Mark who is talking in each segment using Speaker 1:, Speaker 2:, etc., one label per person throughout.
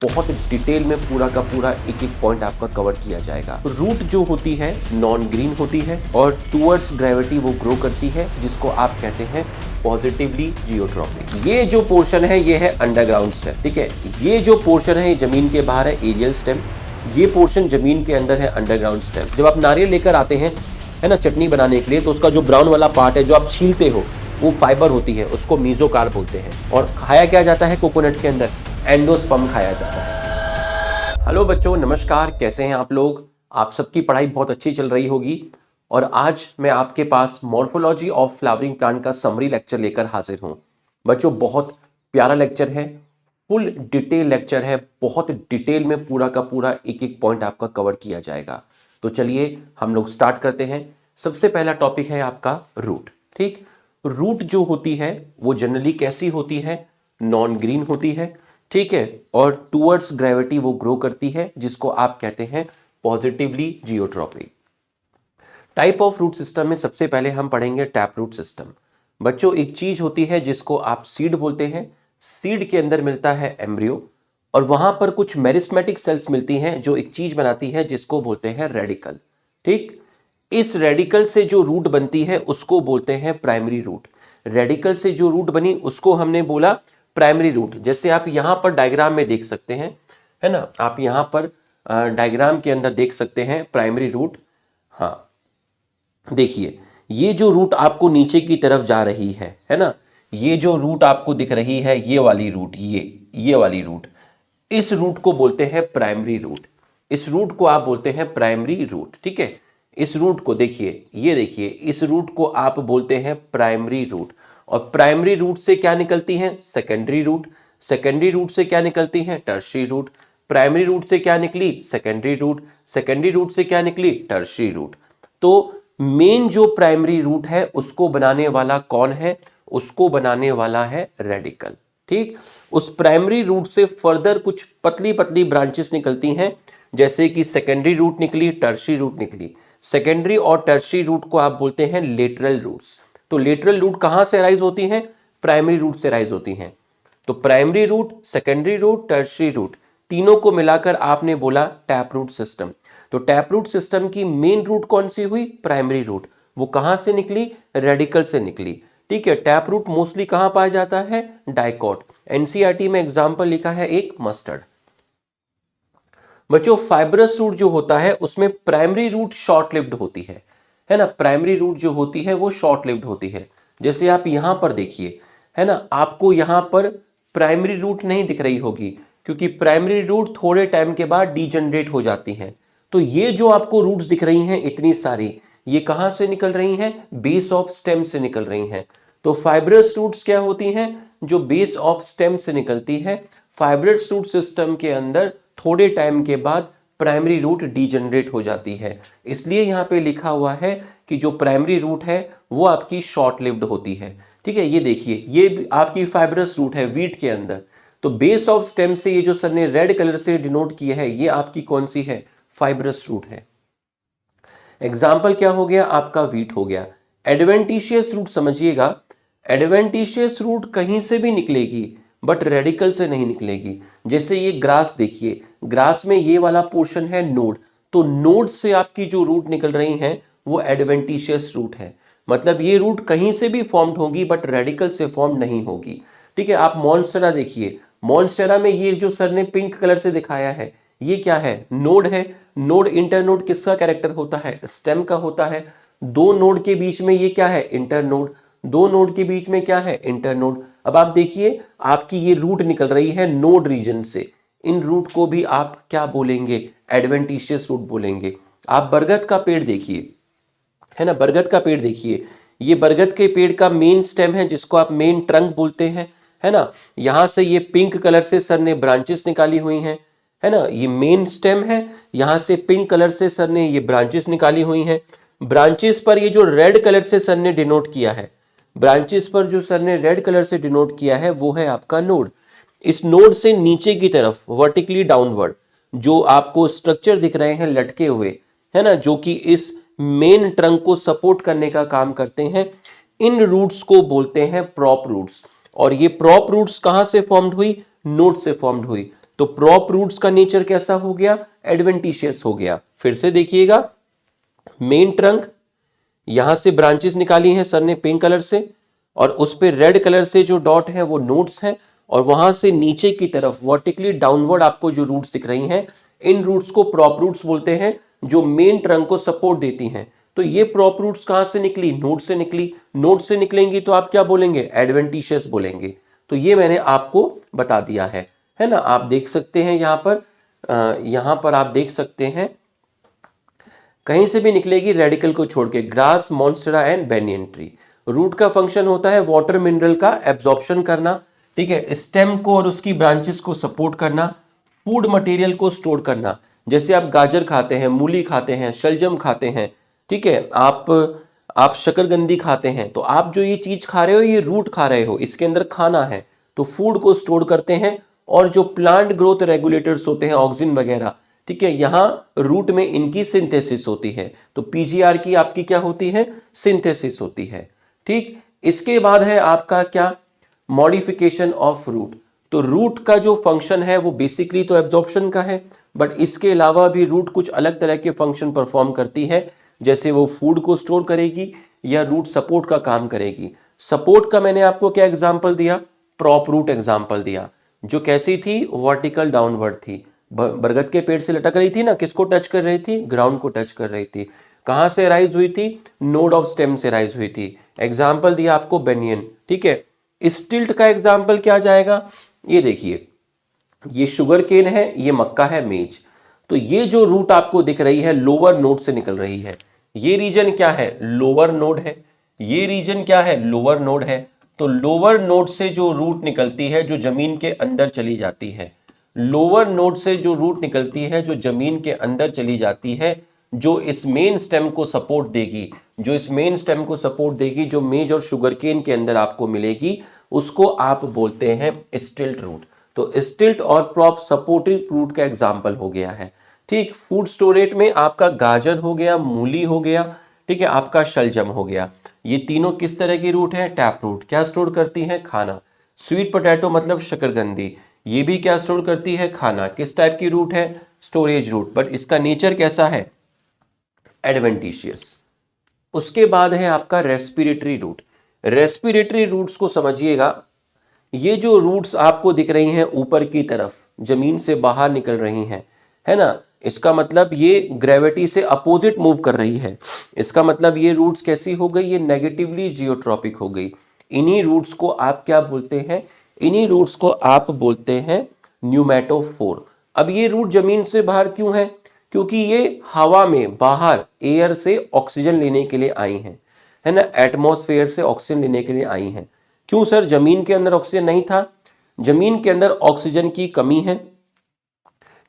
Speaker 1: बहुत डिटेल में पूरा का पूरा एक एक पॉइंट आपका कवर किया जाएगा। रूट जो होती है नॉन ग्रीन होती है और टूवर्ड्स ग्रेविटी वो ग्रो करती है, जिसको आप कहते हैं पॉजिटिवली जियोट्रॉपिक। ये जो पोर्शन है ये है अंडरग्राउंड स्टेम, ठीक है। ये जो पोर्शन है ये जमीन के बाहर है एरियल स्टेम, ये पोर्शन जमीन के अंदर है अंडरग्राउंड स्टेम। जब आप नारियल लेकर आते हैं है ना चटनी बनाने के लिए, तो उसका जो ब्राउन वाला पार्ट है जो आप छीलते हो वो फाइबर होती है, उसको मीजोकार्प बोलते हैं। और खाया क्या जाता है कोकोनट के अंदर? एंडोस्पर्म खाया जाता है। हेलो बच्चों, नमस्कार, कैसे हैं आप लोग? आप सबकी पढ़ाई बहुत अच्छी चल रही होगी। और आज मैं आपके पास मॉर्फोलॉजी ऑफ फ्लावरिंग प्लांट का समरी लेक्चर लेकर हाजिर हूं। बच्चों बहुत प्यारा लेक्चर है, फुल डिटेल लेक्चर है, बहुत डिटेल में पूरा का पूरा एक एक पॉइंट आपका कवर किया जाएगा। तो चलिए हम लोग स्टार्ट करते हैं। सबसे पहला टॉपिक है आपका रूट, ठीक। रूट जो होती है वो जनरली कैसी होती है? नॉन ग्रीन होती है, ठीक है, और टूवर्ड्स ग्रेविटी वो ग्रो करती है, जिसको आप कहते हैं positively geotropic. Type of root system में सबसे पहले हम पढ़ेंगे टैप रूट सिस्टम। बच्चों एक चीज होती है जिसको आप सीड बोलते हैं, सीड के अंदर मिलता है एम्ब्रियो और वहां पर कुछ मेरिस्मेटिक सेल्स मिलती हैं जो एक चीज बनाती है जिसको बोलते हैं रेडिकल, ठीक। इस रेडिकल से जो रूट बनती है उसको बोलते हैं प्राइमरी रूट। रेडिकल से जो रूट बनी उसको हमने बोला प्राइमरी रूट। जैसे आप यहां पर डायग्राम में देख सकते हैं, है ना, आप यहां पर डायग्राम के अंदर देख सकते हैं प्राइमरी रूट। हाँ देखिए, ये जो रूट आपको नीचे की तरफ जा रही है ना, ये जो रूट आपको दिख रही है ये वाली रूट, ये वाली रूट, इस रूट को बोलते हैं प्राइमरी रूट। इस रूट को आप बोलते हैं प्राइमरी रूट, ठीक है। इस रूट को देखिए, ये देखिए, इस रूट को आप बोलते हैं प्राइमरी रूट। और प्राइमरी रूट से क्या निकलती है? Secondary root. सेकेंडरी रूट से क्या निकलती है? Tertiary root. प्राइमरी रूट से क्या निकली? Secondary root. सेकेंडरी रूट से क्या निकली? Tertiary root. तो मेन जो प्राइमरी रूट है उसको बनाने वाला कौन है? उसको बनाने वाला है रेडिकल, ठीक। उस प्राइमरी रूट से फर्दर कुछ पतली पतली ब्रांचेस निकलती हैं, जैसे कि सेकेंडरी रूट निकली, टर्शियरी रूट निकली। सेकेंडरी और टर्शियरी रूट को आप बोलते हैं लेटरल रूट्स। तो लेटरल रूट कहां से राइज होती हैं? प्राइमरी रूट से राइज होती हैं। तो primary root, secondary root, tertiary root, तीनों को मिलाकर आपने बोला टैप रूट सिस्टम। तो टैप रूट सिस्टम की मेन रूट कौन सी हुई? Primary root. वो कहां से निकली? रेडिकल से निकली, ठीक है। टैप रूट मोस्टली कहां पाया जाता है? डाइकॉट। एनसीईआरटी में एग्जांपल लिखा है एक मस्टर्ड। बच्चों फाइब्रस रूट जो होता है उसमें प्राइमरी रूट शॉर्ट लिव्ड होती है ना। प्राइमरी रूट जो होती है वो शॉर्ट लिव्ड होती है। जैसे आप यहां पर देखिए, है ना, आपको यहां पर प्राइमरी रूट नहीं दिख रही होगी, क्योंकि प्राइमरी रूट थोड़े टाइम के बाद डीजनरेट हो जाती हैं। तो ये जो आपको रूट्स दिख रही हैं इतनी सारी, ये कहां से निकल रही हैं? बेस ऑफ स्टेम से निकल रही हैं। तो फाइब्रस रूट्स क्या होती हैं? जो बेस ऑफ स्टेम से निकलती है। फाइब्रस रूट सिस्टम के अंदर थोड़े टाइम के बाद प्राइमरी रूट डीजनरेट हो जाती है। इसलिए यहां पे लिखा हुआ है कि जो प्राइमरी रूट है वो आपकी शॉर्ट लिव्ड होती है, ठीक है। ये देखिए, ये आपकी फाइब्रस रूट है वीट के अंदर। तो बेस ऑफ स्टेम से ये जो सर ने रेड कलर से डिनोट किया है ये आपकी कौन सी है? फाइब्रस रूट है। एग्जाम्पल क्या हो गया? आपका वीट हो गया। एडवेंटिशियस रूट समझिएगा, एडवेंटिशियस रूट कहीं से भी निकलेगी बट रेडिकल से नहीं निकलेगी। जैसे ये ग्रास देखिए, ग्रास में ये वाला पोर्शन है नोड, तो नोड से आपकी जो रूट निकल रही हैं वो एडवेंटिशियस रूट है। मतलब ये रूट कहीं से भी फॉर्म्ड होगी बट रेडिकल से फॉर्म नहीं होगी, ठीक है। आप मॉन्स्टेरा देखिए, मॉन्स्टेरा में ये जो सर ने पिंक कलर से दिखाया है ये क्या है? नोड है। नोड इंटरनोड किसका कैरेक्टर होता है? स्टेम का होता है। दो नोड के बीच में ये क्या है? इंटरनोड। दो नोड के बीच में क्या है? इंटरनोड। अब आप देखिए, आपकी ये रूट निकल रही है नोड रीजन से। इन रूट को भी आप क्या बोलेंगे? एडवेंटिशियस रूट बोलेंगे। आप बरगद का पेड़ देखिए, है ना, बरगद का पेड़ देखिए, ये बरगद के पेड़ का मेन स्टेम है जिसको आप मेन ट्रंक बोलते हैं, है ना। यहां से ये पिंक कलर से सर ने ब्रांचेस निकाली हुई हैं, है ना, ये मेन स्टेम है। यहां से पिंक कलर से सर ने ये ब्रांचेस निकाली हुई हैं। ब्रांचेस पर ये जो रेड कलर से सर ने डिनोट किया है, ब्रांचेस पर जो सर ने रेड कलर से डिनोट किया है वो है आपका नोड। इस नोड से नीचे की तरफ वर्टिकली डाउनवर्ड जो आपको स्ट्रक्चर दिख रहे हैं लटके हुए, है ना, जो कि इस मेन ट्रंक को सपोर्ट करने का काम करते हैं, इन रूट्स को बोलते हैं प्रॉप रूट्स। और ये प्रॉप रूट्स कहां से फॉर्म्ड हुई? नोड से फॉर्म्ड हुई। तो प्रॉप रूट्स का नेचर कैसा हो गया? एडवेंटिशियस हो गया। फिर से देखिएगा, मेन ट्रंक, यहां से ब्रांचेस निकाली हैं सर ने पिंक कलर से, और उस पे रेड कलर से जो डॉट है वो नोड्स हैं, और वहां से नीचे की तरफ वर्टिकली डाउनवर्ड आपको जो रूट्स दिख रही हैं, इन रूट्स को प्रॉप रूट्स बोलते हैं, जो मेन ट्रंक को सपोर्ट देती हैं। तो ये प्रॉप रूट्स कहां से निकली? नोड से निकली। नोड से निकलेंगी तो आप क्या बोलेंगे? एडवेंटिशियस बोलेंगे। तो ये मैंने आपको बता दिया है ना। आप देख सकते हैं यहां पर आप देख सकते हैं, कहीं से भी निकलेगी रेडिकल को छोड़ के, grass, monstera and banyan tree. Root का फंक्शन होता है वाटर मिनरल का एब्जॉर्प्शन करना, ठीक है, स्टेम को और उसकी ब्रांचेस को सपोर्ट करना, फूड मटेरियल को स्टोर करना। जैसे आप गाजर खाते हैं, मूली खाते हैं, शलजम खाते हैं, ठीक है, आप शकरकंदी खाते हैं, तो आप जो ये चीज खा रहे हो ये रूट खा रहे हो, इसके अंदर खाना है, तो फूड को स्टोर करते हैं। और जो प्लांट ग्रोथ रेगुलेटर्स होते हैं, ऑक्सिन वगैरह, ठीक है, यहां रूट में इनकी सिंथेसिस होती है। तो पीजीआर की आपकी क्या होती है? सिंथेसिस होती है। ठीक, इसके बाद है आपका क्या? Modification of root. तो रूट का जो फंक्शन है वो बेसिकली तो एब्जॉर्प्शन का है, बट इसके अलावा भी रूट कुछ अलग तरह के फंक्शन परफॉर्म करती है। जैसे वो फूड को स्टोर करेगी, या रूट सपोर्ट का काम करेगी। सपोर्ट का मैंने आपको क्या एग्जांपल दिया? प्रॉप रूट एग्जांपल दिया, जो कैसी थी? वर्टिकल डाउनवर्ड थी, बरगद के पेड़ से लटक रही थी ना, किसको टच कर रही थी? ग्राउंड को टच कर रही थी। कहां से राइज हुई थी? नोड ऑफ स्टेम से राइज हुई थी। एग्जाम्पल दिया आपको बेनियन, ठीक है। स्टिल्ट का एग्जाम्पल क्या जाएगा? ये देखिए, ये शुगर केन है, ये मक्का है, मेज। तो ये जो रूट आपको दिख रही है लोअर नोड से निकल रही है, ये रीजन क्या है? लोअर नोड है। ये रीजन क्या है? लोअर नोड है। तो लोअर नोड से जो रूट निकलती है, जो जमीन के अंदर चली जाती है, लोअर नोड से जो रूट निकलती है, जो जमीन के अंदर चली जाती है, जो इस मेन स्टेम को सपोर्ट देगी, जो इस मेन स्टेम को सपोर्ट देगी, जो मेज और शुगर केन के अंदर आपको मिलेगी, उसको आप बोलते हैं स्टिल्ट रूट। तो स्टिल्ट और प्रॉप सपोर्टिव रूट का एग्जाम्पल हो गया है। ठीक, फूड स्टोरेज में आपका गाजर हो गया, मूली हो गया, ठीक है, आपका शलजम हो गया। ये तीनों किस तरह की रूट है? Tap root. क्या स्टोर करती है? खाना। स्वीट पोटैटो मतलब शकरकंदी, ये भी क्या स्टोर करती है? खाना। किस टाइप की रूट है? स्टोरेज रूट, बट इसका नेचर कैसा है? एडवेंटिशियस। उसके बाद है आपका रेस्पिरेटरी रूट। रेस्पिरेटरी रूट्स को समझिएगा, ये जो रूट्स आपको दिख रही हैं ऊपर की तरफ, जमीन से बाहर निकल रही हैं, है ना, इसका मतलब ये ग्रेविटी से अपोजिट मूव कर रही है। इसका मतलब ये रूट्स कैसी हो गई? ये नेगेटिवली जियोट्रॉपिक हो गई। इन्हीं रूट्स को आप क्या बोलते हैं? इन्हीं रूट्स को आप बोलते हैं न्यूमेटोफोर। अब ये रूट जमीन से बाहर क्यों है? क्योंकि ये हवा में बाहर एयर से ऑक्सीजन लेने के लिए आई हैं, है ना, एटमॉस्फेयर से ऑक्सीजन लेने के लिए आई हैं। क्यों सर, जमीन के अंदर ऑक्सीजन नहीं था? जमीन के अंदर ऑक्सीजन की कमी है,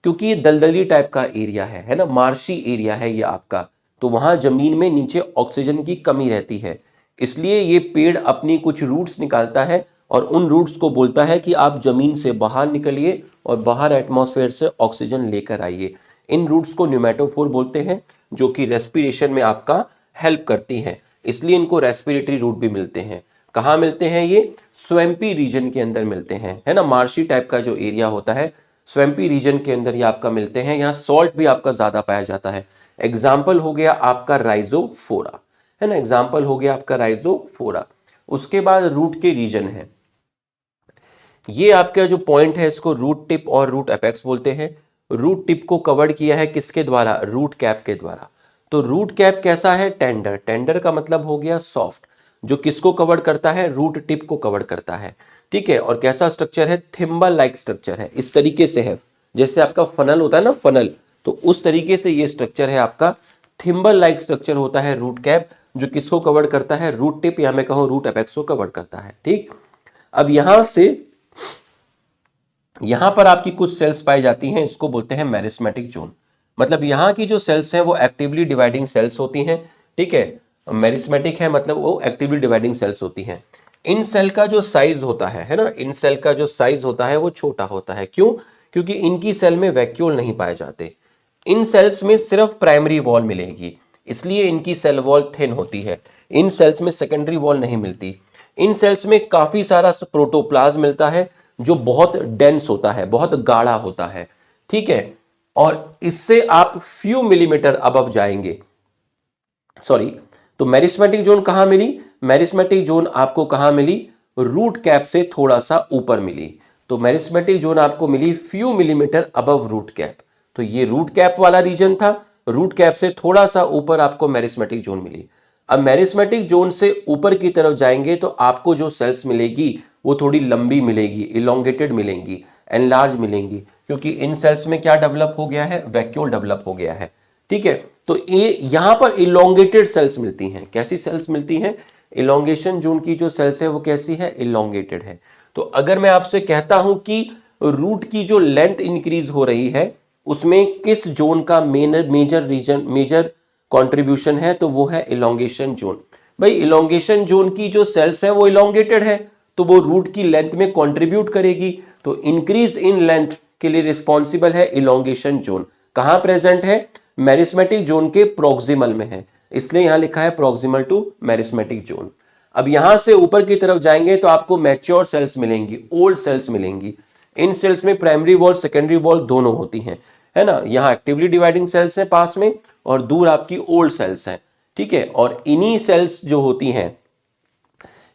Speaker 1: क्योंकि ये दलदली टाइप का एरिया है ना, मार्शी एरिया है ये आपका, तो वहां जमीन में नीचे ऑक्सीजन की कमी रहती है। इसलिए ये पेड़ अपनी कुछ रूट्स निकालता है, और उन रूट्स को बोलता है कि आप जमीन से बाहर निकलिए और बाहर एटमॉस्फेयर से ऑक्सीजन लेकर आइए। इन रूट्स को न्यूमेटोफोर बोलते हैं, जो कि रेस्पिरेशन में आपका हेल्प करती हैं। इसलिए इनको रेस्पिरेटरी रूट भी मिलते हैं। कहाँ मिलते हैं ये? स्वैम्पी रीजन के अंदर मिलते हैं, है ना, मार्शी टाइप का जो एरिया होता है, स्वैम्पी रीजन के अंदर ये आपका मिलते हैं। यहाँ सॉल्ट भी आपका ज्यादा पाया जाता है। एग्जाम्पल हो गया आपका राइजोफोरा, है ना, एग्जाम्पल हो गया आपका राइजोफोरा। उसके बाद रूट के रीजन है, ये आपका जो पॉइंट है इसको रूट टिप और रूट एपेक्स बोलते हैं। रूट टिप को कवर्ड किया है किसके द्वारा? रूट कैप के द्वारा। तो रूट कैप कैसा है? टेंडर। टेंडर का मतलब हो गया सॉफ्ट, जो किसको कवर्ड करता है? रूट टिप को कवर्ड करता है, ठीक है। और कैसा स्ट्रक्चर है? थिम्बल लाइक स्ट्रक्चर है, इस तरीके से है, जैसे आपका फनल होता है ना, फनल, तो उस तरीके से ये स्ट्रक्चर है आपका। थिम्बल लाइक स्ट्रक्चर होता है रूट कैप, जो किसको कवर्ड करता है? रूट टिप, या मैं कहूँ रूट एपेक्स को कवर्ड करता है। ठीक, अब यहां पर आपकी कुछ सेल्स पाई जाती हैं, इसको बोलते हैं मेरिस्मेटिक जोन। मतलब यहाँ की जो सेल्स हैं वो एक्टिवली डिवाइडिंग सेल्स होती हैं, ठीक है। मेरिस्मेटिक है मतलब वो एक्टिवली डिवाइडिंग सेल्स होती हैं। इन सेल का जो साइज होता है ना, इन सेल का जो साइज होता है वो छोटा होता है। क्यों? क्योंकि इनकी सेल में वैक्यूल नहीं पाए जाते। इन सेल्स में सिर्फ प्राइमरी वॉल मिलेगी, इसलिए इनकी सेल वॉल थिन होती है। इन सेल्स में सेकेंडरी वॉल नहीं मिलती। इन सेल्स में काफी सारा प्रोटोप्लाज्म मिलता है, जो बहुत डेंस होता है, बहुत गाढ़ा होता है, ठीक है। और इससे आप फ्यू मिलीमीटर अबव जाएंगे, सॉरी, तो मेरिस्मेटिक जोन कहां मिली? मेरिस्मेटिक जोन आपको कहां मिली? रूट कैप से थोड़ा सा ऊपर मिली। तो मेरिस्मेटिक जोन आपको मिली few millimetre above root cap. तो ये रूट कैप वाला रीजन था, रूट कैप से थोड़ा सा ऊपर आपको मेरिस्मेटिक जोन मिली। अब मेरिस्मेटिक जोन से ऊपर की तरफ जाएंगे तो आपको जो सेल्स मिलेगी वो थोड़ी लंबी मिलेगी, इलोंगेटेड मिलेंगी, एनलार्ज मिलेंगी, क्योंकि इन सेल्स में क्या डेवलप हो गया है? वैक्यूल डेवलप हो गया है, ठीक है। तो ये यहां पर इलोंगेटेड सेल्स मिलती हैं। कैसी सेल्स मिलती हैं? इलोंगेशन जोन की जो सेल्स है वो कैसी है? इलोंगेटेड है। तो अगर मैं आपसे कहता हूं कि रूट की जो लेंथ इंक्रीज हो रही है उसमें किस जोन का मेजर कंट्रीब्यूशन है, तो वो है इलोंगेशन जोन। भाई इलोंगेशन जोन की जो सेल्स है वो इलोंगेटेड है, तो वो रूट की लेंथ में कंट्रीब्यूट करेगी। तो इंक्रीज इन लेंथ के लिए रिस्पॉन्सिबल है इलोंगेशन जोन। कहां प्रेजेंट है? मेरिस्मेटिक जोन के प्रोक्सिमल में है, इसलिए यहां लिखा है प्रोक्सिमल टू मेरिस्मेटिक जोन। अब यहां से ऊपर की तरफ जाएंगे तो आपको मैच्योर सेल्स मिलेंगी, ओल्ड सेल्स मिलेंगी। इन सेल्स में प्राइमरी वॉल, सेकेंडरी वॉल दोनों होती हैं, है ना। यहां एक्टिवली डिवाइडिंग सेल्स हैं पास में, और दूर आपकी ओल्ड सेल्स हैं, ठीक है। और इन्हीं सेल्स जो होती हैं,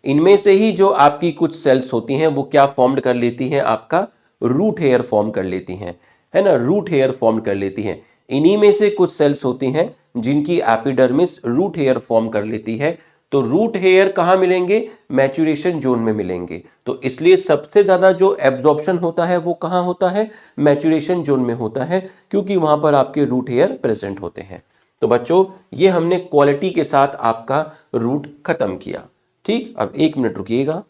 Speaker 1: इनमें से ही जो आपकी कुछ सेल्स होती हैं वो क्या फॉर्म कर लेती हैं? आपका रूट हेयर फॉर्म कर लेती हैं, है ना, रूट हेयर फॉर्म कर लेती हैं। इन्हीं में से कुछ सेल्स होती हैं जिनकी एपिडर्मिस रूट हेयर फॉर्म कर लेती है। तो रूट हेयर कहां मिलेंगे? मैच्यूरेशन जोन में मिलेंगे। तो इसलिए सबसे ज्यादा जो एब्जॉर्प्शन होता है वो कहां होता है? मैच्यूरेशन जोन में होता है, क्योंकि वहां पर आपके रूट हेयर प्रेजेंट होते हैं। तो बच्चों ये हमने क्वालिटी के साथ आपका रूट खत्म किया, ठीक। अब 1 मिनट रुकिएगा।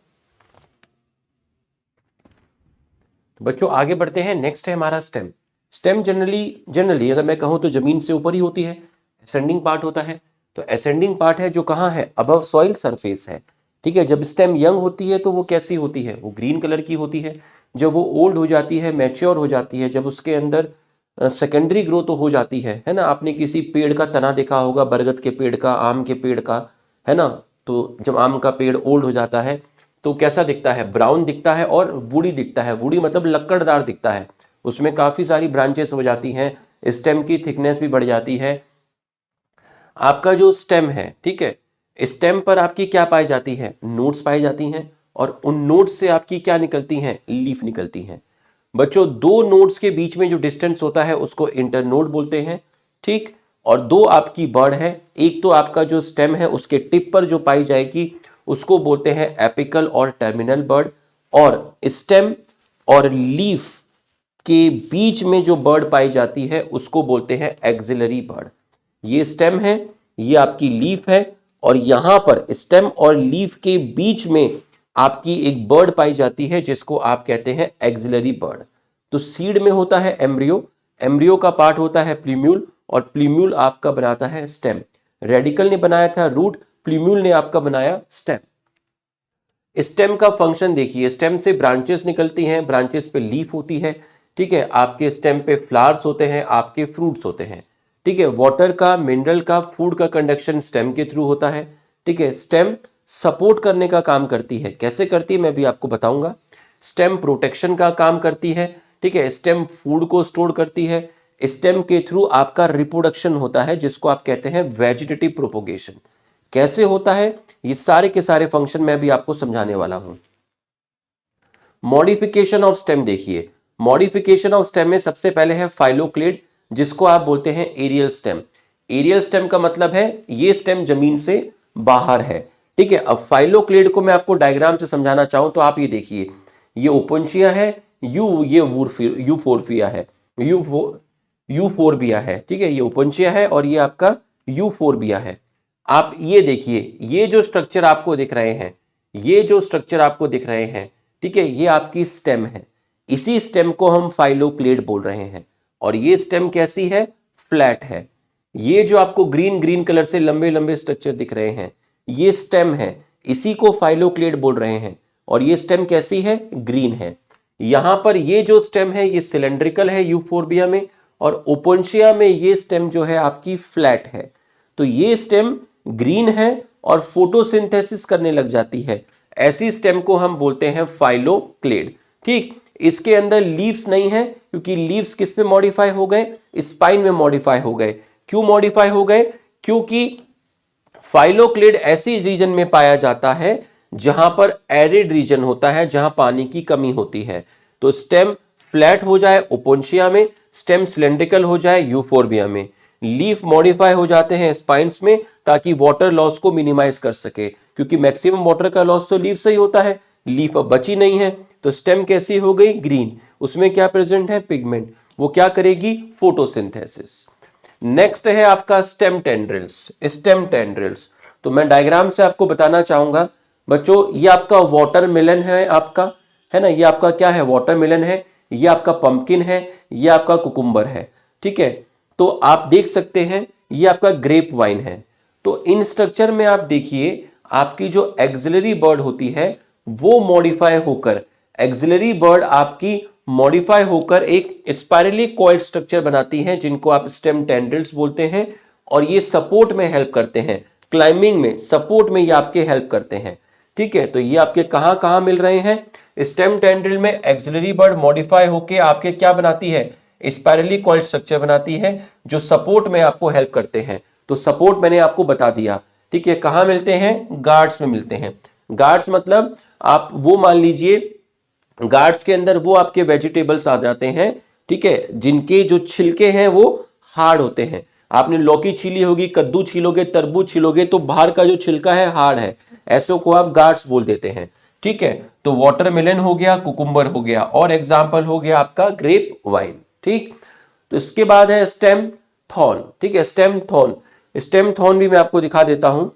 Speaker 1: तो बच्चों आगे बढ़ते हैं। नेक्स्ट है हमारा स्टेम। स्टेम जनरली अगर मैं कहूं तो जमीन से ऊपर ही होती है, असेंडिंग पार्ट होता है। तो असेंडिंग पार्ट है जो कहां है? अबव सॉइल सरफेस है, ठीक है। जब स्टेम यंग होती है तो वो कैसी होती है? वो ग्रीन कलर की होती है। जब वो ओल्ड हो जाती है, मैच्योर हो जाती है, जब उसके अंदर सेकेंडरी ग्रोथ हो जाती है ना। आपने किसी पेड़ का तना देखा होगा, बरगद के पेड़ का, आम के पेड़ का, है ना। तो जब आम का पेड़ ओल्ड हो जाता है तो कैसा दिखता है? ब्राउन दिखता है और वुडी दिखता है। वुडी मतलब लकड़दार दिखता है, उसमें काफी सारी ब्रांचेस हो जाती हैं, स्टेम की थिकनेस भी बढ़ जाती है। आपका जो स्टेम है, ठीक है, स्टेम पर आपकी क्या पाई जाती है? नोड्स पाई जाती हैं, और उन नोड्स से आपकी क्या निकलती हैं? लीफ निकलती हैं। बच्चों दो नोड्स के बीच में जो डिस्टेंस होता है उसको इंटरनोड बोलते हैं, ठीक। और दो आपकी बर्ड है, एक तो आपका जो स्टेम है उसके टिप पर जो पाई जाएगी उसको बोलते हैं एपिकल और टर्मिनल बर्ड, और स्टेम और लीफ के बीच में जो बर्ड पाई जाती है उसको बोलते हैं एक्सिलरी बर्ड। ये स्टेम है, ये आपकी लीफ है, और यहां पर स्टेम और लीफ के बीच में आपकी एक बर्ड पाई जाती है जिसको आप कहते हैं एक्सिलरी बर्ड। तो सीड में होता है एम्ब्रियो, एम्ब्रियो का पार्ट होता है प्लीम्यूल, और प्लीम्यूल आपका बनाता है स्टेम। रेडिकल ने बनाया था रूट, प्लीम्यूल ने आपका बनाया स्टेम। स्टेम का फंक्शन देखिए, स्टेम से ब्रांचेस निकलती हैं, ब्रांचेस पे लीफ होती है, ठीक है। आपके स्टेम पे फ्लावर्स होते हैं, आपके फ्रूट्स होते हैं, ठीक है। वाटर का, मिनरल का, फूड का कंडक्शन स्टेम के थ्रू होता है, ठीक है। स्टेम सपोर्ट करने का काम करती है, कैसे करती है मैं भी आपको बताऊंगा। स्टेम प्रोटेक्शन का काम करती है, ठीक है। स्टेम फूड को स्टोर करती है। स्टेम के थ्रू आपका रिप्रोडक्शन होता है जिसको आप कहते हैं वेजिटेटिव प्रोपोगेशन। कैसे होता है ये सारे के सारे फंक्शन मैं भी आपको समझाने वाला हूं। मॉडिफिकेशन ऑफ स्टेम देखिए, मॉडिफिकेशन ऑफ स्टेम में सबसे पहले है फाइलोक्लेड, जिसको आप बोलते हैं एरियल स्टेम। एरियल स्टेम का मतलब है ये स्टेम जमीन से बाहर है, ठीक है। अब फाइलोक्लेड को मैं आपको डायग्राम से समझाना चाहूं तो आप ये देखिए, ये ओपुंचिया है, ये यूफोरबिया है, यूफोरबिया है, ठीक है। ये ओपुंचिया है और ये आपका यूफोरबिया है। आप ये देखिए, ये जो स्ट्रक्चर आपको दिख रहे हैं, ये जो स्ट्रक्चर आपको दिख रहे हैं, ठीक है, ये आपकी स्टेम है। इसी स्टेम को हम फाइलोक्लेड बोल रहे हैं। और ये स्टेम कैसी है? फ्लैट है। ये जो आपको ग्रीन ग्रीन कलर से लंबे लंबे स्ट्रक्चर दिख रहे हैं, ये स्टेम है, इसी को फाइलोक्लेड बोल रहे हैं। और ये स्टेम कैसी है? ग्रीन है। यहां पर ये जो स्टेम है ये सिलेंड्रिकल है यूफोरबिया में, और ओपुंचिया में ये स्टेम जो है आपकी फ्लैट है। तो ये स्टेम ग्रीन है और फोटोसिंथेसिस करने लग जाती है, ऐसी स्टेम को हम बोलते हैं फाइलोक्लेड। ठीक, इसके अंदर लीव्स नहीं है क्योंकि लीव्स किस में मॉडिफाई हो गए, स्पाइन में मॉडिफाई हो गए। क्यों मॉडिफाई हो गए, क्योंकि फाइलोक्लिड ऐसी रीजन में पाया जाता है जहां पर एरिड रीजन होता है, जहां पानी की कमी होती है। तो स्टेम फ्लैट हो जाए ओपोन्शिया में, स्टेम सिलेंड्रिकल हो जाए यूफोर्बिया में। लीफ मॉडिफाई हो जाते हैं स्पाइन्स में ताकि वाटर लॉस को मिनिमाइज कर सके, क्योंकि मैक्सिमम वाटर का लॉस तो लीफ से ही होता है, लीफ अब बची नहीं है। तो स्टेम कैसी हो गई, ग्रीन। उसमें क्या प्रेजेंट है, पिगमेंट। वो क्या करेगी, फोटोसिंथेसिस। नेक्स्ट है आपका स्टेम टेंड्रिल्स। स्टेम टेंड्रिल्स तो मैं डायग्राम से आपको बताना चाहूंगा बच्चों, ये आपका वाटरमेलन है, आपका है ना, ये आपका क्या है, वाटरमेलन है, ये आपका पंपकिन है, ये आपका कुकुम्बर है। ठीक है, तो आप देख सकते हैं ये आपका ग्रेप वाइन है। तो इन स्ट्रक्चर में आप देखिए आपकी जो एक्सिलरी बर्ड होती है वो मॉडिफाई होकर, एक्सिलरी बर्ड आपकी मॉडिफाई होकर एक स्पाइरली कॉइल्ड स्ट्रक्चर बनाती है जिनको आप स्टेम टेंड्रिल्स बोलते हैं। और ये सपोर्ट में हेल्प करते हैं, क्लाइंबिंग में, सपोर्ट में ये आपके हेल्प करते हैं। ठीक है, तो ये आपके कहां कहां मिल रहे हैं, स्टेम टेंड्रिल में एक्सिलरी बर्ड मॉडिफाई होकर आपके क्या बनाती है, स्पाइरली कॉइल्ड स्ट्रक्चर बनाती है जो सपोर्ट में आपको हेल्प करते हैं। तो सपोर्ट मैंने आपको बता दिया। ठीक है, कहां मिलते हैं, गार्ड्स में मिलते हैं। गार्ड्स मतलब आप वो मान लीजिए, गार्ड्स के अंदर वो आपके वेजिटेबल्स आ जाते हैं, ठीक है, जिनके जो छिलके हैं वो हार्ड होते हैं। आपने लौकी छीली होगी, कद्दू छीलोगे, तरबूज छीलोगे तो बाहर का जो छिलका है हार्ड है, ऐसों को आप गार्ड्स बोल देते हैं। ठीक है, तो वाटरमेलन हो गया, कुकुम्बर हो गया, और एग्जाम्पल हो गया आपका ग्रेप वाइन। ठीक, तो इसके बाद है स्टेम थॉर्न। ठीक है, स्टेम थॉर्न, स्टेम थॉर्न भी मैं आपको दिखा देता हूं।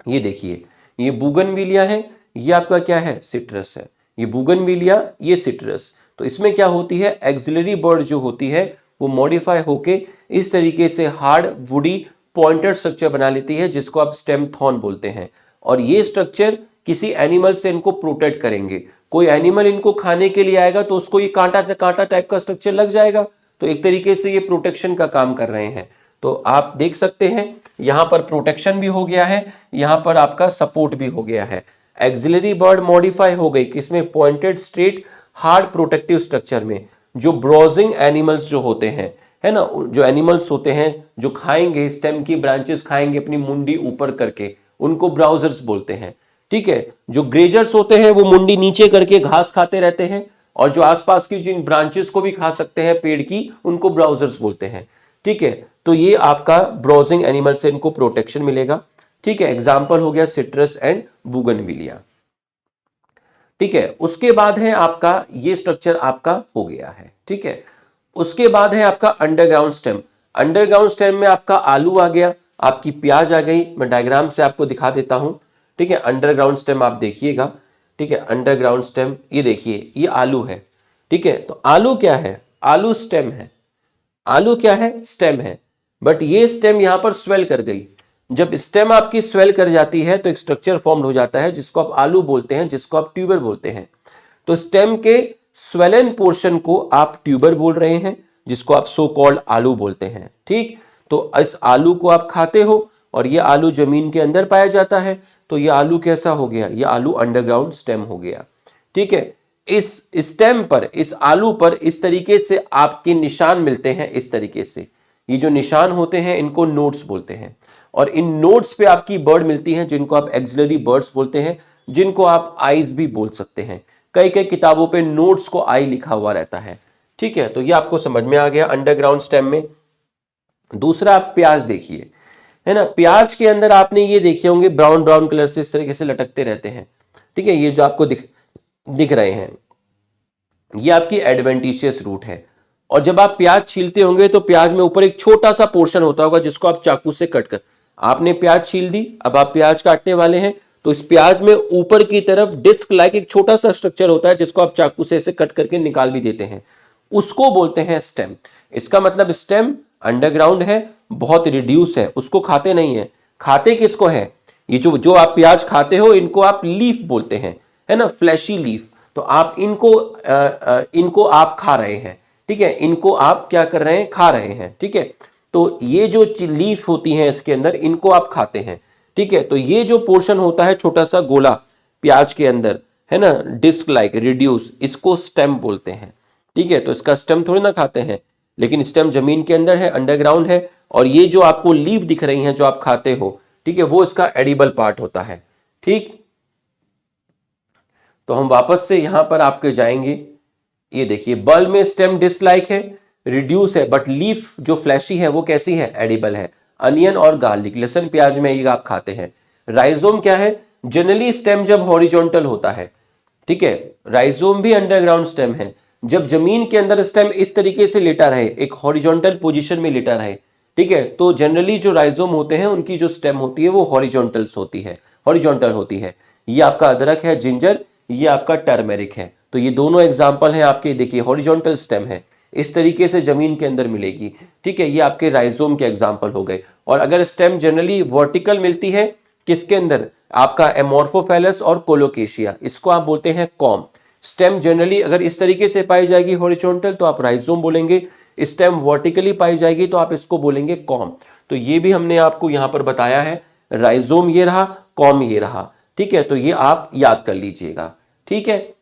Speaker 1: ये देखिए, ये बुगनविलिया है, ये आपका क्या है, सिट्रस है। ये बुगनविलिया, ये सिट्रस। तो इसमें क्या होती है, एक्सिलरी बर्ड जो होती है वो मॉडिफाई होके इस तरीके से हार्ड वुडी पॉइंटेड स्ट्रक्चर बना लेती है जिसको आप स्टेम थॉर्न बोलते हैं। और ये स्ट्रक्चर किसी एनिमल से इनको प्रोटेक्ट करेंगे। कोई एनिमल इनको खाने के लिए आएगा तो उसको ये कांटा कांटा टाइप का स्ट्रक्चर लग जाएगा, तो एक तरीके से ये प्रोटेक्शन का काम कर रहे हैं। तो आप देख सकते हैं यहां पर प्रोटेक्शन भी हो गया है, यहां पर आपका सपोर्ट भी हो गया है। एक्सिलरी बर्ड मॉडिफाई हो गई किसमें, pointed straight hard protective structure में। जो ब्राउजिंग एनिमल्स जो होते हैं, है ना, जो एनिमल्स होते हैं जो खाएंगे, स्टेम की ब्रांचेस खाएंगे अपनी मुंडी ऊपर करके, उनको ब्राउजर्स बोलते हैं। ठीक है, जो ग्रेजर्स होते हैं वो मुंडी नीचे करके घास खाते रहते हैं, और जो आसपास की जिन ब्रांचेस को भी खा सकते हैं पेड़ की, उनको ब्राउजर्स बोलते हैं। ठीक है, तो ये आपका ब्राउजिंग एनिमल से इनको प्रोटेक्शन मिलेगा। ठीक है, एग्जाम्पल हो गया सिट्रस एंड बुगनविलिया। ठीक है, उसके बाद है आपका ये स्ट्रक्चर आपका हो गया है। ठीक है, उसके बाद है आपका अंडरग्राउंड स्टेम। अंडरग्राउंड स्टेम में आपका आलू आ गया, आपकी प्याज आ गई। मैं डायग्राम से आपको दिखा देता हूं। ठीक है, अंडरग्राउंड स्टेम आप देखिएगा। ठीक है, अंडरग्राउंड स्टेम, ये देखिए, ये आलू है। ठीक है, तो आलू क्या है, आलू स्टेम है। आलू क्या है, स्टेम है। बट ये स्टेम यहां पर स्वेल कर गई। जब स्टेम आपकी स्वेल कर जाती है तो एक स्ट्रक्चर फॉर्म हो जाता है जिसको आप आलू बोलते हैं, जिसको आप ट्यूबर बोलते हैं। तो स्टेम के स्वेलन पोर्शन को आप ट्यूबर बोल रहे हैं, जिसको आप सो कॉल्ड आलू बोलते हैं। ठीक, तो इस आलू को आप खाते हो और ये आलू जमीन के अंदर पाया जाता है, तो ये आलू कैसा हो गया, ये आलू अंडरग्राउंड स्टेम हो गया। ठीक है, इस स्टेम पर, इस आलू पर इस तरीके से आपके निशान मिलते हैं। इस तरीके से ये जो निशान होते हैं इनको नोड्स बोलते हैं, और इन नोड्स पे आपकी बर्ड मिलती हैं जिनको आप एक्सिलरी बर्ड्स बोलते हैं, जिनको आप आईज भी बोल सकते हैं। कई कई किताबों पे नोड्स को आई लिखा हुआ रहता है। ठीक है, तो ये आपको समझ में आ गया अंडरग्राउंड स्टेम में। दूसरा आप प्याज देखिए, है ना, प्याज के अंदर आपने ये देखे होंगे ब्राउन ब्राउन कलर से इस तरीके से लटकते रहते हैं। ठीक है, ये जो आपको दिख रहे हैं, ये आपकी एडवेंटिशियस रूट है। और जब आप प्याज छीलते होंगे तो प्याज में ऊपर एक छोटा सा पोर्शन होता होगा जिसको आप चाकू से कट कर, आपने प्याज छील दी, अब आप प्याज काटने वाले हैं, तो इस प्याज में ऊपर की तरफ डिस्क लाइक एक छोटा सा स्ट्रक्चर होता है जिसको आप चाकू से ऐसे कट करके निकाल भी देते हैं, उसको बोलते हैं स्टेम। इसका मतलब स्टेम अंडरग्राउंड है, बहुत रिड्यूस है, उसको खाते नहीं है। खाते किसको है, ये जो आप प्याज खाते हो इनको आप लीफ बोलते हैं, है ना, फ्लैशी लीफ। तो आप इनको आप खा रहे हैं। ठीक है, इनको आप क्या कर रहे हैं, खा रहे हैं। ठीक है, तो ये जो लीफ होती हैं इसके अंदर, इनको आप खाते हैं। ठीक है, तो ये जो पोर्शन होता है छोटा सा गोला प्याज के अंदर, है ना, डिस्क लाइक रिड्यूस, इसको स्टेम बोलते हैं। ठीक है, तो इसका स्टेम थोड़ी ना खाते हैं, लेकिन स्टेम जमीन के अंदर है, अंडरग्राउंड है। और ये जो आपको लीफ दिख रही हैं जो आप खाते हो, ठीक है, वो इसका एडिबल पार्ट होता है। ठीक, तो हम वापस से यहां पर आपके जाएंगे। ये देखिए, बल्ब में स्टेम डिस्क लाइक है, रिड्यूस है, बट लीफ जो फ्लैशी है वो कैसी है, एडिबल है। अनियन और गार्लिक, लहसुन प्याज में ये आप खाते हैं। राइजोम क्या है, जनरली स्टेम जब हॉरिजॉन्टल होता है, ठीक है, राइजोम भी अंडरग्राउंड स्टेम है। जब जमीन के अंदर स्टेम इस तरीके से लेटा रहे, एक हॉरिजॉन्टल पोजीशन में लेटा रहे, ठीक है, तो जनरली जो राइजोम होते हैं उनकी जो स्टेम होती है वो हॉरिजॉन्टल्स होती है, हॉरिजॉन्टल होती है। ये आपका अदरक है, जिंजर, ये आपका टर्मेरिक है। तो ये दोनों एग्जाम्पल हैं आपके, देखिए हॉरिजॉन्टल स्टेम है, इस तरीके से जमीन के अंदर मिलेगी। ठीक है, ये आपके राइजोम के एग्जाम्पल हो गए। और अगर स्टेम जनरली वर्टिकल मिलती है किसके अंदर, आपका एमोर्फोफैलस और कोलोकेशिया, इसको आप बोलते हैं कॉम। स्टेम जनरली अगर इस तरीके से पाई जाएगी हॉरिजॉन्टल तो आप राइजोम बोलेंगे, स्टेम वर्टिकली पाई जाएगी तो आप इसको बोलेंगे कॉम। तो ये भी हमने आपको यहां पर बताया है, राइजोम ये रहा, कॉम ये रहा। ठीक है, तो ये आप याद कर लीजिएगा। ठीक है,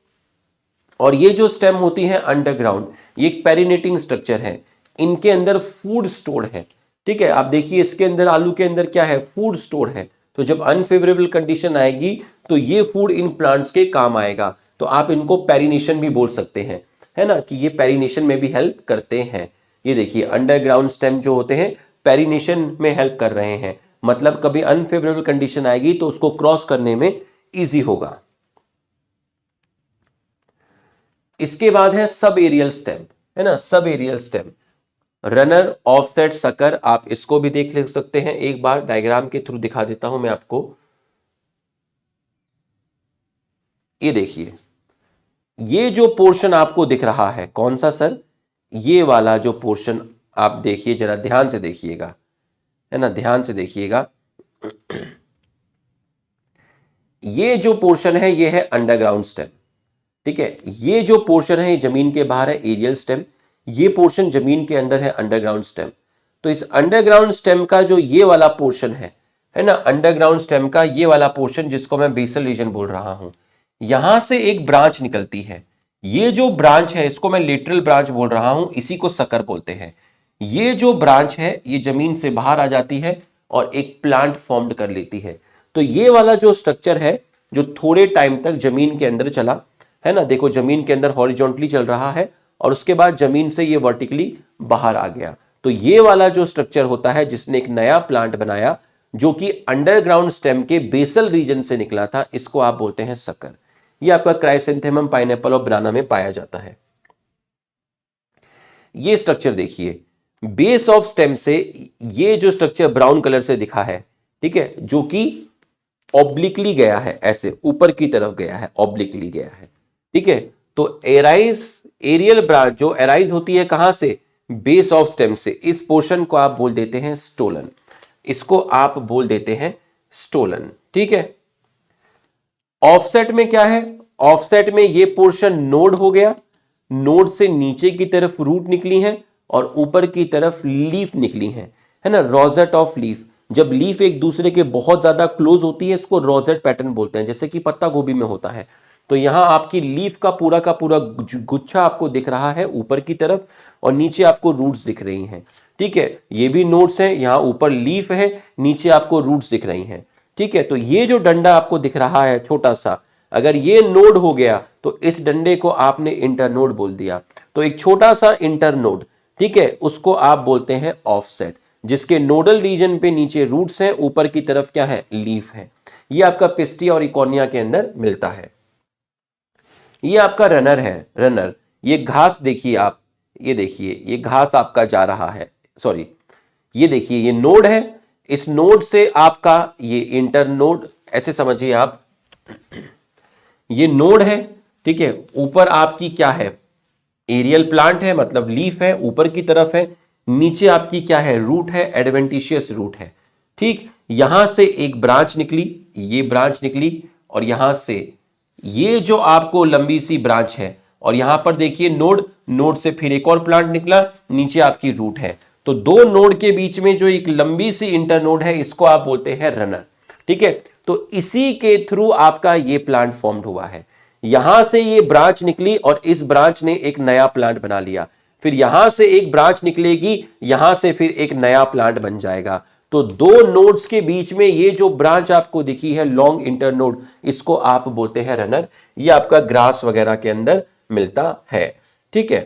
Speaker 1: और ये जो स्टेम होती है अंडरग्राउंड, ये एक पेरिनेटिंग स्ट्रक्चर है, इनके अंदर फूड स्टोर्ड है। ठीक है, आप देखिए इसके अंदर, आलू के अंदर क्या है, फूड स्टोर्ड है। तो जब अनफेवरेबल कंडीशन आएगी तो ये फूड इन प्लांट्स के काम आएगा। तो आप इनको पेरिनेशन भी बोल सकते हैं, है ना, कि ये पेरिनेशन में भी हेल्प करते हैं। ये देखिए अंडरग्राउंड स्टेम जो होते हैं पेरिनेशन में हेल्प कर रहे हैं, मतलब कभी अनफेवरेबल कंडीशन आएगी तो उसको क्रॉस करने में इजी होगा। इसके बाद है सब एरियल स्टेम, है ना, सब aerial stem, runner, offset, sucker, आप इसको भी देख ले सकते हैं। एक बार डायग्राम के थ्रू दिखा देता हूं मैं आपको। ये देखिए, ये जो पोर्शन आपको दिख रहा है कौन सा सर, ये वाला जो पोर्शन आप देखिए, जरा ध्यान से देखिएगा, है ना, ध्यान से देखिएगा। ये जो पोर्शन है ये है अंडरग्राउंड स्टेम। ठीक है, ये जो पोर्शन है ये जमीन के बाहर है, एरियल स्टेम। ये पोर्शन जमीन के अंदर है, अंडरग्राउंड स्टेम। तो इस अंडरग्राउंड स्टेम का जो ये वाला पोर्शन है ना, अंडरग्राउंड स्टेम का ये वाला पोर्शन जिसको मैं बेसल रीजन बोल रहा हूं, यहां से एक ब्रांच निकलती है। ये जो ब्रांच है इसको मैं लेटरल ब्रांच बोल रहा हूं, इसी को सकर बोलते हैं। ये जो ब्रांच है ये जमीन से बाहर आ जाती है और एक प्लांट फॉर्म कर लेती है। तो ये वाला जो स्ट्रक्चर है जो थोड़े टाइम तक जमीन के अंदर चला, है ना, देखो जमीन के अंदर हॉरिजॉन्टली चल रहा है और उसके बाद जमीन से ये वर्टिकली बाहर आ गया। तो ये वाला जो स्ट्रक्चर होता है जिसने एक नया प्लांट बनाया जो कि अंडरग्राउंड स्टेम के बेसल रीजन से निकला था, इसको आप बोलते हैं सकर। ये आपका क्राइसेंथेमम, पाइनएप्पल और बनाना में पाया जाता है। ये स्ट्रक्चर देखिए, बेस ऑफ स्टेम से ये जो स्ट्रक्चर ब्राउन कलर से दिखा है, ठीक है, जो कि ऑब्लिकली गया है, ऐसे ऊपर की तरफ गया है, ऑब्लिकली गया है। ठीक है, तो एराइज, एरियल ब्रांच जो एराइज होती है कहां से, बेस ऑफ स्टेम से, इस पोर्शन को आप बोल देते हैं स्टोलन, इसको आप बोल देते हैं स्टोलन। ठीक है, ऑफसेट में क्या है, ऑफसेट में ये पोर्शन नोड हो गया, नोड से नीचे की तरफ रूट निकली है और ऊपर की तरफ लीफ निकली है ना, रोजेट ऑफ लीफ। जब लीफ एक दूसरे के बहुत ज्यादा क्लोज होती है इसको रोजेट पैटर्न बोलते हैं, जैसे कि पत्ता गोभी में होता है। तो यहां आपकी लीफ का पूरा गुच्छा आपको दिख रहा है ऊपर की तरफ और नीचे आपको रूट्स दिख रही हैं। ठीक है, ये भी नोड्स हैं, यहां ऊपर लीफ है, नीचे आपको रूट्स दिख रही हैं। ठीक है, तो ये जो डंडा आपको दिख रहा है छोटा सा, अगर ये नोड हो गया तो इस डंडे को आपने इंटरनोड बोल दिया। तो एक छोटा सा इंटरनोड, ठीक है, उसको आप बोलते हैं ऑफसेट, जिसके नोडल रीजन पे नीचे रूट्स हैं, ऊपर की तरफ क्या है, लीफ है। ये आपका पिस्टिया और इकोनिया के अंदर मिलता है। ये आपका रनर है, रनर, ये घास देखिए आप, ये देखिए ये घास आपका जा रहा है, सॉरी, ये देखिए ये नोड है, इस नोड से आपका ये इंटरनोड, ऐसे समझिए आप, ये नोड है। ठीक है, ऊपर आपकी क्या है, एरियल प्लांट है, मतलब लीफ है, ऊपर की तरफ है, नीचे आपकी क्या है, रूट है, एडवेंटिशियस रूट है। ठीक, यहां से एक ब्रांच निकली, ये ब्रांच निकली और यहां से ये जो आपको लंबी सी ब्रांच है और यहां पर देखिए नोड, नोड से फिर एक और प्लांट निकला, नीचे आपकी रूट है। तो दो नोड के बीच में जो एक लंबी सी इंटरनोड है इसको आप बोलते हैं रनर। ठीक है, तो इसी के थ्रू आपका ये प्लांट फॉर्म्ड हुआ है। यहां से ये ब्रांच निकली और इस ब्रांच ने एक नया प्लांट बना लिया, फिर यहां से एक ब्रांच निकलेगी, यहां से फिर एक नया प्लांट बन जाएगा। तो दो नोड्स के बीच में ये जो ब्रांच आपको दिखी है लॉन्ग इंटरनोड, इसको आप बोलते हैं रनर। ये आपका ग्रास वगैरह के अंदर मिलता है, ठीक है।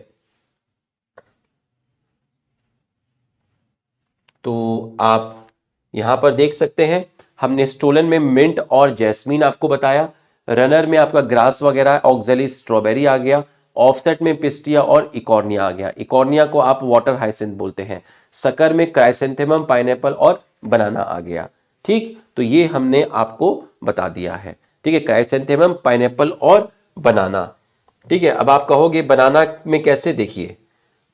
Speaker 1: तो आप यहां पर देख सकते हैं, हमने स्टोलन में मिंट और जैस्मीन आपको बताया, रनर में आपका ग्रास वगैरह, ऑक्जेली स्ट्रॉबेरी आ गया, ऑफसेट में पिस्टिया और इकॉर्निया आ गया। इकॉर्निया को आप वाटर हाइसिंथ बोलते हैं। सकर में क्राइसेंथेमम, पाइनएप्पल और बनाना आ गया, ठीक। तो ये हमने आपको बता दिया है, ठीक है, क्राइसेंथेमम, पाइनएप्पल और बनाना, ठीक है। अब आप कहोगे बनाना में कैसे, देखिए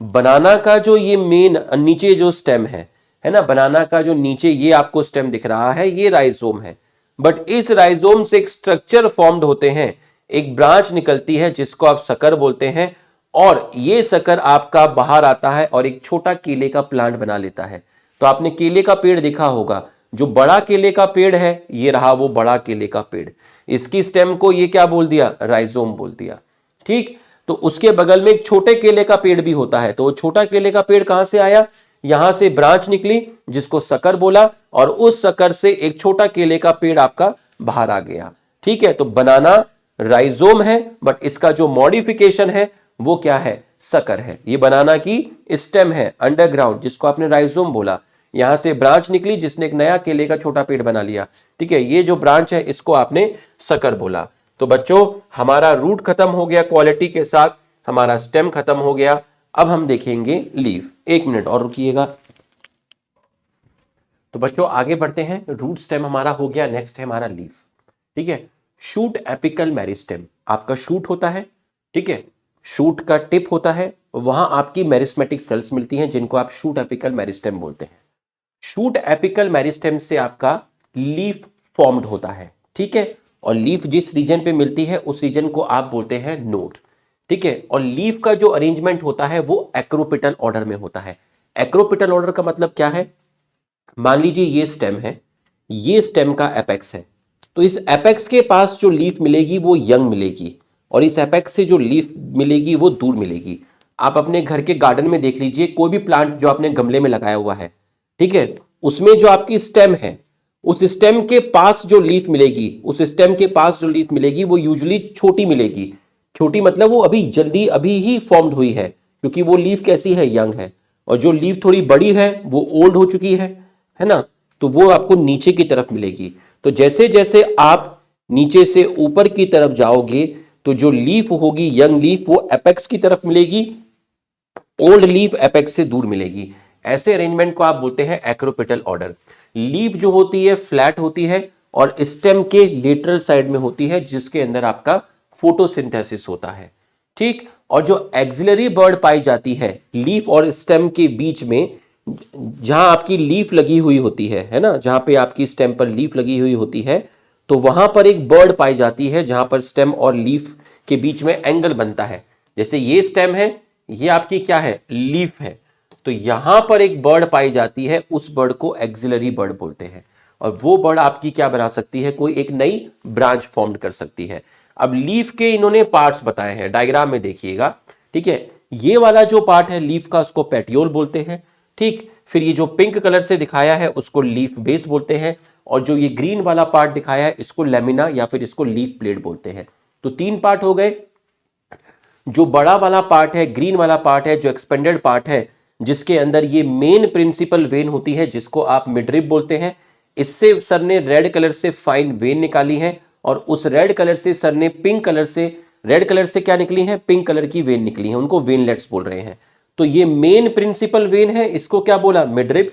Speaker 1: बनाना का जो ये मेन नीचे जो स्टेम है ना, बनाना का जो नीचे ये आपको स्टेम दिख रहा है, ये राइजोम है। बट इस राइजोम से एक स्ट्रक्चर फॉर्म्ड होते हैं, एक ब्रांच निकलती है जिसको आप सकर बोलते हैं, और ये सकर आपका बाहर आता है और एक छोटा केले का प्लांट बना लेता है। तो आपने केले का पेड़ देखा होगा, जो बड़ा केले का पेड़ है ये रहा वो बड़ा केले का पेड़, इसकी स्टेम को ये क्या बोल दिया, राइजोम बोल दिया, ठीक। तो उसके बगल में एक छोटे केले का पेड़ भी होता है, तो वो छोटा केले का पेड़ कहां से आया, यहां से ब्रांच निकली जिसको सकर बोला, और उस सकर से एक छोटा केले का पेड़ आपका बाहर आ गया, ठीक है। तो बनाना राइजोम है, बट इसका जो मॉडिफिकेशन है वो क्या है, सकर है। ये बनाना की स्टेम है अंडरग्राउंड, जिसको आपने राइजोम बोला। यहां से ब्रांच निकली जिसने एक नया केले का छोटा पेड़ बना लिया, ठीक है। ये जो ब्रांच है इसको आपने सकर बोला। तो बच्चों हमारा रूट खत्म हो गया क्वालिटी के साथ, हमारा स्टेम खत्म हो गया। अब हम देखेंगे लीफ। एक मिनट और रुकिएगा। तो बच्चों आगे बढ़ते हैं, रूट स्टेम हमारा हो गया, नेक्स्ट है हमारा लीफ, ठीक है। शूट एपिकल मेरिस्टेम, आपका शूट होता है, ठीक है, शूट का टिप होता है, वहां आपकी मेरिस्मेटिक सेल्स मिलती हैं जिनको आप शूट एपिकल मेरिस्टेम बोलते हैं। शूट एपिकल मेरिस्टेम से आपका लीफ फॉर्म्ड होता है, ठीक है। और लीफ जिस रीजन पे मिलती है उस रीजन को आप बोलते हैं नोड, ठीक है। और लीफ का जो अरेंजमेंट होता है वो एक्रोपिटल ऑर्डर में होता है। एक्रोपिटल ऑर्डर का मतलब क्या है, मान लीजिए ये स्टेम है, ये स्टेम का एपेक्स है, तो इस एपेक्स के पास जो लीफ मिलेगी वो यंग मिलेगी, और इस एपेक्स से जो लीफ मिलेगी वो दूर मिलेगी। आप अपने घर के गार्डन में देख लीजिए, कोई भी प्लांट जो आपने गमले में लगाया हुआ है, ठीक है, उसमें जो आपकी स्टेम है, उस स्टेम के पास जो लीफ मिलेगी, उस स्टेम के पास जो लीफ मिलेगी वो यूजुअली छोटी मिलेगी। छोटी मतलब वो अभी जल्दी अभी ही फॉर्म्ड हुई है, क्योंकि वो लीफ कैसी है, यंग है। और जो लीफ थोड़ी बड़ी है वो ओल्ड हो चुकी है ना, तो वो आपको नीचे की तरफ मिलेगी। तो जैसे जैसे आप नीचे से ऊपर की तरफ जाओगे तो जो लीफ होगी यंग लीफ वो एपेक्स की तरफ मिलेगी, ओल्ड लीफ एपेक्स से दूर मिलेगी। ऐसे अरेंजमेंट को आप बोलते हैं एक्रोपिटल ऑर्डर। लीफ जो होती है फ्लैट होती है और स्टेम के लेटरल साइड में होती है, जिसके अंदर आपका फोटोसिंथेसिस होता है, ठीक। और जो एक्सिलरी बर्ड पाई जाती है लीफ और स्टेम के बीच में, जहां आपकी लीफ लगी हुई होती है ना, जहां पे आपकी स्टेम पर लीफ लगी हुई होती है, तो वहां पर एक बर्ड पाई जाती है जहां पर स्टेम और लीफ के बीच में एंगल बनता है। जैसे ये स्टेम है, ये आपकी क्या है, लीफ है, तो यहां पर एक बर्ड पाई जाती है, उस बर्ड को एक्सिलरी बर्ड बोलते हैं। और वो बर्ड आपकी क्या बना सकती है, कोई एक नई ब्रांच फॉर्म कर सकती है। अब लीफ के इन्होंने पार्ट्स बताए हैं, डायग्राम में देखिएगा, ठीक है। ये वाला जो पार्ट है लीफ का उसको पेटियोल बोलते हैं, ठीक। फिर ये जो पिंक कलर से दिखाया है उसको लीफ बेस बोलते हैं, और जो ये ग्रीन वाला पार्ट दिखाया है इसको लेमिना या फिर इसको लीफ प्लेट बोलते हैं। तो तीन पार्ट हो गए। जो बड़ा वाला पार्ट है, ग्रीन वाला पार्ट है, जो एक्सपेंडेड पार्ट है, जिसके अंदर ये मेन प्रिंसिपल वेन होती है जिसको आप मिडरिब बोलते हैं। इससे सर ने रेड कलर से फाइन वेन निकाली है, और उस रेड कलर से सर ने पिंक कलर से, रेड कलर से क्या निकली है, पिंक कलर की वेन निकली है, उनको वेनलेट्स बोल रहे हैं। तो ये मेन प्रिंसिपल वेन है, इसको क्या बोला, मिडरिब।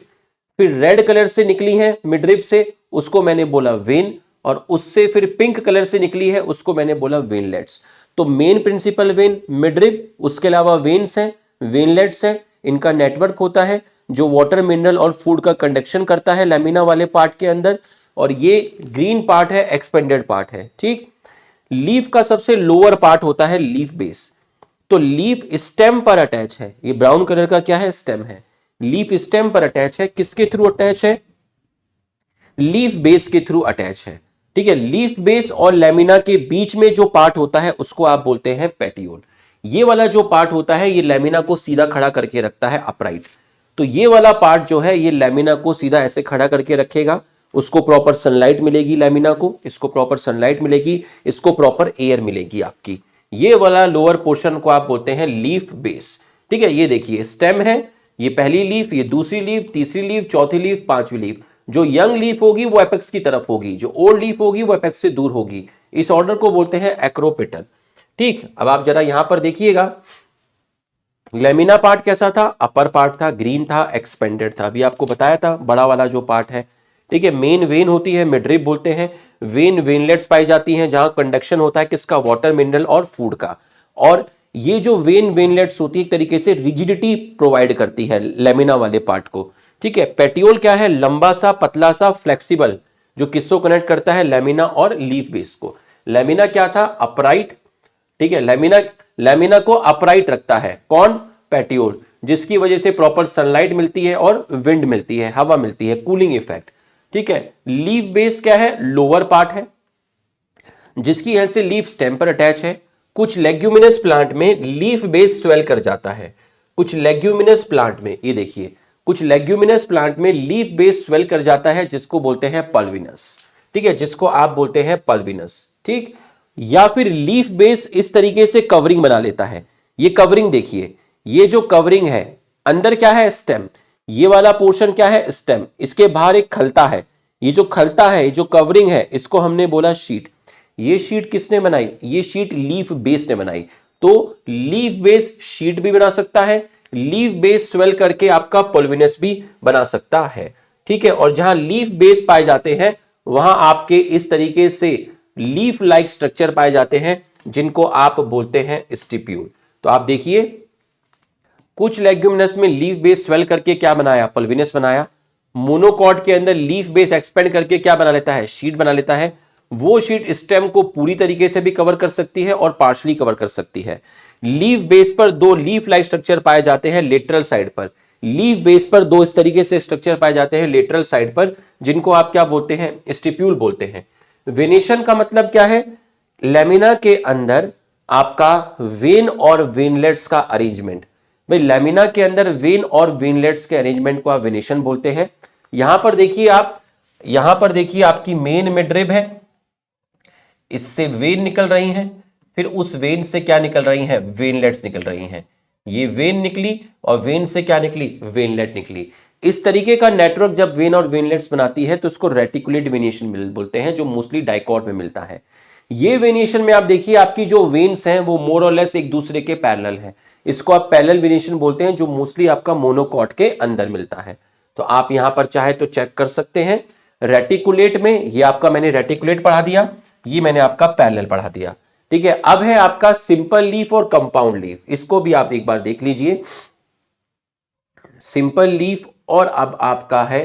Speaker 1: फिर रेड कलर से निकली है मिडरिब से, उसको मैंने बोला वेन, और उससे फिर पिंक कलर से निकली है उसको मैंने बोला वेनलेट्स। तो मेन प्रिंसिपल वेन मिडरिब, उसके अलावा वेन्स हैं, वेनलेट्स हैं, इनका नेटवर्क होता है जो वाटर, मिनरल और फूड का कंडक्शन करता है लैमिना वाले पार्ट के अंदर। और ये ग्रीन पार्ट है, एक्सपेंडेड पार्ट है, ठीक। लीफ का सबसे लोअर पार्ट होता है लीफ बेस। तो लीफ स्टेम पर अटैच है, ये ब्राउन कलर का क्या है, स्टेम है। लीफ स्टेम पर अटैच है, किसके थ्रू अटैच है, लीफ बेस के थ्रू अटैच है, ठीक है। लीफ बेस और लेमिना के बीच में जो पार्ट होता है उसको आप बोलते हैं पेटियोल। ये वाला जो पार्ट होता है ये लेमिना को सीधा खड़ा करके रखता है अपराइट। तो ये वाला पार्ट जो है ये लेमिना को सीधा ऐसे खड़ा करके रखेगा, उसको प्रॉपर सनलाइट मिलेगी लेमिना को, इसको प्रॉपर सनलाइट मिलेगी, इसको प्रॉपर एयर मिलेगी आपकी। ये वाला लोअर पोर्शन को आप बोलते हैं लीफ बेस। ठीक है, ये देखिए स्टेम है, ये पहली लीफ, ये दूसरी लीफ, तीसरी लीफ, चौथी लीफ, पांचवी लीफ। जो यंग लीफ होगी वो एपेक्स की तरफ होगी, जो ओल्ड लीफ होगी वो एपेक्स से दूर होगी। इस ऑर्डर को बोलते हैं एक्रोपेटल। ठीक, अब आप जरा यहां पर देखिएगा लेमिना पार्ट कैसा था, अपर पार्ट था, ग्रीन था, एक्सपेंडेड था, अभी आपको बताया था बड़ा वाला जो पार्ट है। ठीक है, मेन वेन होती है, मिडरिप बोलते हैं, वेन वेनलेट्स पाई जाती हैं जहां कंडक्शन होता है किसका, वाटर, मिनरल और फूड का। और ये जो वेन वेनलेट्स होती है एक तरीके से रिजिडिटी प्रोवाइड करती है लेमिना वाले पार्ट को। ठीक है, पेटियोल क्या है, लंबा सा पतला सा फ्लेक्सिबल, जो किसको कनेक्ट करता है, लेमिना और लीफ बेस को। लेमिना क्या था, अपराइट। ठीक है, लेमिना को अपराइट रखता है कौन, पेटियोल, जिसकी वजह से प्रॉपर सनलाइट मिलती है और विंड मिलती है, हवा मिलती है, कूलिंग इफेक्ट। ठीक है, लीफ बेस क्या है, लोअर पार्ट है जिसकी हेल्प से लीफ स्टेम पर अटैच है। कुछ लेग्यूमिनस प्लांट में लीफ बेस स्वेल कर जाता है, कुछ लेग्यूमिनस प्लांट में, ये देखिए कुछ लेग्यूमिनस प्लांट में लीफ बेस स्वेल कर जाता है जिसको बोलते हैं पल्विनस। ठीक है, जिसको आप बोलते हैं पल्विनस। ठीक, या फिर लीफ बेस इस तरीके से कवरिंग बना लेता है। ये कवरिंग देखिए, ये जो कवरिंग है अंदर क्या है, स्टेम, ये वाला पोर्शन क्या है, स्टेम, इसके बाहर एक खलता है, ये जो खलता है, ये जो कवरिंग है, इसको हमने बोला शीट। ये शीट किसने बनाई, ये शीट लीफ बेस ने बनाई। तो लीफ बेस शीट भी बना सकता है, लीफ बेस स्वेल करके आपका पल्विनस भी बना सकता है। ठीक है, और जहां लीफ बेस पाए जाते हैं वहां आपके इस तरीके से लीफ लाइक स्ट्रक्चर पाए जाते हैं जिनको आप बोलते हैं स्टिप्यूल। तो आप देखिए कुछ लेग्यूमिनस में लीफ बेस स्वेल करके क्या बनाया, पल्विनस बनाया। मोनोकॉट के अंदर लीफ बेस एक्सपेंड करके क्या बना लेता है, शीट बना लेता है। वो शीट स्टेम को पूरी तरीके से भी कवर कर सकती है और पार्शली कवर कर सकती है। लीफ बेस पर दो लीफ लाइक स्ट्रक्चर पाए जाते हैं लेटरल साइड पर, लीफ बेस पर दो इस तरीके से स्ट्रक्चर पाए जाते हैं लेटरल साइड पर, जिनको आप क्या बोलते हैं, स्टिप्यूल बोलते हैं। वेनेशन का मतलब क्या है, लेमिना के अंदर आपका वेन और वेनलेट्स का अरेंजमेंट। भाई लेमिना के अंदर वेन और वेनलेट्स के अरेंजमेंट को आप वेनेशन बोलते हैं। यहां पर देखिए आप, यहां पर देखिए आपकी मेन मिडरिब है, इससे वेन निकल रही हैं, फिर उस वेन से क्या निकल रही हैं, वेनलेट्स निकल रही हैं। ये वेन निकली और वेन से क्या निकली, वेनलेट निकली। इस तरीके का नेटवर्क जब वेन और वेनलेट्स बनाती है तो उसको रेटिकुलेट वेनिएशन बोलते हैं, जो मोस्टली डाइकॉट में मिलता है। ये वेनिएशन में आप देखिए आपकी जो वेन्स हैं वो मोर और लेस एक दूसरे के पैरेलल हैं, इसको आप पैरेलल वेनिएशन बोलते हैं, जो मोस्टली आपका मोनोकॉट के अंदर मिलता है। तो आप यहां पर चाहे तो चेक कर सकते हैं रेटिकुलेट में, ये आपका मैंने रेटिकुलेट पढ़ा दिया, ये मैंने आपका पैरेलल पढ़ा दिया। ठीक है, अब है आपका सिंपल लीफ और कंपाउंड लीफ, इसको भी आप एक बार देख लीजिए। सिंपल लीफ और अब आपका है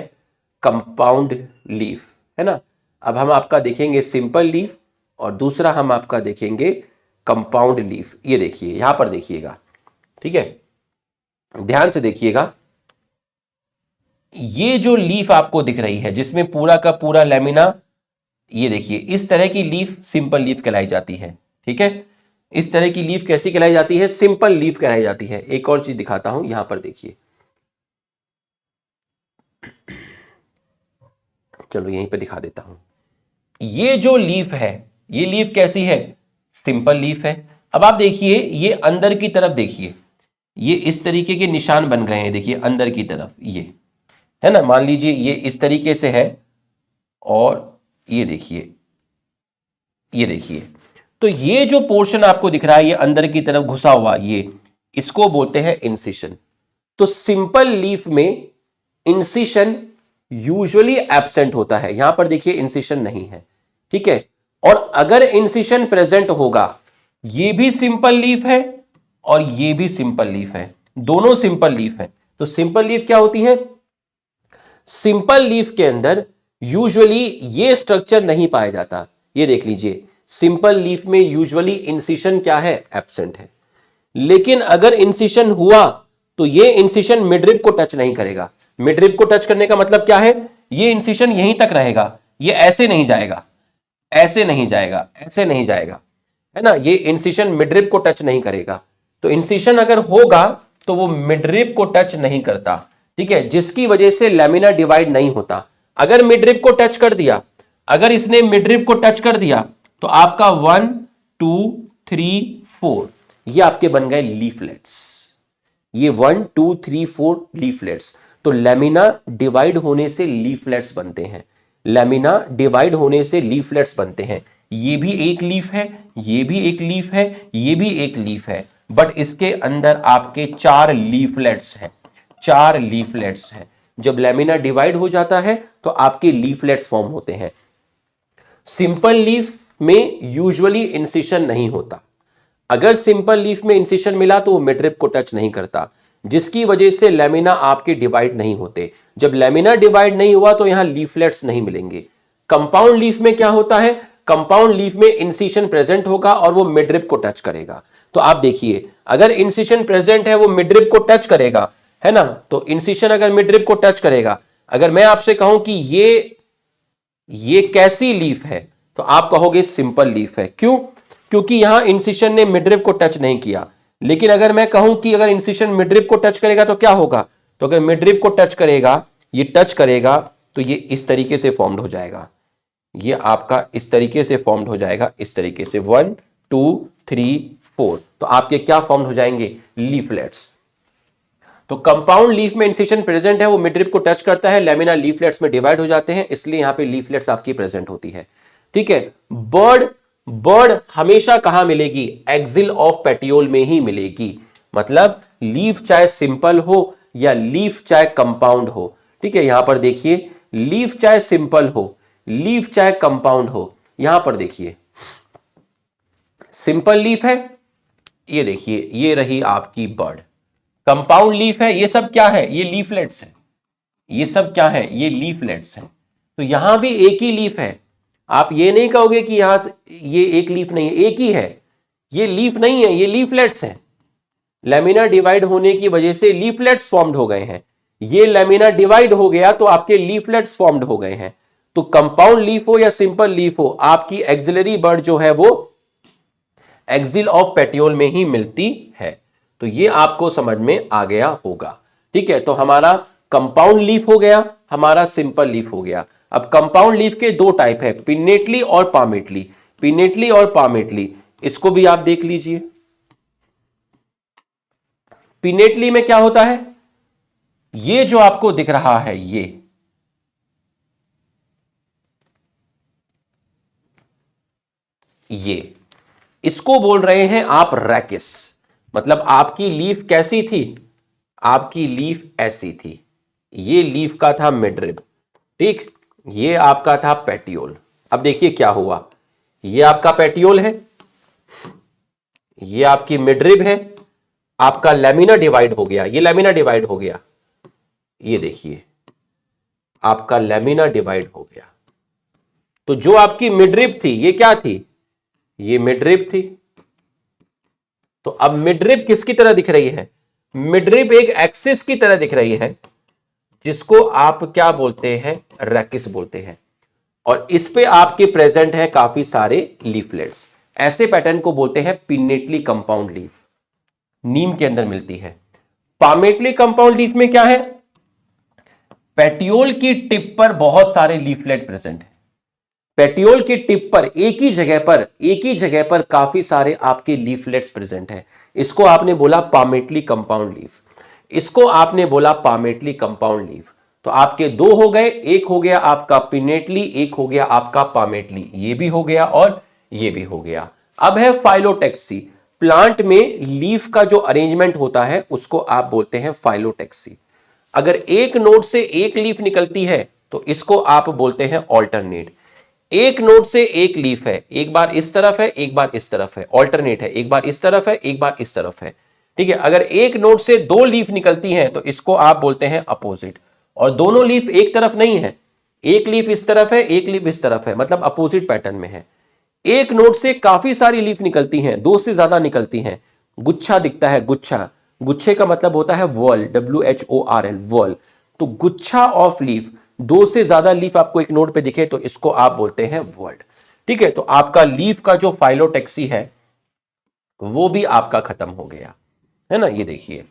Speaker 1: कंपाउंड लीफ, है ना। अब हम आपका देखेंगे सिंपल लीफ और दूसरा हम आपका देखेंगे कंपाउंड लीफ। ये देखिए यहां पर देखिएगा, ठीक है, ध्यान से देखिएगा। ये जो लीफ आपको दिख रही है जिसमें पूरा का पूरा लेमिना, ये देखिए इस तरह की लीफ सिंपल लीफ कहलाई जाती है। ठीक है, इस तरह की लीफ कैसी कहलाई जाती है, सिंपल लीफ कहलाई जाती है। एक और चीज दिखाता हूं, यहां पर देखिए, चलो यहीं पे दिखा देता हूं। ये जो लीफ है, ये लीफ कैसी है, सिंपल लीफ है। अब आप देखिए ये अंदर की तरफ देखिए, ये इस तरीके के निशान बन गए हैं, देखिए अंदर की तरफ, ये है ना, मान लीजिए ये इस तरीके से है और ये देखिए, ये देखिए, तो ये जो पोर्शन आपको दिख रहा है ये अंदर की तरफ घुसा हुआ, ये इसको बोलते हैं इंसिशन। तो सिंपल लीफ में इंसिशन यूजुअली एब्सेंट होता है, यहां पर देखिए इंसिशन नहीं है। ठीक है, और अगर इंसिशन प्रेजेंट होगा, ये भी सिंपल लीफ है और ये भी सिंपल लीफ है, दोनों सिंपल लीफ है। तो सिंपल लीफ क्या होती है, सिंपल लीफ के अंदर यूजुअली ये स्ट्रक्चर नहीं पाया जाता। ये देख लीजिए सिंपल लीफ में यूजुअली इंसिशन क्या है, एब्सेंट है। लेकिन अगर इंसिशन हुआ तो ये इंसिशन मिडरिब को टच नहीं करेगा। मिडरिब को टच करने का मतलब क्या है, ये इंसिशन यहीं तक रहेगा, ये ऐसे नहीं जाएगा, ऐसे नहीं जाएगा, ऐसे नहीं जाएगा, है ना। ये इंसिशन मिडरिब को टच नहीं करेगा। तो इंसिशन अगर होगा तो वो मिडरिब को टच नहीं करता, ठीक है, जिसकी वजह से लैमिना डिवाइड नहीं होता। अगर मिडरिब को टच कर दिया, अगर इसने मिडरिब को टच कर दिया तो आपका 1 2 3 4 ये आपके बन गए लीफलेट्स। ये 1 2 3 4 लीफलेट्स। तो लैमिना डिवाइड होने से लीफलेट्स बनते हैं, लैमिना डिवाइड होने से लीफलेट्स बनते हैं। ये भी एक लीफ है, ये भी एक लीफ है, ये भी एक लीफ है, बट इसके अंदर आपके 4 लीफलेट्स हैं, 4 लीफलेट्स हैं। जब लैमिना डिवाइड हो जाता है तो आपके लीफलेट्स फॉर्म होते हैं। सिंपल लीफ में यूजुअली इंसिशन नहीं होता। अगर सिंपल लीफ में इंसिशन मिला तो वो मिडरिब को टच नहीं करता, जिसकी वजह से लैमिना आपके डिवाइड नहीं होते। जब लैमिना डिवाइड नहीं हुआ तो यहां लीफलेट्स नहीं मिलेंगे। कंपाउंड लीफ में क्या होता है, कंपाउंड लीफ में इंसिशन प्रेजेंट होगा और वो मिडरिब को टच करेगा। तो आप देखिए, अगर इंसिशन प्रेजेंट है वो मिडरिब को टच करेगा, है ना। तो इंसिशन अगर मिडरिब को टच करेगा, अगर मैं आपसे कहूं कि ये कैसी लीफ है तो आप कहोगे सिंपल लीफ है। क्यों? क्योंकि यहां इंसिशन ने मिडरिब को टच नहीं किया। लेकिन अगर मैं कहूं कि अगर इंसिशन मिडरिब को टच करेगा तो क्या होगा, तो अगर मिडरिब को टच करेगा, ये टच करेगा तो ये इस तरीके से फॉर्म्ड हो जाएगा, ये आपका इस तरीके से फॉर्म्ड हो जाएगा, इस तरीके से 1 2 3 4। तो आपके क्या फॉर्म हो जाएंगे, लीफलेट्स। तो कंपाउंड लीफ में इंसिशन प्रेजेंट है, वो मिडरिब को टच करता है, लैमिना लीफलेट्स में डिवाइड हो जाते हैं, इसलिए यहां पे लीफलेट्स आपकी प्रेजेंट होती है, ठीक है। बर्ड हमेशा कहां मिलेगी, एक्सिल ऑफ पेटियोल में ही मिलेगी। मतलब लीफ चाहे सिंपल हो या लीफ चाहे कंपाउंड हो, ठीक है। यहां पर देखिए, लीफ चाहे सिंपल हो, लीफ चाहे कंपाउंड हो, यहां पर देखिए सिंपल लीफ है, ये देखिए ये रही आपकी बर्ड। कंपाउंड लीफ है, ये सब क्या है, ये लीफलेट्स है, ये सब क्या है, ये लीफलेट्स है। तो यहां भी एक ही लीफ है। आप ये नहीं कहोगे कि यहां ये एक लीफ नहीं है, एक ही है, ये लीफ नहीं है, ये लीफलेट्स है। लैमिना डिवाइड होने की वजह से लीफलेट्स फॉर्म्ड हो गए हैं। ये लैमिना डिवाइड हो गया तो आपके लीफलेट्स फॉर्म्ड हो गए हैं। तो कंपाउंड लीफ हो या सिंपल लीफ हो, आपकी एक्सिलरी बर्ड जो है वो एक्सिल ऑफ पेटियोल में ही मिलती है। तो ये आपको समझ में आ गया होगा, ठीक है। तो हमारा कंपाउंड लीफ हो गया, हमारा सिंपल लीफ हो गया। अब कंपाउंड लीफ के दो टाइप है, पिनेटली और पामेटली। पिनेटली और पामेटली, इसको भी आप देख लीजिए। पिनेटली में क्या होता है, ये जो आपको दिख रहा है, ये इसको बोल रहे हैं आप रैकिस। मतलब आपकी लीफ कैसी थी, आपकी लीफ ऐसी थी, ये लीफ का था मिडरिब, ठीक, ये आपका था पेटियोल। अब देखिए क्या हुआ, ये आपका पेटियोल है, ये आपकी मिडरिब है, आपका लैमिना डिवाइड हो गया, ये लैमिना डिवाइड हो गया, ये देखिए आपका लैमिना डिवाइड हो गया। तो जो आपकी मिडरिब थी, ये क्या थी, ये मिडरिब थी। तो अब मिडरिब किसकी तरह दिख रही है, मिडरिब एक एक्सिस की तरह दिख रही है, जिसको आप क्या बोलते हैं, रैकिस बोलते हैं। और इस पे आपके प्रेजेंट है काफी सारे लीफलेट्स। ऐसे पैटर्न को बोलते हैं पिनेटली कंपाउंड लीफ, नीम के अंदर मिलती है। पामेटली कंपाउंड लीफ में क्या है, पेटियोल की टिप पर बहुत सारे लीफलेट प्रेजेंट है। पेटियोल की टिप पर एक ही जगह पर काफी सारे आपके लीफलेट्स प्रेजेंट हैं। इसको आपने बोला पामेटली कंपाउंड लीफ, इसको आपने बोला पामेटली कंपाउंड लीफ। तो आपके दो हो गए, एक हो गया आपका पिनेटली, एक हो गया आपका पामेटली, ये भी हो गया और ये भी हो गया। अब है फाइलोटेक्सी। प्लांट में लीफ का जो अरेंजमेंट होता है उसको आप बोलते हैं फाइलोटेक्सी। अगर एक नोड से एक लीफ निकलती है तो इसको आप बोलते हैं ऑल्टरनेट। एक नोड से एक लीफ है, एक बार इस तरफ है, एक बार इस तरफ है, ऑल्टरनेट है, एक बार इस तरफ है, एक बार इस तरफ है, ठीक है। अगर एक नोड से दो लीफ निकलती हैं तो इसको आप बोलते हैं अपोजिट। और दोनों लीफ एक तरफ नहीं है, एक लीफ इस तरफ है, एक लीफ इस तरफ है, मतलब अपोजिट पैटर्न में है। एक नोड से काफी सारी लीफ निकलती हैं, दो से ज्यादा निकलती हैं, गुच्छा दिखता है, गुच्छा, गुच्छे का मतलब होता है वॉल, WHORL, वॉल। तो गुच्छा ऑफ लीफ, दो से ज्यादा लीफ आपको एक नोड पे दिखे तो इसको आप बोलते हैं वर्ल्ड, ठीक है, तो आपका लीफ का जो फाइलोटैक्सी है वो भी आपका खत्म हो गया, है ना। ये देखिए,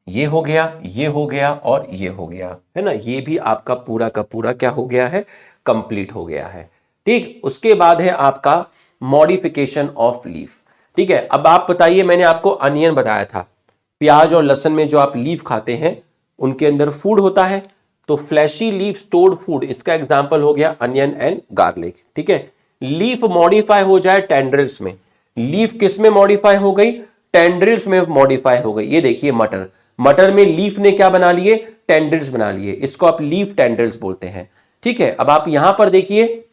Speaker 1: ये हो गया, ये हो गया और ये हो गया, है ना। ये भी आपका पूरा का पूरा क्या हो गया है, कंप्लीट हो गया है। ठीक, उसके बाद है आपका मॉडिफिकेशन ऑफ लीफ। ठीक है, अब आप बताइए, मैंने आपको अनियन बताया था, प्याज और लहसुन में जो आप लीफ खाते हैं उनके अंदर फूड होता है, तो फ्लैशी लीफ स्टोर्ड फूड, इसका एग्जांपल हो गया अनियन एंड गार्लिक। ठीक है, लीफ मॉडिफाई हो जाए टेंड्रिल्स में, लीफ किस में मॉडिफाई हो गई, टेंड्रिल्स में मॉडिफाई हो गई। ये देखिए मटर, मटर में लीफ ने क्या बना लिए, टेंड्रिल्स बना लिए, इसको आप लीफ टेंड्रिल्स बोलते हैं। ठीक है, अब आप यहां पर देखिए,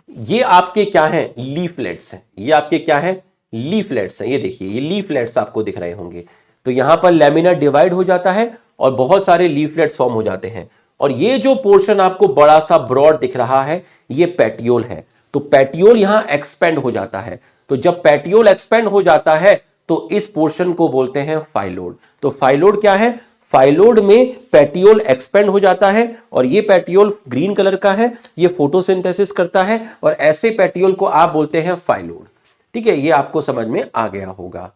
Speaker 1: ये आपके क्या हैं, लीफलेट्स हैं, ये आपके क्या हैं, लीफलेट्स हैं। ये देखिए, ये लीफलेट्स आपको दिख रहे होंगे। तो यहां पर लेमिना डिवाइड हो जाता है और बहुत सारे लीफलेट्स फॉर्म हो जाते हैं, और ये जो पोर्शन आपको बड़ा सा ब्रॉड दिख रहा है ये पेटियोल है। तो पेटियोल यहां एक्सपेंड हो जाता है, तो जब पेटियोल एक्सपेंड हो जाता है तो इस पोर्शन को बोलते हैं फाइलोड। तो फाइलोड क्या है, फाइलोड में पेटियोल एक्सपेंड हो जाता है, और ये पेटियोल ग्रीन कलर का है, ये फोटोसिंथेसिस करता है, और ऐसे पेटियोल को आप बोलते हैं फाइलोड। ठीक है, ये आपको समझ में आ गया होगा।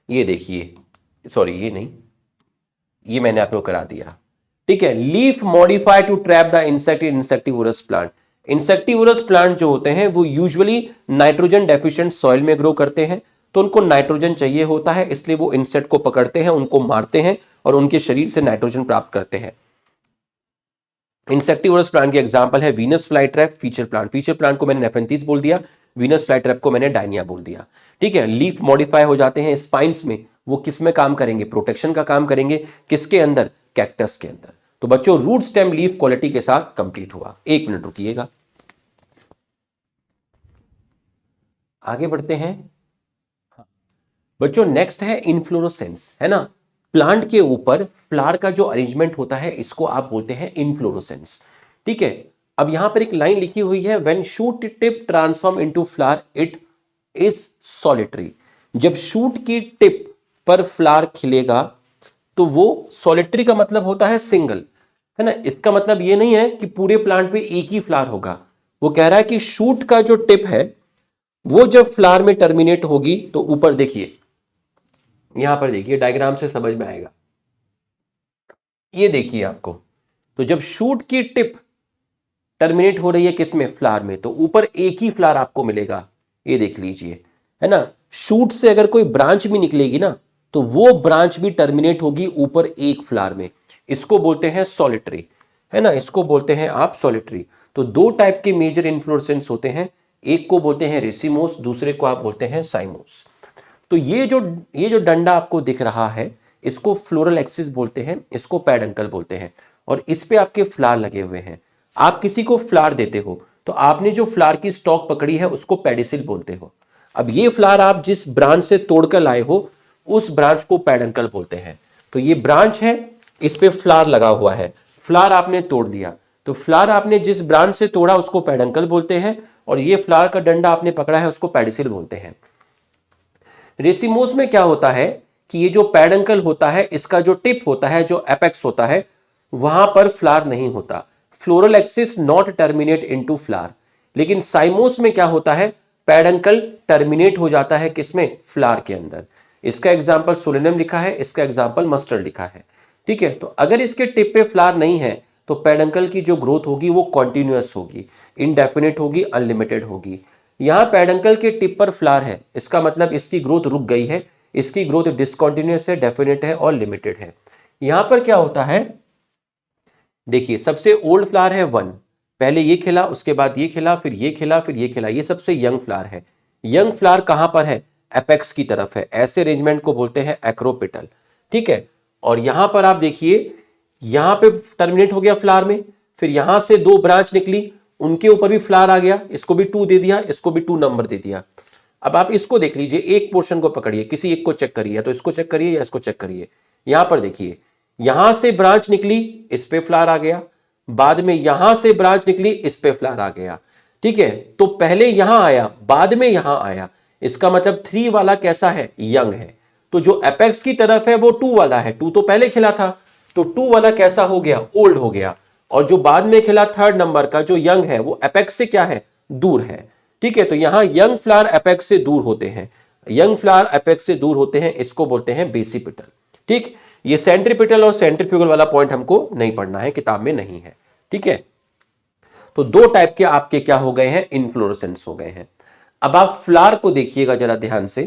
Speaker 1: ये देखिए, सॉरी ये नहीं, ये मैंने आपको करा दिया। ठीक है, leaf modify to trap the insect in insectivorous plant. Insectivorous plant जो होते हैं वो यूजुअली नाइट्रोजन डेफिशिएंट सॉइल में ग्रो करते हैं, तो उनको नाइट्रोजन चाहिए होता है, इसलिए वो इंसेक्ट को पकड़ते हैं, उनको मारते हैं और उनके शरीर से नाइट्रोजन प्राप्त करते हैं। इंसेक्टिवोरस प्लांट के एग्जांपल है Venus fly trap, feature plant. Feature plant को मैंने नेफेंथीस बोल दिया, वीनस फ्लाई ट्रैप को मैंने डायनिया बोल दिया। ठीक है, लीफ मॉडिफाई हो जाते हैं स्पाइन्स में, वो किस में काम करेंगे, प्रोटेक्शन का काम करेंगे, किसके अंदर, कैक्टस के अंदर। तो बच्चों रूट स्टेम लीफ क्वालिटी के साथ कंप्लीट हुआ। 1 मिनट रुकिएगा, आगे बढ़ते हैं। बच्चों नेक्स्ट है इनफ्लोरोसेंस, है ना। प्लांट के ऊपर फ्लावर का जो अरेंजमेंट होता है इसको आप बोलते हैं इनफ्लोरोसेंस। ठीक है, अब यहां पर एक लाइन लिखी हुई है, when shoot tip transform into flower it is solitary. जब शूट की टिप पर फ्लावर खिलेगा तो वो सॉलिटरी का मतलब होता है सिंगल, है ना। इसका मतलब ये नहीं है कि पूरे प्लांट में एक ही फ्लावर होगा, वो कह रहा है कि शूट का जो टिप है वो जब फ्लावर में टर्मिनेट होगी, तो ऊपर देखिए, यहां पर देखिए डायग्राम से समझ में आएगा, ये देखिए आपको, तो जब शूट की टिप टर्मिनेट हो रही है किसमें, फ्लावर में, तो ऊपर एक ही फ्लावर आपको मिलेगा, ये देख लीजिए, है ना। शूट से अगर कोई ब्रांच भी निकलेगी ना तो वो ब्रांच भी टर्मिनेट होगी ऊपर एक फ्लावर में, इसको बोलते हैं सॉलिटरी, है ना, इसको बोलते हैं आप सॉलिटरी। तो 2 टाइप के मेजर इन्फ्लोरेसेंस होते हैं, एक को बोलते हैं रेसिमोस, दूसरे को आप बोलते हैं साइमोस। तो ये जो डंडा आपको दिख रहा है इसको फ्लोरल एक्सिस बोलते हैं, इसको पैडंकल बोलते हैं, और इस पे आपके फ्लावर लगे हुए हैं। आप किसी को फ्लावर देते हो तो आपने जो फ्लावर की स्टॉक पकड़ी है उसको पेडिसिल बोलते हो। अब ये फ्लावर आप जिस ब्रांच से तोड़कर लाए हो उस ब्रांच को पैडंकल बोलते हैं। तो ये ब्रांच है, इस पे फ्लावर लगा हुआ है, फ्लावर आपने तोड़ दिया, तो फ्लावर आपने जिस ब्रांच से तोड़ा उसको पैडंकल बोलते हैं, और ये फ्लावर का डंडा आपने पकड़ा है उसको पेडिसिल बोलते हैं। रेसिमोस में क्या होता है कि ये जो पैडंकल होता है इसका जो टिप होता है, जो एपेक्स होता है, वहां पर फ्लावर नहीं होता, floral axis not terminate into flower. लेकिन साइमोस में क्या होता है, पैडंकल टर्मिनेट हो जाता है किसमें, फ्लावर के अंदर। इसका एग्जांपल सोलेनम लिखा है, इसका एग्जांपल मस्टर्ड लिखा है। ठीक है, तो अगर इसके टिप पे फ्लावर नहीं है तो पैडंकल की जो ग्रोथ होगी वो कॉन्टिन्यूअस होगी, इनडेफिनिट होगी, अनलिमिटेड होगी। यहां पैडंकल के टिप पर फ्लावर है, इसका मतलब इसकी ग्रोथ रुक गई है, इसकी ग्रोथ डिसकंटिन्यूअस है, डेफिनेट है और लिमिटेड है। यहां पर क्या होता है, देखिए सबसे ओल्ड फ्लावर है 1, पहले ये खिला, उसके बाद ये खिला, फिर ये खिला, फिर ये खिला, ये सबसे यंग फ्लावर है। यंग फ्लावर कहां पर है, एपेक्स की तरफ है, ऐसे अरेंजमेंट को बोलते हैं एक्रोपेटल। ठीक है, और यहां पर आप देखिए, यहां पे टर्मिनेट हो गया फ्लावर में, फिर यहां से 2 ब्रांच निकली, उनके ऊपर भी फ्लावर आ गया, इसको भी 2 दे दिया, इसको भी 2 नंबर दे दिया। अब आप इसको देख लीजिए, एक पोर्शन को पकड़िए, किसी एक को चेक करिए, तो इसको चेक करिए या इसको चेक करिए। यहां पर देखिए, यहां से ब्रांच निकली, इस पे फ्लावर आ गया, बाद में यहां से ब्रांच निकली, इस पे फ्लावर आ गया। ठीक है, तो पहले यहां आया, बाद में यहां आया, इसका मतलब 3 वाला कैसा है, यंग है। तो जो एपेक्स की तरफ है वो 2 वाला है, 2 तो पहले खिला था, तो 2 वाला कैसा हो गया, ओल्ड हो गया। और जो बाद में खिला थर्ड नंबर का जो यंग है वो एपेक्स से क्या है, दूर है। ठीक है, तो यहां यंग फ्लावर एपेक्स से दूर होते हैं, यंग फ्लावर एपेक्स से दूर होते हैं, इसको बोलते हैं बेसिपिटल। ठीक, ये सेंट्रीपिटल और सेंट्रीफ्यूगल वाला पॉइंट हमको नहीं पढ़ना है, किताब में नहीं है। ठीक है, तो दो टाइप के आपके क्या हो गए हैं, इन्फ्लोरेसेंस हो गए हैं। अब आप फ्लावर को देखिएगा जरा ध्यान से,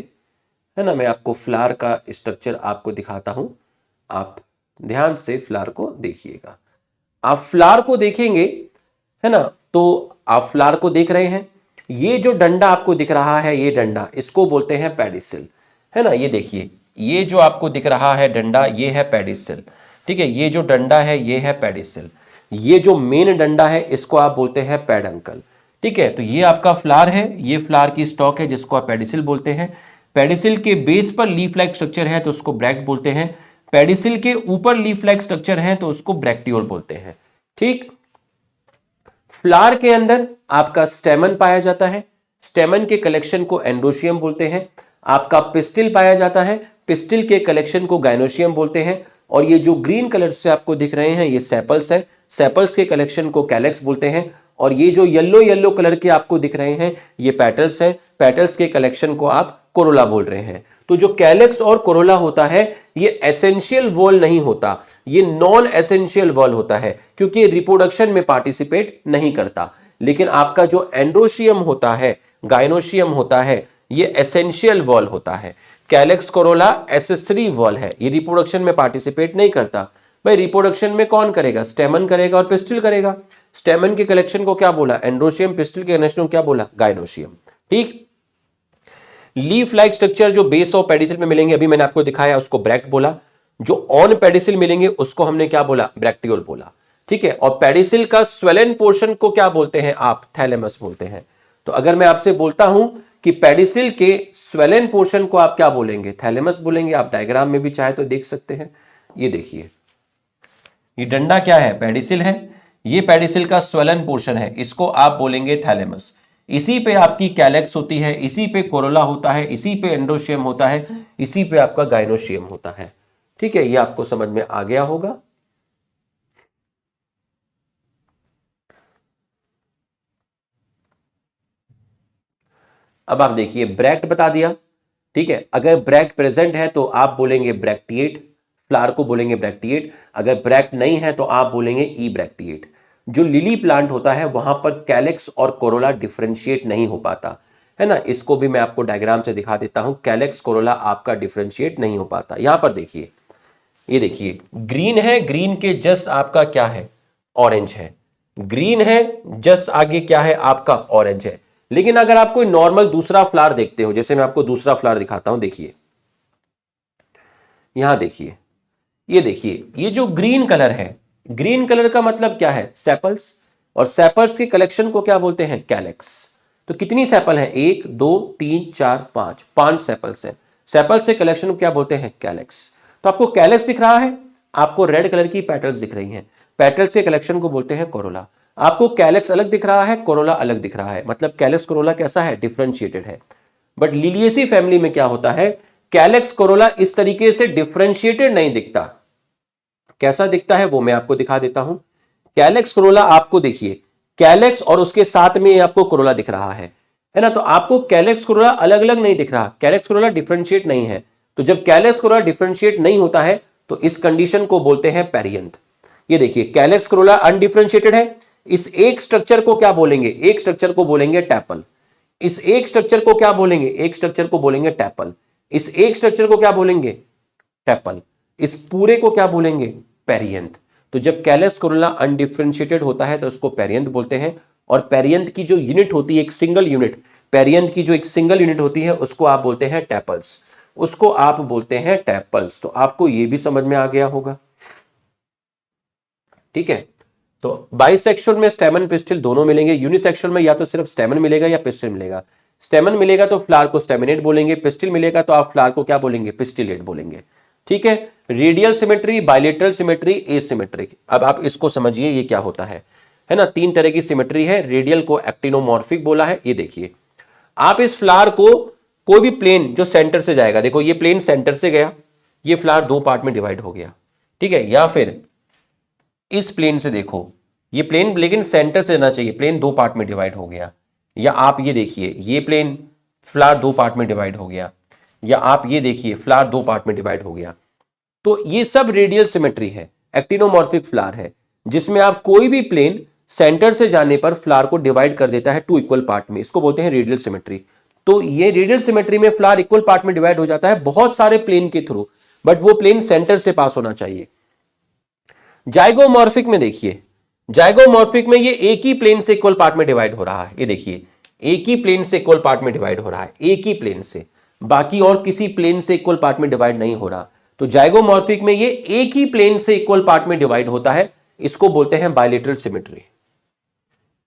Speaker 1: है ना, मैं आपको फ्लावर का स्ट्रक्चर आपको दिखाता हूं, आप ध्यान से फ्लावर को देखिएगा। आप फ्लावर को देखेंगे, है ना, तो आप फ्लावर को देख रहे हैं, ये जो डंडा आपको दिख रहा है, ये डंडा, इसको बोलते हैं पेडिसिल, है ना। ये देखिए, ये जो आपको दिख रहा है डंडा, ये है पेडिसिल। ठीक है, ये जो डंडा है ये है पेडिसिल, ये जो मेन डंडा है इसको आप बोलते हैं पेडंकल। ठीक है, तो ये आपका फ्लावर है, ये फ्लावर की स्टॉक है जिसको आप पेडिसिल बोलते हैं। पेडिसिल के बेस पर लीफ लाइक स्ट्रक्चर है तो उसको ब्रैक्ट बोलते हैं। पेडिसिल के ऊपर लीफ लाइक स्ट्रक्चर है तो उसको ब्रैक्टियोल बोलते हैं। ठीक, फ्लावर के अंदर आपका स्टेमन पाया जाता है, स्टेमन के कलेक्शन को एंड्रोशियम बोलते हैं। आपका पिस्टिल पाया जाता है, पिस्टिल के कलेक्शन को गाइनोशियम बोलते हैं। और ये जो ग्रीन कलर से आपको दिख रहे हैं ये सेपल्स है, सेपल्स के कलेक्शन को कैलेक्स बोलते हैं। और ये जो येलो येलो कलर के आपको दिख रहे हैं ये पेटल्स हैं, पेटल्स के कलेक्शन को आप कोरोला बोल रहे हैं। तो जो कैलेक्स और कोरोला होता है ये एसेंशियल वॉल नहीं होता, ये नॉन एसेंशियल वॉल होता है, क्योंकि रिप्रोडक्शन में पार्टिसिपेट नहीं करता। लेकिन आपका जो एंड्रोशियम होता है, गाइनोशियम होता है, ये एसेंशियल वॉल होता है। कैलेक्स कोरोला एसेसरी वॉल है, ये रिप्रोडक्शन में पार्टिसिपेट नहीं करता। भाई रिप्रोडक्शन में कौन करेगा, स्टेमन करेगा और पिस्टिल करेगा। स्टेमन के कलेक्शन को क्या बोला, एंड्रोशियम, पिस्टिल के कलेक्शन को क्या बोला, गाइनोशियम। ठीक, लीफ लाइक स्ट्रक्चर जो बेस ऑफ पेडिसिल में मिलेंगे, अभी मैंने आपको दिखाया, उसको ब्रैक्ट बोला। जो ऑन पेडिसिल मिलेंगे उसको हमने क्या बोला, ब्रैक्टियोल बोला। ठीक है, और पेडिसिल का स्वेलन पोर्शन को क्या बोलते हैं आप, थैलेमस बोलते हैं। तो अगर मैं आपसे बोलता हूं कि पेडिसिल के स्वेलन पोर्शन को आप क्या बोलेंगे, थैलेमस बोलेंगे। आप डायग्राम में भी चाहे तो देख सकते हैं, ये देखिए, ये डंडा क्या है, पेडिसिल है, ये पेडिसिल का स्वेलन पोर्शन है, इसको आप बोलेंगे थैलेमस। इसी पे आपकी कैलेक्स होती है, इसी पे कोरोला होता है, इसी पे एंड्रोशियम होता है, इसी पे आपका गाइनोशियम होता है। ठीक है, ये आपको समझ में आ गया होगा। अब आप देखिए, ब्रैक्ट बता दिया। ठीक है, अगर ब्रैक्ट प्रेजेंट है तो आप बोलेंगे ब्रैक्टिएट, फ्लावर को बोलेंगे ब्रैक्टिएट। अगर ब्रैक्ट नहीं है तो आप बोलेंगे ई ब्रैक्टिएट। जो लिली प्लांट होता है वहां पर कैलेक्स और कोरोला डिफरेंशिएट नहीं हो पाता, है ना। इसको भी मैं आपको डायग्राम से दिखा देता हूं, कैलेक्स कोरोला आपका डिफरेंशिएट नहीं हो पाता। यहां पर देखिए, ये देखिए, ग्रीन है, ग्रीन के जस्ट आपका क्या है, ऑरेंज है। ग्रीन है, जस्ट आगे क्या है आपका, ऑरेंज है। लेकिन अगर आप कोई नॉर्मल दूसरा फ्लावर देखते हो, जैसे मैं आपको दूसरा फ्लावर दिखाता हूं, देखिए यहां देखिए, ये देखिए, ये जो ग्रीन कलर है, ग्रीन कलर का मतलब क्या है, सेपल्स। और सेपल्स के कलेक्शन को क्या बोलते हैं, कैलेक्स। तो कितनी सेपल है, 1 2 3 4 5, 5 सेपल्स है। सेपल्स के कलेक्शन को क्या बोलते हैं, कैलेक्स। तो आपको कैलेक्स दिख रहा है, आपको रेड कलर की पेटल्स दिख रही हैं, पेटल्स के कलेक्शन को बोलते हैं कोरोला। आपको कैलेक्स अलग दिख रहा है, कोरोला अलग दिख रहा है, मतलब कैलेक्स कोरोला कैसा है, डिफरेंशिएटेड है। बट लिलिएसी फैमिली में क्या होता है, कैलेक्स कोरोला इस तरीके से डिफरेंशिएटेड नहीं दिखता। कैसा दिखता है वो मैं आपको दिखा देता हूं। कैलेक्स कोरोला आपको देखिए, कैलेक्स और उसके साथ में आपको कोरोला दिख रहा है ना। तो आपको कैलेक्स कोरोला अलग अलग नहीं दिख रहा, कैलेक्स कोरोला डिफरेंशिएट नहीं है। तो जब कैलेक्स कोरोला डिफरेंशिएट नहीं होता है तो इस कंडीशन को बोलते हैं पेरियंथ। ये देखिए, कैलेक्स कोरोला अनडिफरेंशिएटेड है। इस एक स्ट्रक्चर को क्या बोलेंगे, एक स्ट्रक्चर को बोलेंगे टैपल। इस एक स्ट्रक्चर को क्या बोलेंगे, एक स्ट्रक्चर को बोलेंगे टैपल। इस एक स्ट्रक्चर को क्या बोलेंगे, टैपल। इस पूरे को क्या बोलेंगे, पेरियंथ। तो जब कैलेक्स कोरोला अनडिफरेंशिएटेड होता है तो उसको पेरियंथ बोलते हैं। और पेरियंथ की जो यूनिट होती है, एक सिंगल यूनिट, पेरियंथ की जो एक सिंगल यूनिट होती है उसको आप बोलते हैं टैपल्स, उसको आप बोलते हैं टैपल्स। तो आपको ये भी समझ में आ गया होगा। ठीक है, तो बाइसेक्सुअल में स्टेमन पिस्टिल दोनों मिलेंगे, यूनिसेक्सुअल में या तो सिर्फ स्टेमन मिलेगा या पिस्टिल मिलेगा। स्टेमन मिलेगा तो फ्लावर को स्टेमिनेट बोलेंगे, पिस्टिल मिलेगा तो आप फ्लावर को क्या बोलेंगे, पिस्टिलेट बोलेंगे। ठीक है, radial symmetry, bilateral symmetry, asymmetric. अब आप इसको समझिए ये क्या होता है ना। 3 तरह की सिमेट्री है। रेडियल को एक्टिनोमॉर्फिक बोला है। ये देखिए, आप इस फ्लावर को कोई भी प्लेन जो सेंटर से जाएगा, देखो ये प्लेन सेंटर से गया, ये फ्लावर 2 पार्ट में डिवाइड हो गया। ठीक है, या फिर इस प्लेन से देखो, ये प्लेन लेकिन सेंटर से जाना चाहिए, प्लेन दो पार्ट में डिवाइड हो गया। या आप ये देखिए, ये प्लेन फ्लावर दो पार्ट में डिवाइड हो गया, या आप ये देखिए फ्लावर दो पार्ट में डिवाइड हो गया। तो ये सब रेडियल सिमेट्री है, एक्टिनोमॉर्फिक फ्लावर है, जिसमें आप कोई भी प्लेन सेंटर से जाने पर फ्लावर को डिवाइड कर देता है टू इक्वल पार्ट में, इसको बोलते हैं रेडियल सिमेट्री। तो ये रेडियल सिमेट्री में फ्लावर इक्वल पार्ट में डिवाइड हो जाता है बहुत सारे प्लेन के थ्रू, बट वो प्लेन सेंटर से पास होना चाहिए। जाइगोमॉर्फिक में देखिए, जाइगोमॉर्फिक में ये एक ही प्लेन से इक्वल पार्ट में डिवाइड हो रहा है। ये देखिए, एक ही प्लेन से इक्वल पार्ट में डिवाइड हो रहा है, एक ही प्लेन से, बाकी और किसी प्लेन से इक्वल पार्ट में डिवाइड नहीं हो रहा। तो जाइगोमॉर्फिक में ये एक ही प्लेन से इक्वल पार्ट में डिवाइड होता है, इसको बोलते हैं बायलेटरल सिमेट्री।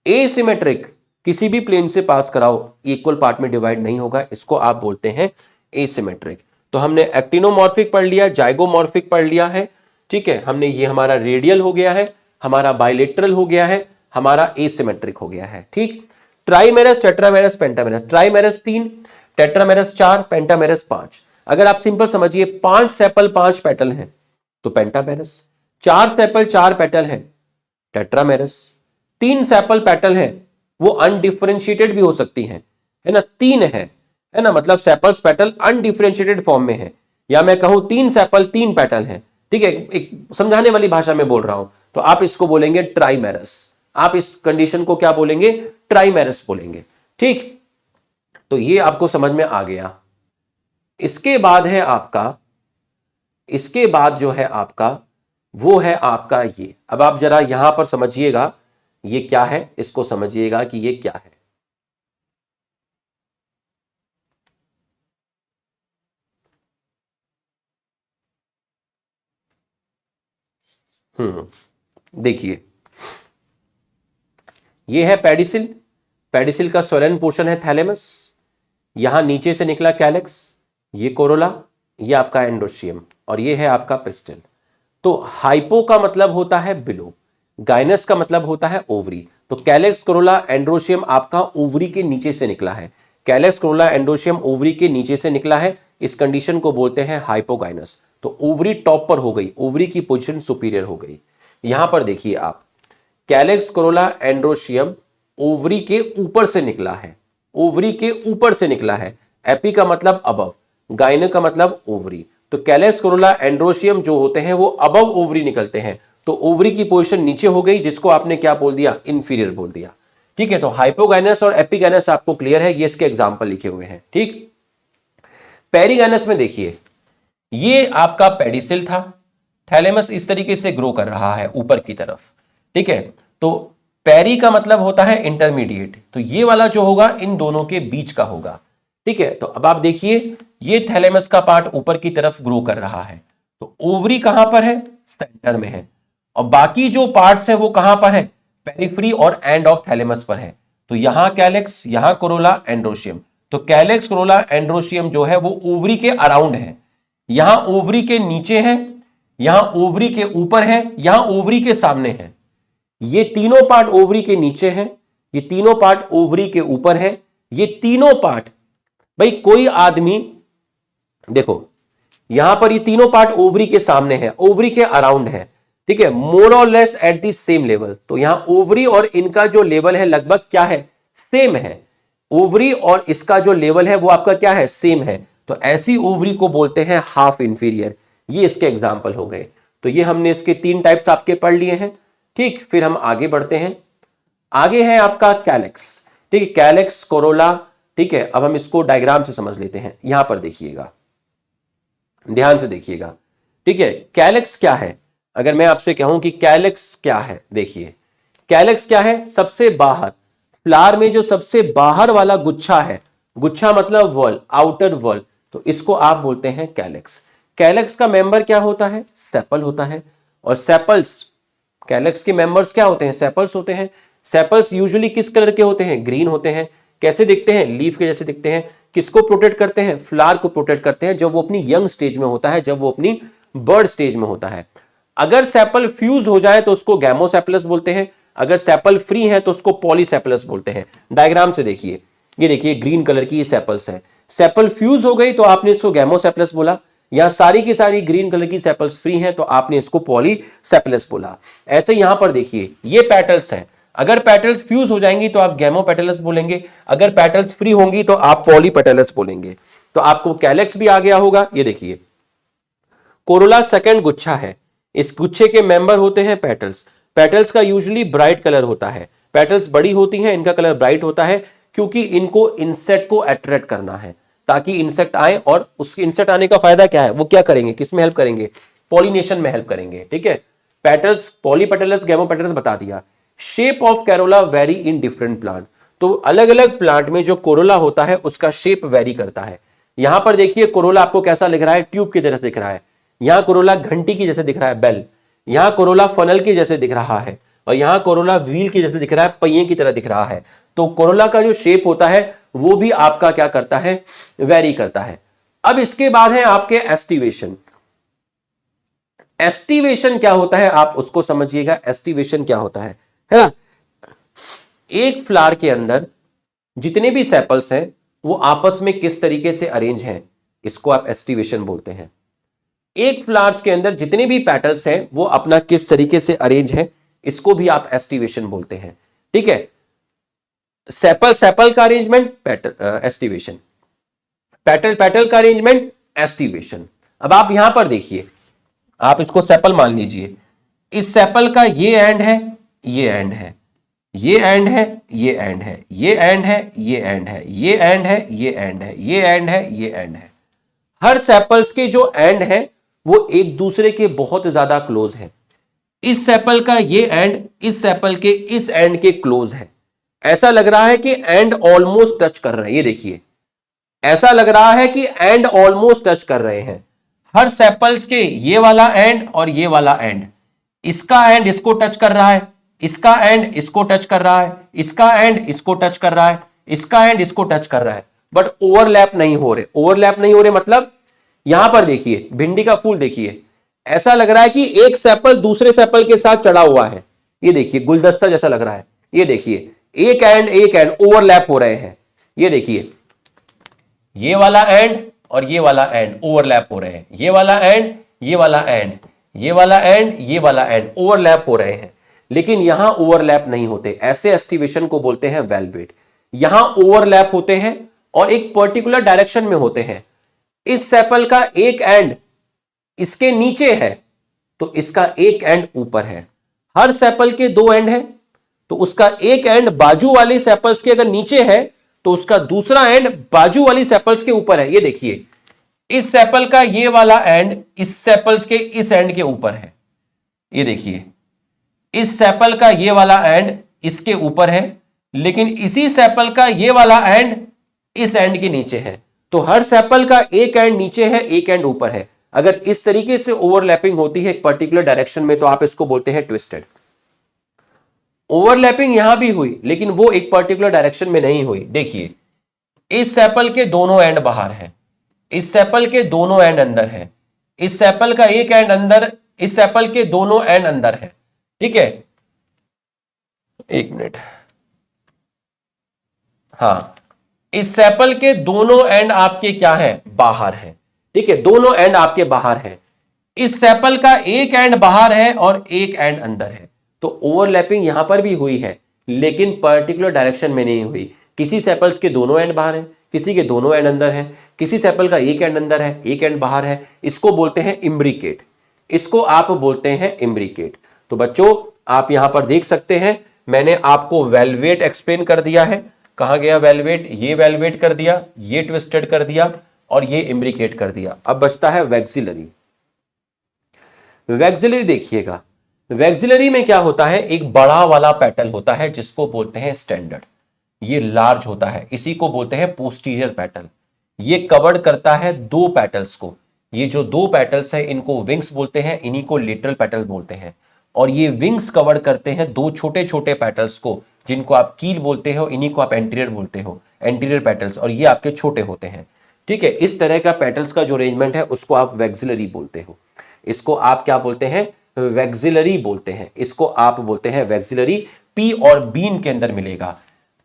Speaker 1: एसिमेट्रिक, किसी भी प्लेन से पास कराओ इक्वल पार्ट में डिवाइड नहीं होगा, इसको आप बोलते हैं एसिमेट्रिक। तो हमने एक्टिनोमॉर्फिक पढ़ लिया, जाइगोमॉर्फिक पढ़ लिया है, ठीक है। हमने ये हमारा रेडियल हो गया है, हमारा बायलेटरल हो गया है, हमारा एसिमेट्रिक हो गया है, ठीक। ट्राइमेरस, टेट्रामेरस, पेंटामेरस। ट्राइमेरस 3, tetramerous 4, pentamerous 5। अगर आप सिंपल समझिए 5 सेपल 5 पेटल हैं तो पेंटामेरस, 4 सेपल 4 पेटल हैं टेट्रामेरस, 3 सेपल पेटल हैं वो अनडिफरेंशिएटेड भी हो सकती हैं, है ना, 3 है ना, मतलब सेपल्स पेटल अनडिफरेंशिएटेड फॉर्म में है, या मैं कहूं 3 सेपल 3 पेटल हैं, ठीक है, एक समझाने वाली भाषा में बोल रहा हूं, तो आप इसको बोलेंगे ट्राइमेरस। आप इस कंडीशन को क्या बोलेंगे, ट्राइमेरस बोलेंगे, ठीक। तो ये आपको समझ में आ गया। इसके बाद है आपका, इसके बाद जो है आपका वो है आपका ये। अब आप जरा यहां पर समझिएगा ये क्या है, इसको समझिएगा कि ये क्या है। देखिए, ये है पेडिसिल, पेडिसिल का सोलेन पोर्शन है थैलेमस, यहां नीचे से निकला कैलेक्स, ये कोरोला, ये आपका एंडोशियम, और ये है आपका पिस्टल। तो हाइपो का मतलब होता है बिलो, गाइनस का मतलब होता है ओवरी। तो कैलेक्स, कोरोला, एंड्रोशियम आपका ओवरी के नीचे से निकला है, कैलेक्स, कोरोला, एंड्रोशियम ओवरी के नीचे से निकला है, इस कंडीशन को बोलते हैं हाइपोगाइनस। तो ओवरी टॉप पर हो गई, ओवरी की पोजीशन सुपीरियर हो गई। यहां पर देखिए आप, कैलेक्स, कोरोला, एंड्रोशियम ओवरी के ऊपर से निकला है, ओवरी के ऊपर से निकला है, एपी का मतलब अबव, गाइनो का मतलब ओवरी। तो कैलेक्स, कोरोला, एंड्रोशियम जो होते हैं वो अबव ओवरी निकलते हैं, तो ओवरी की पोजीशन नीचे हो गई, जिसको आपने क्या बोल दिया, इंफीरियर बोल दिया, ठीक है। तो हाइपोगाइनस और एपिगाइनस आपको क्लियर है, ये इसके एग्जांपल लिखे हुए हैं, ठीक। पेरिगाइनस में देखिए, ये आपका पेडिसिल था, थैलेमस इस तरीके से ग्रो कर रहा है ऊपर की तरफ, ठीक है। तो पेरी का मतलब होता है इंटरमीडिएट, तो ये वाला जो होगा इन दोनों के बीच का होगा, ठीक है। तो अब आप देखिए, ये थैलेमस का पार्ट ऊपर की तरफ ग्रो कर रहा है, तो ओवरी कहां पर है, सेंटर में है, और बाकी जो पार्ट्स है वो कहां पर है, पेरिफेरी और एंड ऑफ थैलेमस पर है। तो यहां कैलेक्स, यहां कोरोला, एंड्रोशियम। तो कैलेक्स, कोरोला, एंड्रोशियम जो है वो ओवरी के अराउंड है, यहां ओवरी के नीचे है, यहां ओवरी के ऊपर है, यहां ओवरी के सामने है। ये तीनों पार्ट ओवरी के नीचे है, ये तीनों पार्ट ओवरी के ऊपर है, ये तीनों पार्ट, भाई कोई आदमी देखो यहां पर ये तीनों पार्ट ओवरी के सामने है, ओवरी के अराउंड है, ठीक है, मोर और less at the same level. तो यहां ओवरी और इनका जो लेवल है लगभग क्या है, सेम है। ओवरी और इसका जो लेवल है वो आपका क्या है, सेम है। तो ऐसी ओवरी को बोलते हैं हाफ इंफीरियर। ये इसके एग्जाम्पल हो गए। तो ये हमने इसके 3 टाइप्स आपके पढ़ लिए हैं, ठीक। फिर हम आगे बढ़ते हैं, आगे है आपका कैलेक्स, ठीक है, कैलेक्स, कोरोला, ठीक है। अब हम इसको डायग्राम से समझ लेते हैं, यहां पर देखिएगा, ध्यान से देखिएगा, ठीक है। कैलेक्स क्या है, अगर मैं आपसे कहूं कि कैलेक्स क्या है, देखिए कैलेक्स क्या है, सबसे बाहर, फ्लावर में जो सबसे बाहर वाला गुच्छा है, गुच्छा मतलब वॉल, आउटर वॉल, तो इसको आप बोलते हैं कैलेक्स। कैलेक्स का मेंबर क्या होता है, सेपल होता है, और सेपल्स, कैलेक्स के मेंबर्स क्या होते हैं, सेपल्स होते हैं। सेपल्स यूजुअली किस कलर के होते हैं, ग्रीन होते हैं। कैसे दिखते हैं, लीफ के जैसे दिखते हैं। किसको प्रोटेक्ट करते हैं, फ्लावर को प्रोटेक्ट करते हैं जब वो अपनी यंग स्टेज में होता है, जब वो अपनी बर्ड स्टेज में होता है। अगर सेपल फ्यूज हो जाए तो उसको गैमोसेपलस बोलते हैं, अगर सेपल फ्री है तो उसको पॉलीसेपलस बोलते हैं। डायग्राम से देखिए, ये देखिए ग्रीन कलर की ये सेपल्स है, सेपल फ्यूज हो गई तो आपने इसको गैमोसेपलस बोला, यहां सारी की सारी ग्रीन कलर की सेपल्स फ्री हैं, तो आपने इसको पॉलीसेपलस बोला। ऐसे यहां पर देखिए ये पेटल्स हैं, अगर पेटल्स फ्यूज हो जाएंगी तो आप गैमोपेटलस बोलेंगे, अगर पेटल्स फ्री होंगी तो आप पॉलीपेटलस बोलेंगे। तो आपको कैलेक्स भी आ गया होगा। ये देखिए कोरोला सेकंड गुच्छा है, इस गुच्छे के मेंबर होते हैं पेटल्स। पेटल्स का यूजुअली ब्राइट कलर होता है, पेटल्स बड़ी होती हैं, इनका कलर ब्राइट होता है क्योंकि इनको इंसेक्ट को अट्रैक्ट करना है, ताकि इंसेक्ट आए। और उसके इंसेक्ट आने का फायदा क्या है, वो क्या करेंगे, किसमें हेल्प करेंगे, पॉलिनेशन में हेल्प करेंगे। ठीक है, पेटल्स पॉलीपेटलस गैमोपेटलस बता दिया। Shape of corolla very in different plant, तो अलग अलग प्लांट में जो कोरोला होता है उसका शेप वेरी करता है। यहां पर देखिए कोरोला आपको कैसा लिख रहा है, ट्यूब की तरह दिख रहा है। यहां कोरोला घंटी की जैसे दिख रहा है, बेल। यहां कोरोला फनल की जैसे दिख रहा है, और यहां कोरोला व्हील की जैसे दिख रहा है, पहिए की तरह दिख रहा है। तो कोरोला का जो शेप होता है वो भी आपका क्या करता है, वेरी करता है। अब इसके बाद है आपके एस्टिवेशन। एस्टिवेशन क्या होता है आप उसको समझिएगा। एस्टिवेशन क्या होता है ना, एक फ्लावर के अंदर जितने भी सेपल्स हैं वो आपस में किस तरीके से अरेंज हैं, इसको आप एस्टिवेशन बोलते हैं। एक फ्लावर्स के अंदर जितने भी पेटल्स हैं वो अपना किस तरीके से अरेंज है, इसको भी आप एस्टिवेशन बोलते हैं। ठीक है, सेपल सेपल का arrangement petal aestivation, petal petal का अरेंजमेंट एस्टिवेशन। अब आप यहां पर देखिए, आप इसको सेपल मान लीजिए, इस सेपल का ये एंड है, ये एंड है, ये एंड है, ये एंड है, ये एंड है, ये एंड है, ये एंड है, ये एंड है, ये एंड है, ये एंड है। हर सेपल्स के जो एंड है वो एक दूसरे के बहुत ज्यादा क्लोज है। इस सेपल का ये एंड इस सेपल के इस एंड के क्लोज है। ऐसा लग रहा है कि एंड ऑलमोस्ट टच कर रहे हैं। ये देखिए ऐसा लग रहा है कि एंड ऑलमोस्ट टच कर रहे हैं। हर सेपल्स के ये वाला एंड और ये वाला एंड, इसका एंड इसको टच कर रहा है, इसका एंड इसको टच कर रहा है, इसका एंड इसको टच कर रहा है, इसका एंड इसको टच कर रहा है, बट ओवरलैप नहीं हो रहे। ओवरलैप नहीं हो रहे मतलब यहां पर देखिए भिंडी का फूल देखिए, ऐसा लग रहा है कि एक सेपल दूसरे सेपल के साथ चढ़ा हुआ है। ये देखिए गुलदस्ता जैसा लग रहा है। ये देखिए एक एंड ओवरलैप हो रहे हैं। ये देखिए ये वाला एंड और ये वाला एंड ओवरलैप हो रहे हैं, ये वाला एंड, ये वाला एंड, ये वाला एंड, ये वाला एंड ओवरलैप हो रहे हैं। लेकिन यहां ओवरलैप नहीं होते, ऐसे एस्टिवेशन को बोलते हैं वेलवेट। यहां ओवरलैप होते हैं और एक पर्टिकुलर डायरेक्शन में होते हैं। इस सेपल का एक एंड इसके नीचे है तो इसका एक एंड ऊपर है। हर सेपल के दो एंड है तो उसका एक एंड बाजू वाली सेपल्स के अगर नीचे है तो उसका दूसरा एंड बाजू वाली सेपल्स के ऊपर है। ये देखिए इस सेपल का ये वाला एंड इस सेपल्स के इस एंड के ऊपर है। ये देखिए इस सेपल का ये वाला एंड इसके ऊपर है, लेकिन इसी सेपल का ये वाला एंड इस एंड के नीचे है। तो हर सेपल का एक एंड नीचे है, एक एंड ऊपर है। अगर इस तरीके से ओवरलैपिंग होती है एक पर्टिकुलर डायरेक्शन में तो आप इसको बोलते हैं ट्विस्टेड। ओवरलैपिंग यहां भी हुई लेकिन वो एक पर्टिकुलर डायरेक्शन में नहीं हुई। देखिए इस सेपल के दोनों एंड बाहर है, इस सेपल के दोनों एंड अंदर है, इस सेपल का एक एंड अंदर, इस सेपल के दोनों एंड अंदर है। ठीक है, एक मिनट, हाँ इस सेपल के दोनों एंड आपके क्या है, बाहर है। ठीक है, दोनों एंड आपके बाहर है। इस सेपल का एक एंड बाहर है और एक एंड अंदर है। तो ओवरलैपिंग यहां पर भी हुई है लेकिन पर्टिकुलर डायरेक्शन में नहीं हुई। किसी सेपल्स के दोनों एंड बाहर है, किसी के दोनों एंड अंदर है, किसी सेपल का एक एंड अंदर है, एक एंड बाहर है। इसको बोलते हैं इम्ब्रिकेट, इसको आप बोलते हैं इम्ब्रिकेट। तो बच्चों आप यहां पर देख सकते हैं मैंने आपको वेलवेट एक्सप्लेन कर दिया है। कहां गया वेलवेट, ये वेलवेट कर दिया, ये ट्विस्टेड कर दिया और ये इम्ब्रिकेट कर दिया। अब बचता है वैक्सिलरी। वैक्सिलरी देखिएगा, वैक्सिलरी में क्या होता है, एक बड़ा वाला पेटल होता है जिसको बोलते हैं स्टैंडर्ड। ये लार्ज होता है, इसी को बोलते हैं पोस्टीरियर पेटल। ये कवर्ड करता है दो पेटल्स को। ये जो दो पेटल्स है इनको विंग्स बोलते हैं, इन्हीं को लेटरल पेटल बोलते हैं। और ये विंग्स कवर करते हैं दो छोटे छोटे पेटल्स को जिनको आप कील बोलते हो, इन्हीं को आप एंटीरियर बोलते हो, एंटीरियर पेटल्स, और ये आपके छोटे होते हैं। ठीक है, इस तरह का पेटल्स का जो अरेंजमेंट है उसको आप वैक्सिलरी बोलते हो। इसको आप क्या बोलते हैं, वैक्सिलरी बोलते हैं। इसको आप बोलते हैं वैक्सिलरी। पी और बीन के अंदर मिलेगा,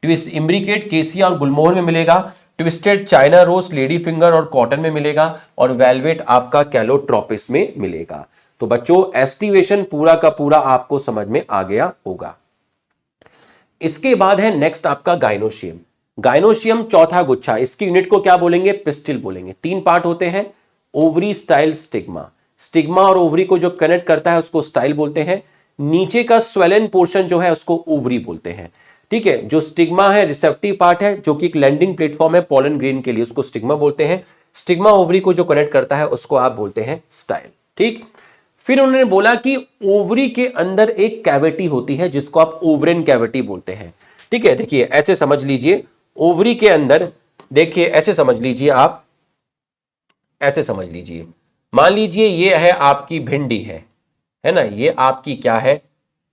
Speaker 1: ट्विस्ट इम्ब्रिकेट केसिया और गुलमोहर में मिलेगा, twisted China rose, lady finger और कॉटन में मिलेगा, और वेलवेट आपका कैलोट्रोपिस में मिलेगा। तो बच्चों एस्टिवेशन पूरा का पूरा आपको समझ में आ गया होगा। इसके बाद है नेक्स्ट आपका गाइनोशियम। गाइनोशियम चौथा गुच्छा, इसकी यूनिट को क्या बोलेंगे? पिस्टिल बोलेंगे। 3 पार्ट होते हैं, ओवरी, स्टाइल, स्टिग्मा। स्टिग्मा और ओवरी को जो कनेक्ट करता है उसको स्टाइल बोलते हैं। नीचे का स्वेलन पोर्शन जो है उसको ओवरी बोलते हैं। ठीक है, जो स्टिग्मा है रिसेप्टिव पार्ट है, जो कि एक लैंडिंग प्लेटफॉर्म है पोलन ग्रेन के लिए, उसको स्टिग्मा बोलते हैं। स्टिग्मा ओवरी को जो कनेक्ट करता है उसको आप बोलते हैं स्टाइल। ठीक, फिर उन्होंने बोला कि ओवरी के अंदर एक कैविटी होती है जिसको आप ओवरिन कैविटी बोलते हैं। ठीक है, देखिए ऐसे समझ लीजिए, ओवरी के अंदर देखिए ऐसे समझ लीजिए, आप ऐसे समझ लीजिए, मान लीजिए ये है आपकी भिंडी है ना, ये आपकी क्या है,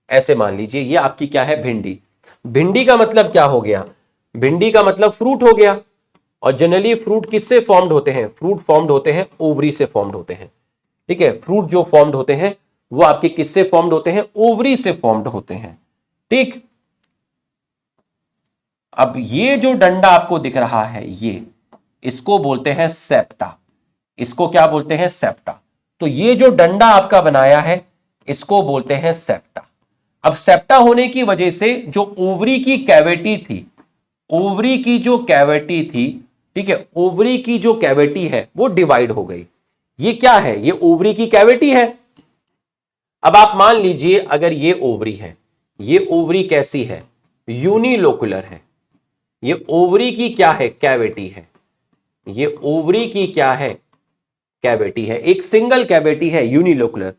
Speaker 1: ऐसे मान लीजिए ये आपकी क्या है, भिंडी। भिंडी का मतलब क्या हो गया? भिंडी का मतलब फ्रूट हो गया। और जनरली फ्रूट किससे फॉर्म्ड होते हैं? फ्रूट फॉर्म्ड होते हैं ओवरी से फॉर्म्ड होते हैं। ठीक है, फ्रूट जो फॉर्म्ड होते हैं वो आपके किससे फॉर्म्ड होते हैं? ओवरी से फॉर्म्ड होते हैं। ठीक, अब ये जो डंडा आपको दिख रहा है, ये इसको बोलते हैं सेप्टा। इसको क्या बोलते हैं? सेप्टा। तो ये जो डंडा आपका बनाया है इसको बोलते हैं सेप्टा। अब सेप्टा होने की वजह से जो ओवरी की कैविटी थी, ओवरी की जो कैविटी थी, ठीक है, ओवरी की जो कैविटी है वो डिवाइड हो गई। ये क्या है? ये ओवरी की कैविटी है। अब आप मान लीजिए अगर ये ओवरी है, ये ओवरी कैसी है? यूनिलोकुलर है। ये ओवरी की क्या है? कैविटी है। ये ओवरी की क्या है? कैविटी है, एक सिंगल कैविटी है, यूनिलोकुलर।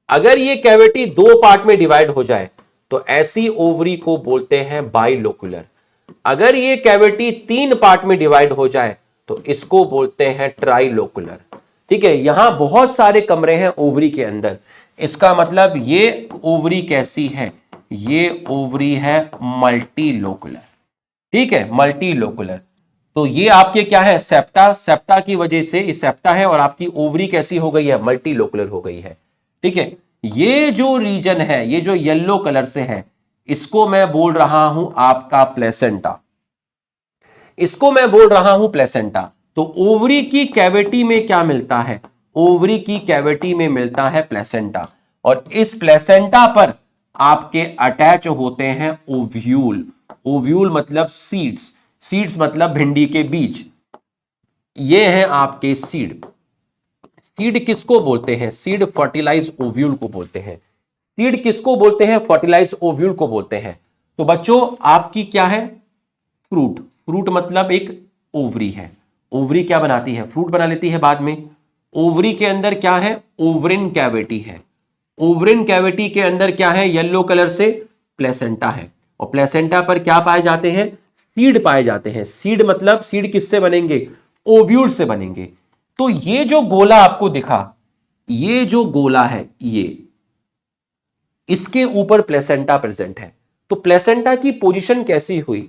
Speaker 1: अगर ये कैविटी 2 पार्ट में डिवाइड हो जाए तो ऐसी ओवरी को बोलते हैं बाइलोकुलर। अगर ये कैविटी 3 पार्ट में डिवाइड हो जाए तो इसको बोलते हैं ट्राइलोकुलर। ठीक है, यहां बहुत सारे कमरे हैं ओवरी के अंदर, इसका मतलब ये ओवरी कैसी है? ये ओवरी है मल्टीलोकुलर। ठीक है, मल्टीलोकुलर। तो ये आपके क्या है? सेप्टा। सेप्टा की वजह से ये सेप्टा है और आपकी ओवरी कैसी हो गई है? मल्टीलोकुलर हो गई है। ठीक है, ये जो रीजन है, ये जो येलो कलर से है, इसको मैं बोल रहा हूं आपका प्लेसेंटा। इसको मैं बोल रहा हूं प्लेसेंटा। तो ओवरी की कैविटी में क्या मिलता है? ओवरी की कैविटी में मिलता है प्लेसेंटा, और इस प्लेसेंटा पर आपके अटैच होते हैं ओव्यूल। ओव्यूल मतलब सीड्स, सीड्स मतलब भिंडी के बीज। ये हैं आपके सीड। सीड किसको बोलते हैं? सीड फर्टिलाइज ओव्यूल को बोलते हैं। सीड किसको बोलते हैं? फर्टिलाइज ओव्यूल को बोलते हैं। तो बच्चों आपकी क्या है? फ्रूट। फ्रूट मतलब एक ओवरी है। ओवरी क्या बनाती है? फ्रूट बना लेती है बाद में। ओवरी के अंदर क्या है? ओवरिन कैविटी है। ओवरिन कैविटी के अंदर क्या है? येलो कलर से प्लेसेंटा है, और प्लेसेंटा पर क्या पाए जाते हैं? सीड पाए जाते हैं। सीड मतलब सीड किससे बनेंगे? ओव्यूल से बनेंगे। तो ये जो गोला आपको दिखा, ये जो गोला है, ये इसके ऊपर प्लेसेंटा प्रेजेंट है। तो प्लेसेंटा की पोजीशन कैसी हुई?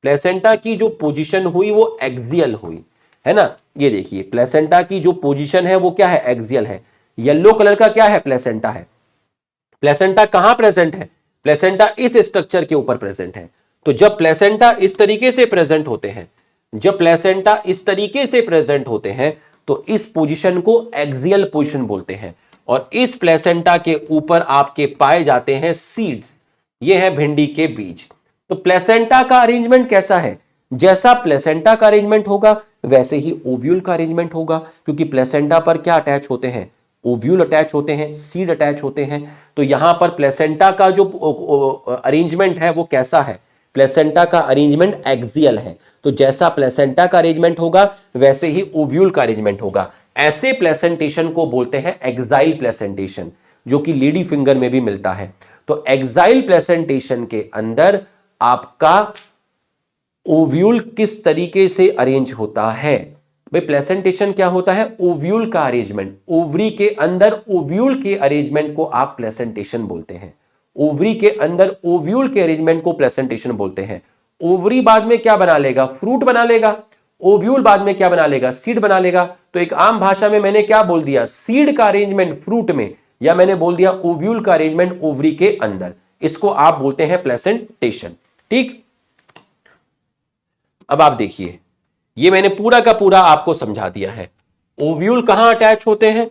Speaker 1: प्लेसेंटा की जो पोजीशन हुई वो एक्सियल हुई, है ना। ये देखिए प्लेसेंटा की जो पोजीशन है वो क्या है? एक्सियल है। येलो कलर का क्या है? प्लेसेंटा है। प्लेसेंटा कहां प्रेजेंट है? प्लेसेंटा इस स्ट्रक्चर के ऊपर प्रेजेंट है। तो जब प्लेसेंटा इस तरीके से प्रेजेंट होते हैं, जब प्लेसेंटा इस तरीके से प्रेजेंट होते हैं तो इस पोजीशन को एक्सियल पोजीशन बोलते हैं, और इस प्लेसेंटा के ऊपर आपके पाए जाते हैं सीड्स। ये है भिंडी के बीज। तो प्लेसेंटा का अरेंजमेंट कैसा है? जैसा प्लेसेंटा का अरेंजमेंट होगा वैसे ही ओव्यूल का अरेंजमेंट होगा, क्योंकि प्लेसेंटा पर क्या अटैच होते हैं? ओव्यूल अटैच होते हैं, सीड अटैच होते हैं। तो यहां पर प्लेसेंटा का जो अरेंजमेंट है वो कैसा है? प्लेसेंटा का अरेंजमेंट एक्सियल है। तो जैसा प्लेसेंटा का अरेंजमेंट होगा वैसे ही ओव्यूल का अरेंजमेंट होगा। ऐसे प्लेसेंटेशन को बोलते हैं एक्साइल प्लेसेंटेशन, जो कि लेडी फिंगर में भी मिलता है। तो एक्साइल प्लेसेंटेशन के अंदर आपका ओव्यूल किस तरीके से अरेंज होता है? भाई प्लेसेंटेशन क्या होता है? ओव्यूल का अरेंजमेंट। ओवरी के अंदर ओव्यूल के अरेंजमेंट को आप प्लेसेंटेशन बोलते हैं। ओवरी के अंदर ओव्यूल के अरेंजमेंट को प्लेसेंटेशन बोलते हैं। ओवरी बाद में क्या बना लेगा? फ्रूट बना लेगा। ओव्यूल बाद में क्या बना लेगा? सीड बना लेगा। तो एक आम भाषा में मैंने क्या बोल दिया? सीड का अरेंजमेंट फ्रूट में, या मैंने बोल दिया ओव्यूल का अरेंजमेंट ओवरी के अंदर। इसको आप बोलते हैं प्लेसेंटेशन। ठीक, अब आप देखिए ये मैंने पूरा का पूरा आपको समझा दिया है। ओव्यूल कहां अटैच होते हैं?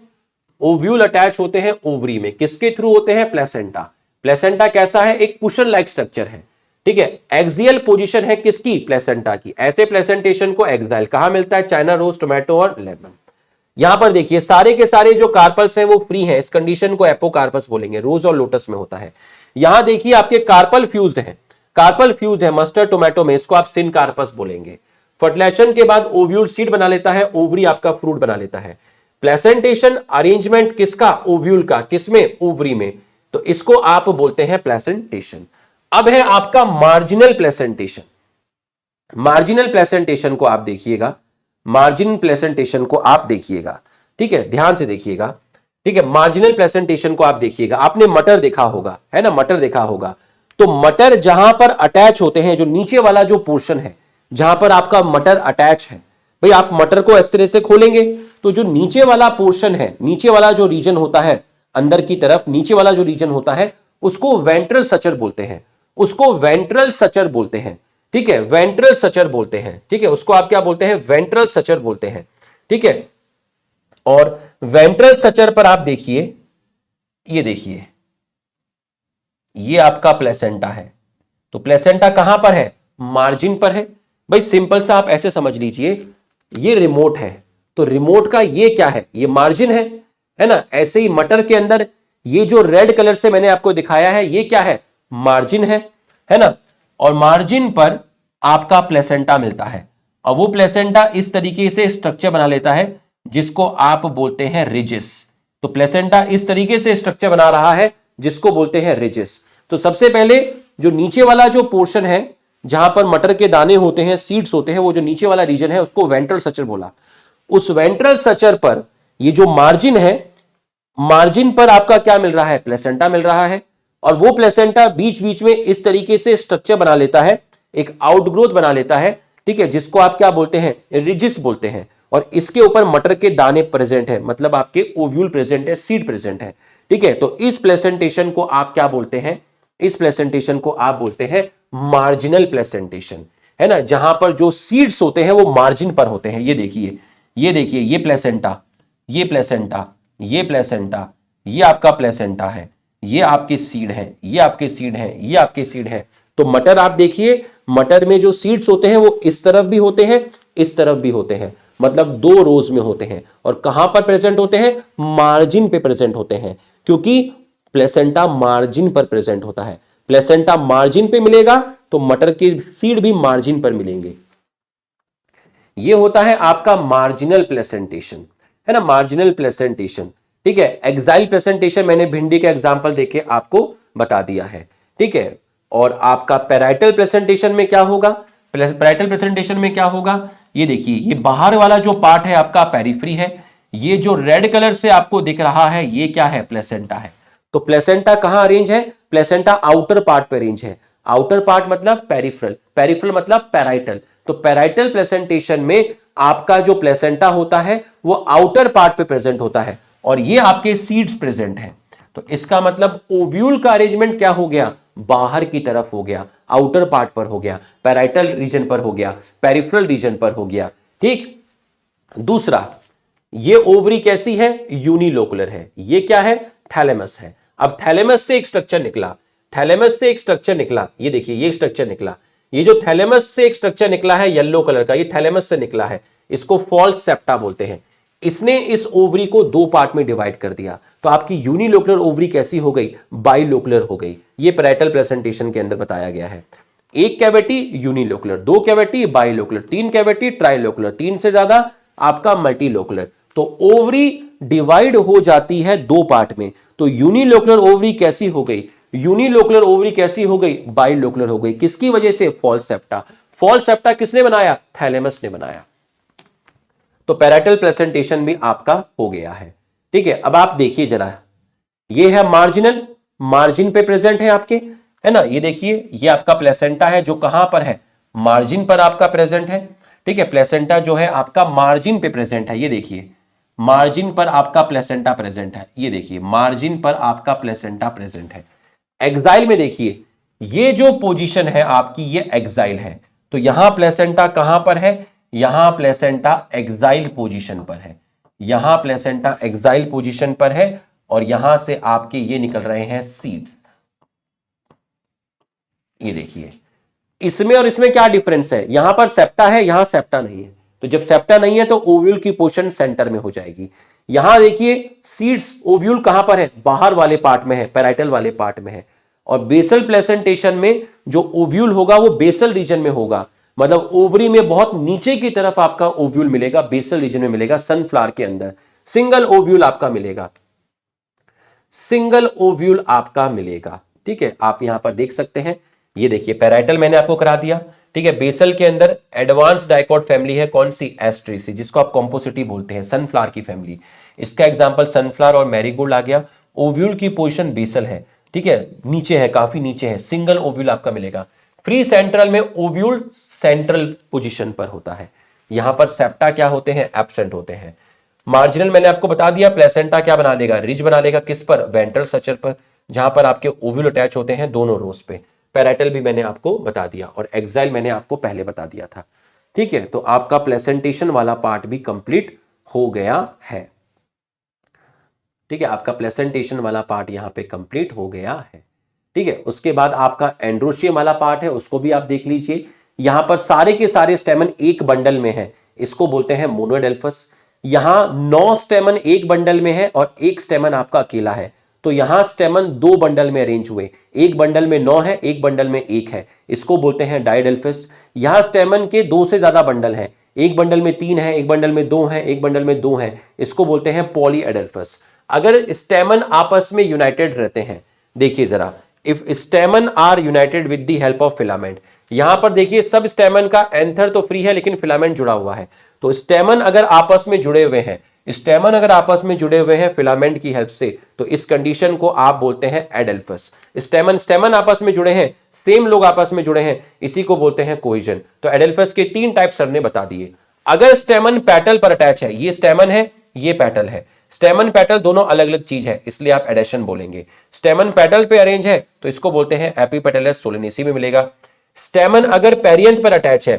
Speaker 1: ओव्यूल अटैच होते हैं ओवरी में। किसके थ्रू होते हैं? प्लेसेंटा। प्लेसेंटा कैसा है? एक कुशन लाइक स्ट्रक्चर है, ठीक है। एक्सियल पोजीशन है किसकी? प्लेसेंटा की। ऐसे प्लेसेंटेशन को एक्साइल कहां मिलता है? चाइना रोज, टोमेटो और लेमन। यहां पर देखिए सारे के सारे जो कार्पल्स हैं वो फ्री हैं, इस कंडीशन को एपोकार्पस बोलेंगे, रोज और लोटस में होता है। यहां देखिए आपके कार्पल फ्यूज्ड है, कार्पल फ्यूज्ड है मस्टर्ड, टोमेटो में, इसको आप सिन कार्पस बोलेंगे। फर्टिलाइजेशन के बाद ओव्यूल सीड बना लेता है, ओवरी आपका फ्रूट बना लेता है। प्लेसेंटेशन अरेंजमेंट किसका? ओव्यूल का। किसमें? ओवरी में। तो इसको आप बोलते हैं प्लेसेंटेशन। अब है आपका मार्जिनल प्लेसेंटेशन। मार्जिनल प्लेसेंटेशन को आप देखिएगा, मार्जिनल प्लेसेंटेशन को आप देखिएगा, ठीक है, ध्यान से देखिएगा, ठीक है। मार्जिनल प्लेसेंटेशन को आप देखिएगा। आपने मटर देखा होगा, है ना, मटर देखा होगा। तो मटर जहां पर अटैच होते हैं, जो नीचे वाला जो पोर्शन है जहां पर आपका मटर अटैच है, भाई आप मटर को इस तरह से खोलेंगे तो जो नीचे वाला पोर्शन है, नीचे वाला जो रीजन होता है अंदर की तरफ, नीचे वाला जो रीजन होता है उसको वेंट्रल सचर बोलते हैं, उसको वेंट्रल सचर बोलते हैं, ठीक है, वेंट्रल सचर बोलते हैं, ठीक है। उसको आप क्या बोलते हैं? वेंट्रल सचर बोलते हैं, ठीक है। और वेंट्रल सचर पर आप देखिए, ये देखिए, ये आपका प्लेसेंटा है। तो प्लेसेंटा कहां पर है? मार्जिन पर है। भाई सिंपल सा आप ऐसे समझ लीजिए, ये रिमोट है, तो रिमोट का ये क्या है? ये मार्जिन है ना। ऐसे ही मटर के अंदर ये जो रेड कलर से मैंने आपको दिखाया है, ये क्या है? मार्जिन है ना। और मार्जिन पर आपका प्लेसेंटा मिलता है, और वो प्लेसेंटा इस तरीके से स्ट्रक्चर बना लेता है जिसको आप बोलते हैं रिजिस। तो प्लेसेंटा इस तरीके से स्ट्रक्चर बना रहा है जिसको बोलते हैं रिजिस। तो सबसे पहले जो नीचे वाला जो पोर्शन है जहां पर मटर के दाने होते हैं, सीड्स होते हैं, वो जो नीचे वाला रीजन है उसको वेंट्रल सचर बोला। उस वेंट्रल सचर पर ये जो मार्जिन है, मार्जिन पर आपका क्या मिल रहा है? प्लेसेंटा मिल रहा है। और वो प्लेसेंटा बीच बीच में इस तरीके से स्ट्रक्चर बना लेता है, एक आउटग्रोथ बना लेता है, ठीक है, जिसको आप क्या बोलते हैं? रिजिस बोलते हैं। और इसके ऊपर मटर के दाने प्रेजेंट है, मतलब आपके ओव्यूल प्रेजेंट है, सीड प्रेजेंट है, ठीक है। तो इस प्लेसेंटेशन को आप क्या बोलते हैं? इस प्लेसेंटेशन को आप बोलते हैं मार्जिनल प्लेसेंटेशन, है ना। जहां पर जो सीड्स होते हैं वो मार्जिन पर होते हैं। ये देखिए, ये देखिए, ये प्लेसेंटा, ये प्लेसेंटा, ये प्लेसेंटा, ये आपका प्लेसेंटा है, ये आपके सीड है, ये आपके सीड है, ये आपके सीड है। तो मटर आप देखिए, मटर में जो सीड्स होते हैं वो इस तरफ भी होते हैं, इस तरफ भी होते हैं, मतलब दो रोज में होते हैं। और कहां पर प्रेजेंट होते हैं? मार्जिन पे प्रेजेंट होते हैं, क्योंकि प्लेसेंटा मार्जिन पर प्रेजेंट होता है। प्लेसेंटा मार्जिन पे मिलेगा तो मटर के सीड भी मार्जिन पर मिलेंगे। ये होता है आपका मार्जिनल प्लेसेंटेशन, है ना, मार्जिनल प्लेसेंटेशन, ठीक है। एक्साइल प्लेसेंटेशन मैंने भिंडी का एग्जांपल देके आपको बता दिया है, ठीक है। और आपका पैराइटल प्लेसेंटेशन में क्या होगा? पैराइटल प्लेसेंटेशन में क्या होगा? ये देखिए, ये बाहर वाला जो पार्ट है आपका पेरिफेरी है, ये जो रेड कलर से आपको दिख रहा है ये क्या है? प्लेसेंटा है। तो प्लेसेंटा कहां अरेंज है? प्लेसेंटा आउटर पार्ट पे अरेंज है। आउटर पार्ट मतलब पेरिफेरल, पेरिफेरल मतलब पैराइटल। तो पैराइटल प्लेसेंटेशन में आपका जो प्लेसेंटा होता है वो आउटर पार्ट पे प्रेजेंट होता है, और ये आपके सीड्स प्रेजेंट हैं। तो इसका मतलब ओव्यूल का अरेंजमेंट क्या हो गया? बाहर की तरफ हो गया, आउटर पार्ट पर हो गया, पैराइटल रीजन पर हो गया, पेरिफेरल रीजन पर हो गया, ठीक। दूसरा, ये ओवरी कैसी है? यूनिलोकुलर है। ये क्या है? थैलेमस है। अब थैलेमस से एक स्ट्रक्चर निकला, थैलेमस से एक स्ट्रक्चर निकला, ये देखिए, ये स्ट्रक्चर निकला। ये जो थैलेमस से एक स्ट्रक्चर निकला है येलो कलर का, ये थैलेमस से निकला है, इसको फॉल्स सेप्टा बोलते हैं। इसने इस ओवरी को दो पार्ट में डिवाइड कर दिया। तो आपकी यूनिलोकुलर ओवरी कैसी हो गई? बाइलोकुलर हो गई। ये पैराइटल प्रेजेंटेशन के अंदर बताया गया है। एक कैविटी यूनिलोकुलर, दो कैविटी बाइलोकुलर, तीन कैविटी ट्राइलोकुलर, तीन से ज्यादा आपका मल्टीलोकुलर। तो ओवरी डिवाइड हो जाती है दो पार्ट में। तो यूनिलोकुलर ओवरी कैसी हो गई? यूनिलोकुलर ओवरी कैसी हो गई? बाइलोकुलर हो गई। किसकी वजह से? False septa. फॉल्स सेप्टा किसने बनाया? थैलेमस ने बनाया। तो पैराइटल प्रेजेंटेशन भी आपका हो गया है, ठीक है। अब आप देखिए जरा, ये है मार्जिनल, मार्जिन पे प्रेजेंट है आपके, है ना। ये देखिए, ये आपका प्लेसेंटा है जो कहां पर है? मार्जिन पर आपका प्रेजेंट है, ठीक है। प्लेसेंटा जो है आपका मार्जिन पे प्रेजेंट है। ये देखिए, मार्जिन पर आपका प्लेसेंटा प्रेजेंट है। ये देखिए, मार्जिन पर आपका प्लेसेंटा प्रेजेंट है। एक्साइल में देखिए, ये जो पोजीशन है आपकी, ये एक्साइल है। तो यहां प्लेसेंटा कहां पर है? यहां प्लेसेंटा एक्साइल पोजीशन पर है, यहां प्लेसेंटा एक्साइल पोजीशन पर है और यहां से आपके ये निकल रहे हैं सीड्स। ये देखिए, इसमें और इसमें क्या डिफरेंस है, यहां पर सेप्टा है, यहां सेप्टा नहीं है। तो जब सेप्टा नहीं है तो ओव्यूल की पोजीशन सेंटर में हो जाएगी। यहां देखिए सीड्स, ओव्यूल कहां पर है, बाहर वाले पार्ट में है, पैराइटल वाले पार्ट में है। और बेसल प्लेसेंटेशन में जो ओव्यूल होगा वो बेसल रीजन में होगा, मतलब ओवरी में बहुत नीचे की तरफ आपका ओव्यूल मिलेगा, बेसल रीजन में मिलेगा, सनफ्लावर के अंदर सिंगल ओव्यूल आपका मिलेगा, सिंगल ओव्यूल आपका मिलेगा। ठीक है, आप यहां पर देख सकते हैं, ये देखिए पैराइटल मैंने आपको करा दिया। ठीक है, बेसल के अंदर एडवांस डाइकॉट फैमिली है, कौन सी, एस्ट्रेसी, जिसको आप कॉम्पोसिटी बोलते हैं, सनफ्लावर की फैमिली। इसका एग्जांपल सनफ्लावर और मैरीगोल्ड आ गया। ओव्यूल की पोजीशन बेसल है, ठीक है, नीचे है, काफी नीचे है, सिंगल ओव्यूल आपका मिलेगा। फ्री सेंट्रल में ओव्यूल सेंट्रल पोजीशन पर होता है, यहां पर सेप्टा क्या होते हैं, एब्सेंट होते हैं। मार्जिनल मैंने आपको बता दिया, प्लेसेंटा क्या बना देगा, रिज बना देगा, किस पर, वेंट्रल स्ट्रक्चर पर, जहां पर आपके ओव्यूल अटैच होते हैं दोनों रोज पे। पैराइटल भी मैंने आपको बता दिया और एक्साइल मैंने आपको पहले बता दिया था। ठीक है, तो आपका प्लेसेंटेशन वाला पार्ट भी कंप्लीट हो गया है। ठीक है, आपका प्लेसेंटेशन वाला पार्ट यहां पे कंप्लीट हो गया है। ठीक है, उसके बाद आपका एंड्रोशियम वाला पार्ट है, उसको भी आप देख लीजिए। यहां पर सारे के सारे स्टेमन एक बंडल में है, इसको बोलते हैं मोनोडेल्फस। यहां 9 स्टेमन एक बंडल में है और एक स्टेमन आपका अकेला है, तो यहां स्टेमन 2 बंडल में अरेंज हुए, एक बंडल में 9 है, एक बंडल में 1 है, इसको बोलते हैं डाइडेल्फस। यहां स्टेमन के 2 से ज्यादा बंडल हैं, एक बंडल में 3 है, एक बंडल में 2 है, एक बंडल में 2 है, इसको बोलते हैं पॉलीएडेल्फस। अगर स्टेमन आपस में यूनाइटेड रहते हैं, देखिए जरा, if stamen are united with the help of filament, यहां पर देखिए सब स्टेमन का एंथर तो फ्री है लेकिन फिलामेंट जुड़ा हुआ है। तो स्टेमन अगर आपस में जुड़े हुए हैं, स्टेमन अगर आपस में जुड़े हुए हैं फिलामेंट की हेल्प से, तो इस कंडीशन को आप बोलते हैं एडेल्फस। स्टेमन स्टेमन आपस में जुड़े हैं, सेम लोग आपस में जुड़े हैं, इसी को बोलते हैं कोहेजन। तो एडेल्फस के 3 टाइप सर ने बता दिए। अगर स्टेमन पेटल पर अटैच है, ये स्टेमन है, ये पेटल है, स्टेमन पेटल दोनों अलग अलग चीज है, इसलिए आप एडेशन बोलेंगे। स्टेमन पेटल पे अरेंज है तो इसको बोलते हैं एपीपेटलस सोलेनेसी में मिलेगा। स्टेमन अगर पेरियंथ पर अटैच है,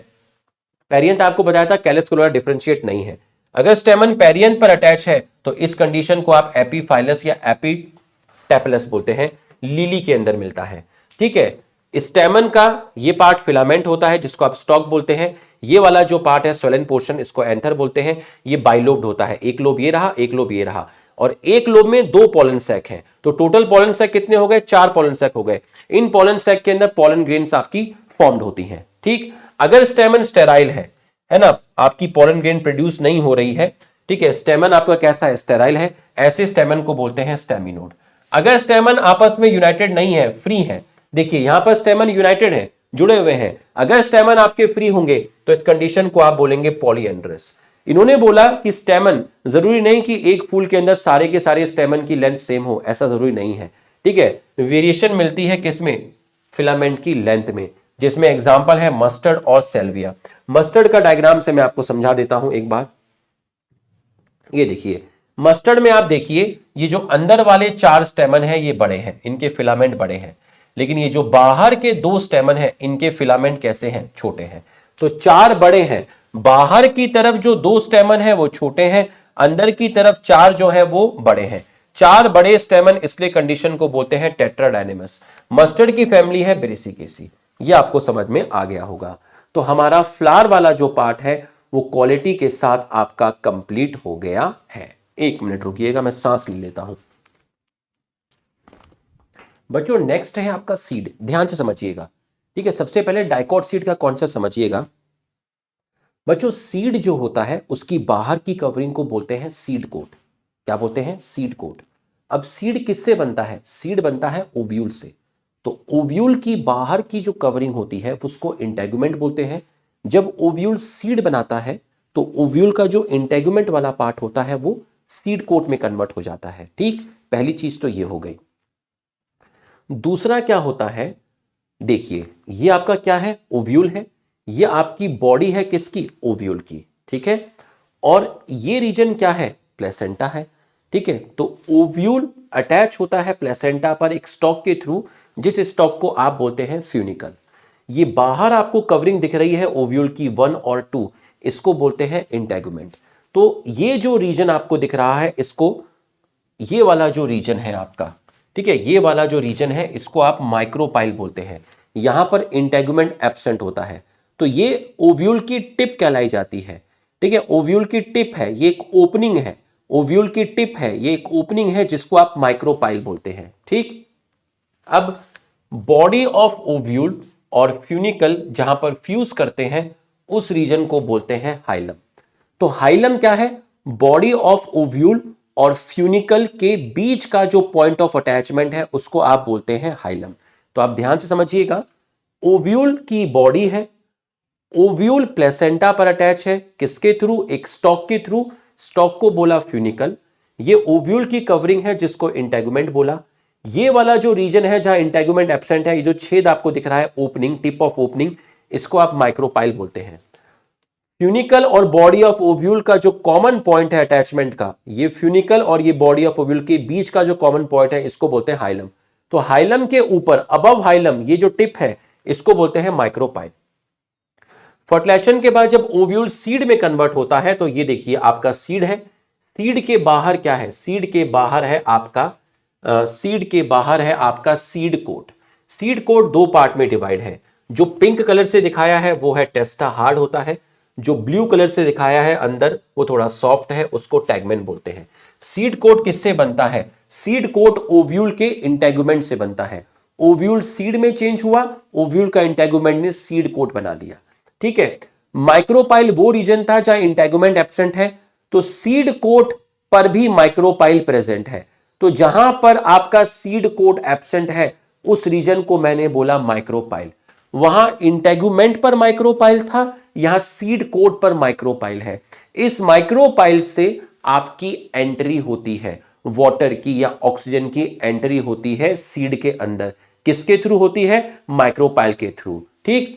Speaker 1: पेरियंथ आपको बताया था कैलस क्लोरा डिफरेंशिएट नहीं है, अगर स्टेमन पेरियंथ पर अटैच है तो इस कंडीशन को आप एपीफाइलस या एपीटेपलस बोलते हैं, लिली के अंदर मिलता है। ठीक है, स्टेमन का ये पार्ट फिलामेंट होता है जिसको आप स्टॉक बोलते हैं, ये वाला जो पार्ट है स्वेलन पोर्शन, इसको एंथर बोलते हैं। ये बाइलोब्ड होता है, एक लोब ये रहा, एक लोब ये रहा, और एक लोब में 2 पॉलन सैक हैं, तो टोटल पॉलन सैक कितने हो गए, 4 पॉलन सैक हो गए। इन पॉलन सैक के अंदर पॉलन ग्रेन्स आपकी फॉर्म्ड होती हैं। ठीक, अगर स्टेमन स्टेराइल है ना, आपकी पॉलन ग्रेन प्रोड्यूस नहीं हो रही है, ठीक है, स्टेमन आपका कैसा है, स्टेराइल है, ऐसे स्टेमन को बोलते हैं स्टेमिनोड। अगर स्टेमन आपस में यूनाइटेड नहीं है, फ्री है, देखिए यहां पर स्टेमन यूनाइटेड है, जुड़े हुए हैं, अगर स्टेमन आपके फ्री होंगे तो इस कंडीशन को आप बोलेंगे पॉलीएंड्रस। इन्होंने बोला कि स्टेमन जरूरी नहीं कि एक फूल के अंदर सारे के सारे स्टेमन की लेंथ सेम हो, ऐसा जरूरी नहीं है। ठीक है, वेरिएशन मिलती है किसमें, फिलामेंट की लेंथ में, जिसमें एग्जांपल है मस्टर्ड और सेल्विया। मस्टर्ड का डायग्राम से मैं आपको समझा देता हूं एक बार। ये देखिए, मस्टर्ड में आप देखिए, ये जो अंदर वाले 4 स्टेमन हैं ये बड़े हैं, इनके फिलामेंट बड़े हैं, लेकिन ये जो बाहर के 2 स्टेमन हैं इनके फिलामेंट कैसे हैं, छोटे हैं। तो 4 बड़े हैं, बाहर की तरफ जो 2 स्टेमन है वो छोटे हैं, अंदर की तरफ 4 जो है वो बड़े हैं। 4 बड़े स्टेमन, इसलिए कंडीशन को बोलते हैं टेट्राडाइनेमस। मस्टर्ड की फैमिली है बेरिसिकेसी, ये आपको समझ में आ गया होगा। तो हमारा फ्लावर वाला जो पार्ट है वो क्वालिटी के साथ आपका कंप्लीट हो गया है। 1 मिनट रुकिएगा, मैं सांस ले लेता हूं। बच्चों नेक्स्ट है आपका सीड, ध्यान से समझिएगा। ठीक है, सबसे पहले डाइकॉट सीड का कॉन्सेप्ट समझिएगा। बच्चों सीड जो होता है उसकी बाहर की कवरिंग को बोलते हैं सीड कोट। क्या बोलते हैं, सीड कोट। अब सीड किससे बनता है, सीड बनता है ओव्यूल से। तो ओव्यूल की बाहर की जो कवरिंग होती है उसको इंटेगुमेंट बोलते हैं। जब ओव्यूल सीड बनाता है तो ओव्यूल का जो इंटेगुमेंट वाला पार्ट होता है वो सीड कोट में कन्वर्ट हो जाता है। ठीक, पहली चीज तो ये हो गई। दूसरा क्या होता है, देखिए ये आपका क्या है, ओव्यूल है, ये आपकी बॉडी है किसकी, ओव्यूल की। ठीक है, और ये रीजन क्या है, प्लेसेंटा है। ठीक है, तो ओव्यूल अटैच होता है प्लेसेंटा पर एक स्टॉक के थ्रू, जिस स्टॉक को आप बोलते हैं फ्यूनिकल। ये बाहर आपको कवरिंग दिख रही है ओव्यूल की 1 और 2, इसको बोलते हैं इंटेगुमेंट। तो ये जो रीजन आपको दिख रहा है, इसको, ये वाला जो रीजन है आपका, ठीक है, ये वाला जो रीजन है इसको आप माइक्रोपाइल बोलते हैं। यहां पर इंटेगुमेंट एब्सेंट होता है, तो ये ओव्यूल की टिप कहलाई जाती है। ठीक है, ओव्यूल की टिप है, ये एक ओपनिंग है, ओव्यूल की टिप है, ये एक ओपनिंग है जिसको आप माइक्रोपाइल बोलते हैं। ठीक, अब बॉडी ऑफ ओव्यूल और फ्यूनिकल जहां पर फ्यूज करते हैं उस रीजन को बोलते हैं हाइलम। तो हाइलम क्या है? बॉडी ऑफ ओव्यूल और फ्यूनिकल के बीच का जो पॉइंट ऑफ अटैचमेंट है उसको आप बोलते हैं हाइलम। तो आप ध्यान से समझिएगा, ओव्यूल की बॉडी है, ओव्यूल प्लेसेंटा पर अटैच है, किसके थ्रू? एक स्टॉक के थ्रू, स्टॉक को बोला फ्यूनिकल। ये ओव्यूल की कवरिंग है जिसको इंटेगुमेंट बोला। ये वाला जो रीजन है जहां इंटेगुमेंट एब्सेंट है, ये जो छेद आपको दिख रहा है, ओपनिंग, टिप ऑफ ओपनिंग, इसको आप माइक्रोपाइल बोलते हैं। फ्यूनिकल और बॉडी ऑफ ओव्यूल का जो कॉमन पॉइंट है अटैचमेंट का, ये फ्यूनिकल और ये बॉडी ऑफ ओव्यूल के बीच का जो कॉमन पॉइंट है इसको बोलते हैं हाइलम। तो हाइलम के ऊपर, अबव हाइलम, ये जो टिप है इसको बोलते हैं माइक्रोपाइल। फर्टिलाइजेशन के बाद जब ओव्यूल सीड में कन्वर्ट होता है तो ये देखिए आपका सीड है, सीड के बाहर क्या है? सीड के बाहर है आपका सीड के बाहर है आपका सीड कोट। सीड कोट दो पार्ट में डिवाइड है। जो पिंक कलर से दिखाया है वो है टेस्टा हार्ड होता है, जो ब्लू कलर से दिखाया है अंदर वो थोड़ा सॉफ्ट है, उसको टैगमेन बोलते हैं। सीड कोट किससे बनता है? सीड कोट ओव्यूल के इंटेगुमेंट से बनता है। ओव्यूल सीड में चेंज हुआ, ओव्यूल का इंटेगुमेंट ने सीड कोट बना लिया। ठीक है, माइक्रोपाइल वो रीजन था जहां इंटेगुमेंट एब्सेंट है, तो सीड कोट पर भी माइक्रोपाइल प्रेजेंट है। तो जहां पर आपका सीड कोट एब्सेंट है उस रीजन को मैंने बोला माइक्रोपाइल। वहां इंटेगुमेंट पर माइक्रोपाइल था, यहां सीड कोट पर माइक्रोपाइल है। इस माइक्रोपाइल से आपकी एंट्री होती है वाटर की या ऑक्सीजन की एंट्री होती है सीड के अंदर। किसके थ्रू होती है? माइक्रोपाइल के थ्रू। ठीक,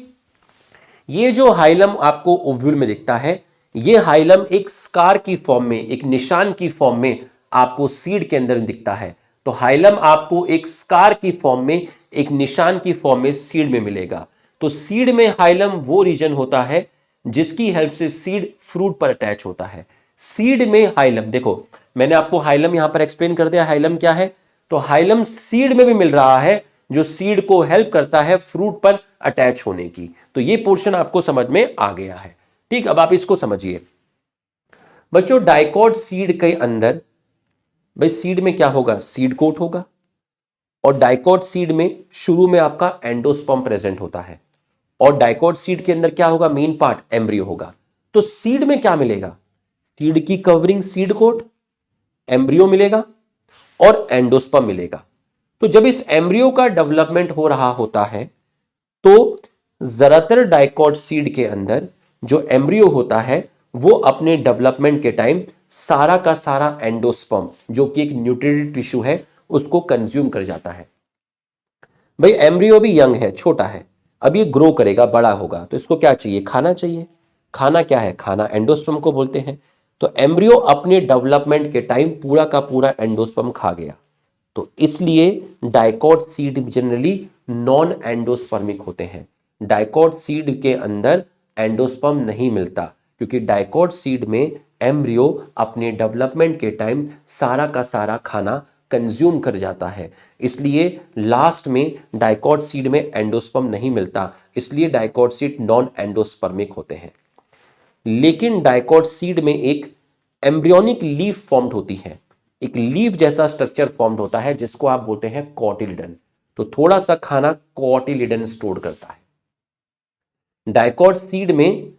Speaker 1: ये जो हाइलम आपको ओव्यूल में दिखता है, ये हाइलम एक स्कार की फॉर्म में, एक निशान की फॉर्म में आपको सीड के अंदर दिखता है। तो हाइलम आपको एक स्कार की फॉर्म में, एक निशान की फॉर्म में सीड में मिलेगा। तो सीड में हाइलम वो रीजन होता है जिसकी हेल्प से सीड फ्रूट पर अटैच होता है। सीड में हाइलम, देखो मैंने आपको हाइलम यहां पर एक्सप्लेन कर दिया, हाइलम क्या है। तो हाइलम सीड में भी मिल रहा है जो सीड को हेल्प करता है फ्रूट पर अटैच होने की। तो ये पोर्शन आपको समझ में आ गया है। ठीक, अब आप इसको समझिए बच्चों। डाइकॉट सीड के अंदर, भाई सीड में क्या होगा? सीड कोट होगा, और डाइकॉट सीड में शुरू में आपका एंडोस्पर्म प्रेजेंट होता है, और डाइकॉट सीड के अंदर क्या होगा? मेन पार्ट एम्ब्रियो होगा। तो सीड में क्या मिलेगा? सीड की कवरिंग सीड कोट, एम्ब्रियो मिलेगा और एंडोस्पर्म मिलेगा। तो जब इस एम्ब्रियो का डेवलपमेंट हो रहा होता है तो ज्यादातर डाइकॉट सीड के अंदर जो एम्ब्रियो होता है वो अपने डेवलपमेंट के टाइम सारा का सारा एंडोस्पर्म, जो कि एक न्यूट्रिटिव टिश्यू है, उसको कंज्यूम कर जाता है। भाई एम्ब्रियो भी यंग है, छोटा है, अब ये ग्रो करेगा, बड़ा होगा, तो इसको क्या चाहिए? खाना चाहिए। खाना क्या है? खाना एंडोस्पर्म को बोलते हैं। तो एम्ब्रियो अपने डेवलपमेंट के टाइम पूरा का पूरा एंडोस्पर्म खा गया। तो इसलिए dicot seed generally non endospermic होते हैं। डाइकॉट सीड के अंदर एंडोस्पर्म नहीं मिलता, क्योंकि डाइकॉट सीड में एम्ब्रियो अपने डेवलपमेंट के टाइम सारा का सारा खाना कंज्यूम कर जाता है। इसलिए लास्ट में डाइकॉट सीड में एंडोस्पर्म नहीं मिलता, इसलिए डाइकॉट सीड नॉन एंडोस्पर्मिक होते हैं। लेकिन डाइकॉट सीड में एक एम्ब्रियोनिक लीफ फॉर्म्ड होती है, एक लीफ जैसा स्ट्रक्चर फॉर्म्ड होता है जिसको आप बोलते हैं कॉटिलिडन। तो थोड़ा सा खाना कॉटिलिडन स्टोर करता है। डाइकॉट सीड में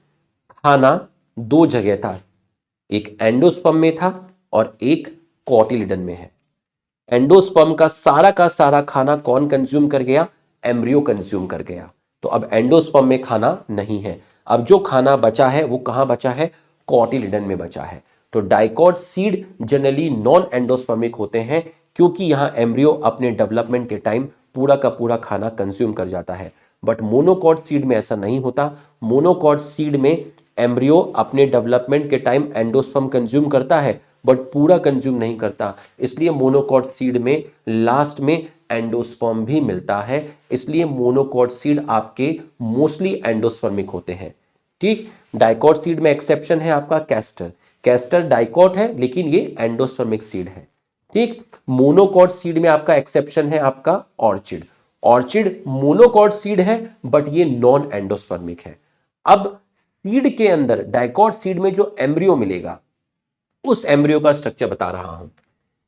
Speaker 1: खाना दो जगह था, एक एंडोस्पर्म में था और एक कॉटिलिडन में है। एंडोस्पर्म का सारा खाना कौन कंज्यूम कर गया? एम्ब्रियो कंज्यूम कर गया। तो अब एंडोस्पर्म में खाना नहीं है, अब जो खाना बचा है वो कहां बचा है? कॉटिलिडन में बचा है। तो dicot seed generally non endospermic होते हैं, क्योंकि यहां एम्ब्रियो अपने डेवलपमेंट के टाइम पूरा का पूरा खाना कंज्यूम कर जाता है। बट मोनोकॉट सीड में ऐसा नहीं होता। मोनोकॉट सीड में एम्ब्रियो अपने डेवलपमेंट के टाइम एंडोस्पर्म कंज्यूम करता है बट पूरा कंज्यूम नहीं करता, इसलिए मोनोकॉट सीड में लास्ट में एंडोस्पर्म भी मिलता है। इसलिए मोनोकॉट सीड आपके मोस्टली एंडोस्पर्मिक होते हैं। ठीक, डाइकॉट सीड में एक्सेप्शन है आपका कैस्टर, कैस्टर डाइकॉट है लेकिन ये एंडोस्पर्मिक सीड है। ठीक, मोनोकॉट सीड में आपका एक्सेप्शन है आपका ऑर्चिड, ऑर्चिड मोनोकॉट सीड है बट ये नॉन एंडोस्पर्मिक है। अब सीड के अंदर डाइकॉट सीड में जो एम्ब्रियो मिलेगा उस एम्ब्रियो का स्ट्रक्चर बता रहा हूं।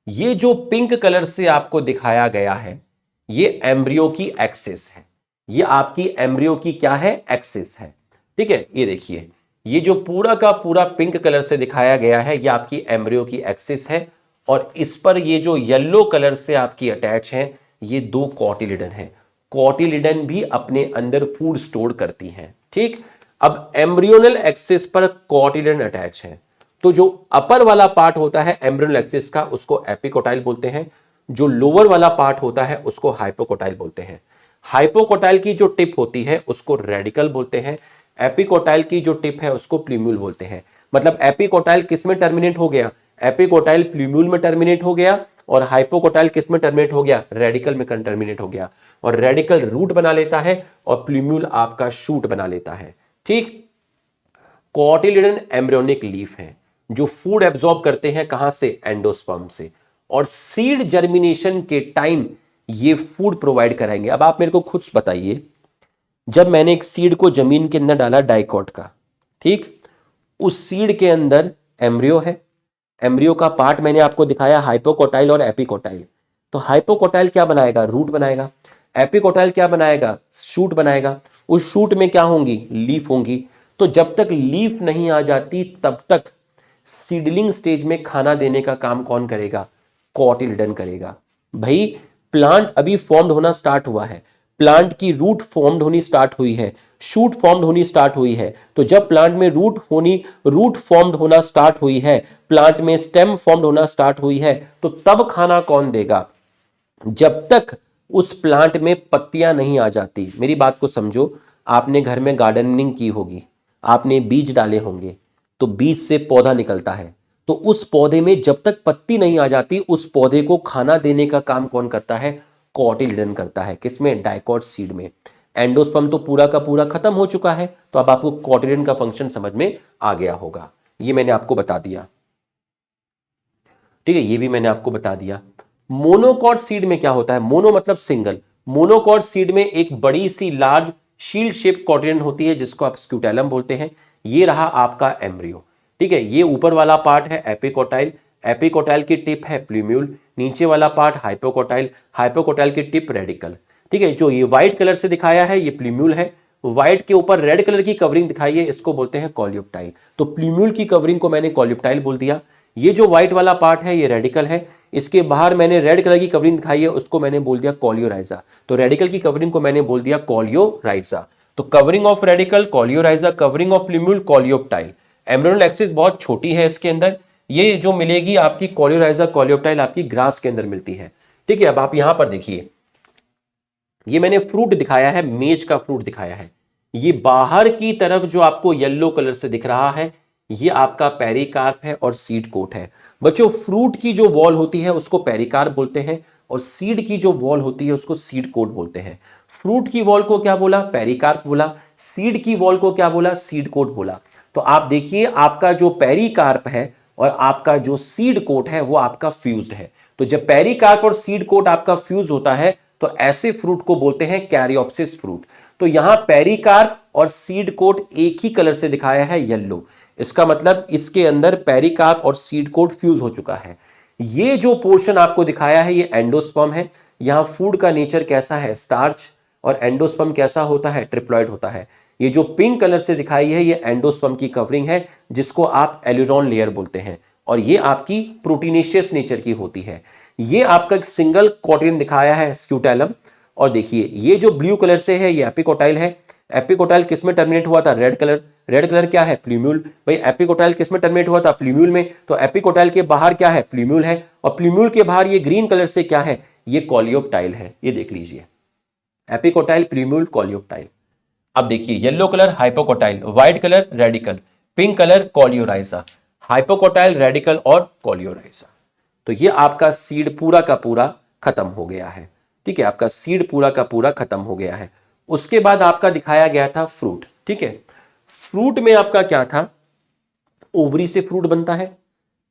Speaker 1: ये जो पिंक कलर से आपको दिखाया गया है ये एम्ब्रियो की एक्सिस है, ये आपकी एम्ब्रियो की क्या है, एक्सिस है। ठीक है, ये देखिए ये जो पूरा का पूरा पिंक कलर से दिखाया गया है ये आपकी एम्ब्रियो की एक्सिस है और इस पर ये जो येलो कलर से आपकी अटैच है ये दो कॉटिलिडन है। कॉटिलिडन भी अपने अंदर फूड स्टोर करती हैं। ठीक, अब एम्ब्रियोनल एक्सिस पर कॉटिलिडन अटैच है तो जो अपर वाला पार्ट होता है एम्ब्रियोनल एक्सिस का उसको एपिकोटाइल बोलते हैं, जो लोअर वाला पार्ट होता है उसको हाइपोकोटाइल बोलते हैं। हाइपोकोटाइल की जो टिप होती है उसको रेडिकल बोलते हैं, एपिकोटाइल की जो टिप है उसको प्ल्यूम्यूल बोलते हैं। मतलब एपिकोटाइल किस में टर्मिनेट हो गया, एपिकोटाइल प्ल्यूम्यूल में टर्मिनेट हो गया और हाइपोकोटाइल किस में टर्मिनेट हो गया, रेडिकल में टर्मिनेट हो गया और रेडिकल रूट बना लेता है और प्ल्यूम्यूल आपका शूट बना लेता है। ठीक, कॉटिलिडन एम्ब्रियोनिक लीफ है जो फूड एब्जॉर्ब करते हैं कहां से, एंडोस्पर्म से, और सीड जर्मिनेशन के टाइम ये फूड प्रोवाइड कराएंगे। अब आप मेरे को खुद बताइए, जब मैंने एक सीड को जमीन के अंदर डाला डाइकॉट का, ठीक, उस सीड के अंदर एम्ब्रियो है, एम्ब्रियो का पार्ट मैंने आपको दिखाया हाइपोकोटाइल और एपिकोटाइल। तो हाइपोकोटाइल क्या बनाएगा, रूट बनाएगा, एपिकोटाइल क्या बनाएगा, शूट बनाएगा। उस शूट में क्या होंगी, लीफ होंगी। तो जब तक लीफ नहीं आ जाती तब तक सीडलिंग स्टेज में खाना देने का काम कौन करेगा, कॉटिलिडन करेगा। भाई प्लांट अभी फॉर्म्ड होना स्टार्ट हुआ है, प्लांट की रूट फॉर्म्ड होनी स्टार्ट हुई है, शूट फॉर्म्ड होनी स्टार्ट हुई है। तो जब प्लांट में रूट फॉर्म्ड होना स्टार्ट हुई है, प्लांट में स्टेम फॉर्म्ड होना स्टार्ट हुई है, तो तब खाना कौन देगा, जब तक उस प्लांट में पत्तियां नहीं आ जाती। मेरी बात को समझो, आपने घर में गार्डनिंग की होगी, आपने बीज डाले होंगे, तो बीज से पौधा निकलता है, तो उस पौधे में जब तक पत्ती नहीं आ जाती उस पौधे को खाना देने का काम कौन करता है, कॉटिलिडन करता है। किसमें, डाइकॉट सीड में। एंडोस्पर्म तो पूरा का पूरा खत्म हो चुका है, तो अब आपको कॉटिलिडन का फंक्शन समझ में आ गया होगा। ये मैंने आपको बता दिया, ठीक है, ये भी मैंने आपको बता दिया। मोनोकॉट सीड में क्या होता है, मोनो मतलब सिंगल, मोनोकॉट सीड में एक बड़ी सी लार्ज शील्ड शेप कॉटिलिडन होती है जिसको आप स्क्यूटेलम बोलते हैं। ये रहा आपका एम्ब्रियो। ठीक है, ये ऊपर वाला पार्ट है एपिकोटाइल, एपिकोटाइल की टिप है प्ल्यूम्यूल, नीचे वाला पार्ट हाइपोकोटाइल, हाइपोकोटाइल की टिप रेडिकल। ठीक है, जो ये व्हाइट कलर से दिखाया है ये प्ल्यूम्यूल है, व्हाइट के ऊपर रेड कलर की कवरिंग दिखाई है इसको बोलते हैं कॉल्यूप्टाइल। तो प्ल्यूम्यूल की कवरिंग को मैंने कॉल्यूप्टाइल बोल दिया। ये जो व्हाइट वाला पार्ट है ये रेडिकल है, इसके बाहर मैंने रेड कलर की कवरिंग दिखाई है उसको मैंने बोल दिया कॉलियोराइजा। तो रेडिकल की कवरिंग को मैंने बोल दिया कॉलियोराइजा। तो covering of radicle coleorhiza, covering of plumule coleoptile. Embryonal axis बहुत छोटी है इसके अंदर, ये जो मिलेगी आपकी कॉलियोराइजा कॉलियोप्टाइल आपकी ग्रास के अंदर मिलती है। ठीक है, अब आप यहां पर देखिए, ये मैंने फ्रूट दिखाया है, मेज का फ्रूट दिखाया है। ये बाहर की तरफ जो आपको येलो कलर से दिख रहा है ये आपका पेरिकार्प है और सीड कोट है। बच्चों फ्रूट की जो वॉल होती है उसको पेरिकार्प बोलते हैं और सीड की जो वॉल होती है उसको सीड कोट बोलते हैं। फ्रूट की वॉल को क्या बोला, पेरिकार्प बोला, सीड की वॉल को क्या बोला, सीड कोट बोला। तो आप देखिए आपका जो पेरिकार्प है और आपका जो सीड कोट है वो आपका फ्यूज्ड है। तो जब पेरिकार्प और सीड कोट आपका फ्यूज होता है तो ऐसे फ्रूट को बोलते हैं कैरियोप्सिस फ्रूट। तो यहां पेरिकार्प और सीड कोट एक ही कलर से दिखाया है, येलो। इसका मतलब इसके अंदर पेरिकार्प और सीड कोट फ्यूज हो चुका है। ये जो पोर्शन आपको दिखाया है ये एंडोस्पर्म है। यहां फूड का नेचर कैसा है, स्टार्च, और एंडोस्पर्म कैसा होता है, ट्रिप्लॉइड होता है। ये जो पिंक कलर से दिखाई है ये एंडोस्पर्म की कवरिंग है जिसको आप एल्यूरोन लेयर बोलते हैं और ये आपकी प्रोटीनेशियस नेचर की होती है। ये आपका एक सिंगल कॉटिलिडन दिखाया है स्क्यूटेलम, और देखिए ये जो ब्लू कलर से है ये एपिकोटाइल है। एपिकोटाइल किस में टर्मिनेट हुआ था, रेड कलर, रेड कलर क्या है, प्ल्यूम्यूल। भाई एपिकोटाइल किस में टर्मिनेट हुआ था, प्ल्यूम्यूल में। तो एपिकोटाइल के बाहर क्या है, प्ल्यूम्यूल है, और प्ल्यूम्यूल के बाहर ये ग्रीन कलर से क्या है, ये कॉलियोप्टाइल है। ये देख लीजिए एपिकोटाइल, प्ल्यूम्यूल, कॉलियोप्टाइल। अब देखिए yellow colour hypocotyl, white colour radicle, pink colour coleorhiza, hypocotyl, radicle और कॉलियोराइजा। तो ये आपका सीड पूरा का पूरा खत्म हो गया है। ठीक है, आपका सीड पूरा का पूरा खत्म हो गया है। उसके बाद आपका दिखाया गया था फ्रूट। ठीक है, फ्रूट में आपका क्या था, ओवरी से फ्रूट बनता है,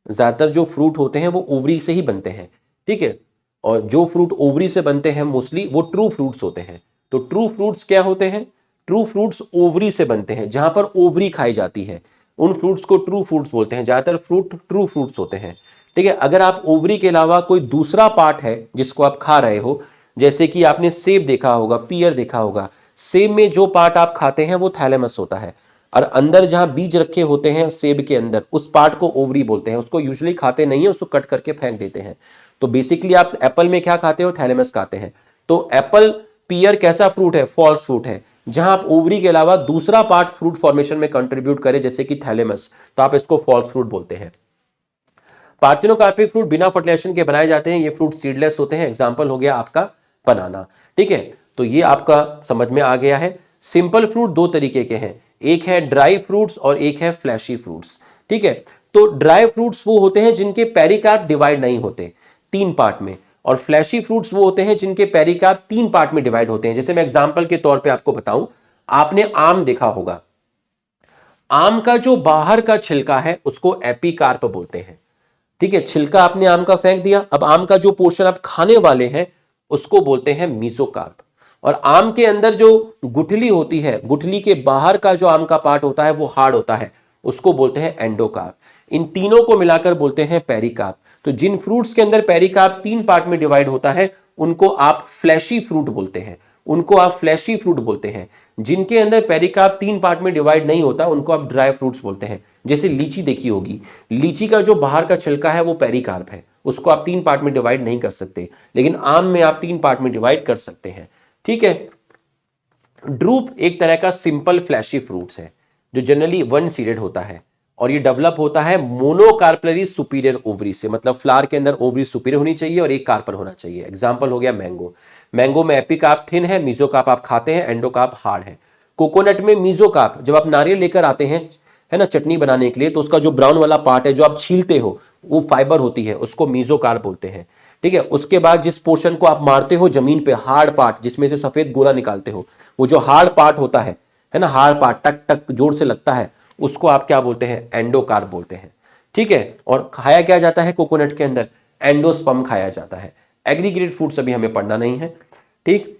Speaker 1: ज्यादातर जो फ्रूट होते हैं वो ओवरी से ही बनते हैं, ठीक है। और जो फ्रूट ओवरी से बनते हैं मोस्टली वो ट्रू फ्रूट्स होते हैं। तो ट्रू फ्रूट्स क्या होते हैं, ट्रू फ्रूट्स ओवरी से बनते हैं, जहां पर ओवरी खाई जाती है उन फ्रूट्स को ट्रू फ्रूट्स बोलते हैं। ज्यादातर फ्रूट ट्रू फ्रूट्स होते हैं, ठीक है। अगर आप ओवरी के अलावा कोई दूसरा पार्ट है जिसको आप खा रहे हो, जैसे कि आपने सेब देखा होगा, पियर देखा होगा, सेब में जो पार्ट आप खाते हैं वो थैलेमस होता है, और अंदर जहां बीज रखे होते हैं सेब के अंदर उस पार्ट को ओवरी बोलते हैं। उसको यूजुअली खाते नहीं है, उसको कट करके फेंक देते हैं। तो बेसिकली आप एप्पल में क्या खाते हो, थैलेमस खाते हैं। तो एप्पल पियर कैसा फ्रूट है, फॉल्स फ्रूट है, जहां आप ओवरी के अलावा दूसरा पार्ट फ्रूट फॉर्मेशन में कंट्रीब्यूट करे जैसे कि थैलेमस, तो आप इसको फॉल्स फ्रूट बोलते हैं। पार्थिनोकार्पिक फ्रूट बिना फर्टिलाइजेशन के बनाए जाते हैं, ये फ्रूट सीडलेस होते हैं। एग्जांपल हो गया आपका बनाना, ठीक है। तो ये आपका समझ में आ गया है। सिंपल फ्रूट दो तरीके के हैं, एक है ड्राई फ्रूट्स और एक है फ्लैशी फ्रूट्स, ठीक है। तो ड्राई फ्रूट्स वो होते हैं जिनके पेरिकार्प डिवाइड नहीं होते तीन पार्ट में, और फ्लैशी फ्रूट्स वो होते हैं जिनके पेरिकार्प तीन पार्ट में डिवाइड होते हैं। जैसे मैं एग्जांपल के तौर पे आपको बताऊं, आपने आम देखा होगा, आम का जो बाहर का छिलका है उसको एपिकार्प बोलते हैं, ठीक है। छिलका आपने आम का फेंक दिया, अब आम का जो पोर्शन आप खाने वाले हैं उसको बोलते हैं मीजोकार्प। और आम के अंदर जो गुठली होती है, गुठली के बाहर का जो आम का पार्ट होता है वो हार्ड होता है, उसको बोलते हैं एंडोकार्प। इन तीनों को मिलाकर बोलते हैं पेरिकार्प। तो जिन फ्रूट्स के अंदर पेरिकार्प तीन पार्ट में डिवाइड होता है उनको आप फ्लैशी फ्रूट बोलते हैं, उनको आप फ्लैशी फ्रूट बोलते हैं। जिनके अंदर पेरिकार्प तीन पार्ट में डिवाइड नहीं होता उनको आप ड्राई फ्रूट्स बोलते हैं। जैसे लीची देखी होगी, लीची का जो बाहर का छिलका है वो पेरिकार्प है, उसको आप तीन पार्ट में डिवाइड नहीं कर सकते, लेकिन आम में आप तीन पार्ट में डिवाइड कर सकते हैं, ठीक है। ड्रूप एक तरह का सिंपल फ्लैशी फ्रूट्स है जो जनरली वन सीडेड होता है, और ये डेवलप होता है मोनोकार्पलरी सुपीरियर ओवरी से, मतलब फ्लावर के अंदर ओवरी सुपीरियर होनी चाहिए और एक कार्पल होना चाहिए। एग्जांपल हो गया मैंगो, मैंगो में एपिकार्प थिन है, मीजोकार्प आप खाते हैं, एंडोकार्प हार्ड है। कोकोनट में मीजोकार्प, जब आप नारियल लेकर आते हैं है ना चटनी बनाने के लिए, तो उसका जो ब्राउन वाला पार्ट है जो आप छीलते हो वो फाइबर होती है, उसको मीजोकार्प बोलते हैं, ठीक है। उसके बाद जिस पोर्शन को आप मारते हो जमीन पे, हार्ड पार्ट जिसमें से सफेद गोला निकालते हो, वो जो हार्ड पार्ट होता है ना, हार्ड पार्ट टक टक जोर से लगता है, उसको आप क्या बोलते हैं, एंडोकार्प बोलते हैं, ठीक है। और खाया क्या जाता है कोकोनट के अंदर, एंडोस्पर्म खाया जाता है। एग्रीगेटेड फूड्स अभी हमें पढ़ना नहीं है, ठीक,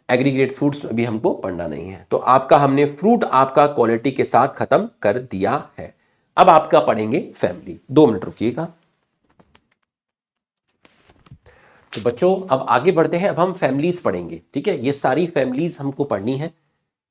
Speaker 1: एग्रीगेट फ्रूट्स अभी हमको पढ़ना नहीं है। तो आपका हमने फ्रूट आपका क्वालिटी के साथ खत्म कर दिया है। अब आपका पढ़ेंगे फैमिली। 2 मिनट रुकिएगा। तो बच्चों अब आगे बढ़ते हैं, अब हम फैमिलीज पढ़ेंगे, ठीक है। ये सारी फैमिलीज हमको पढ़नी है,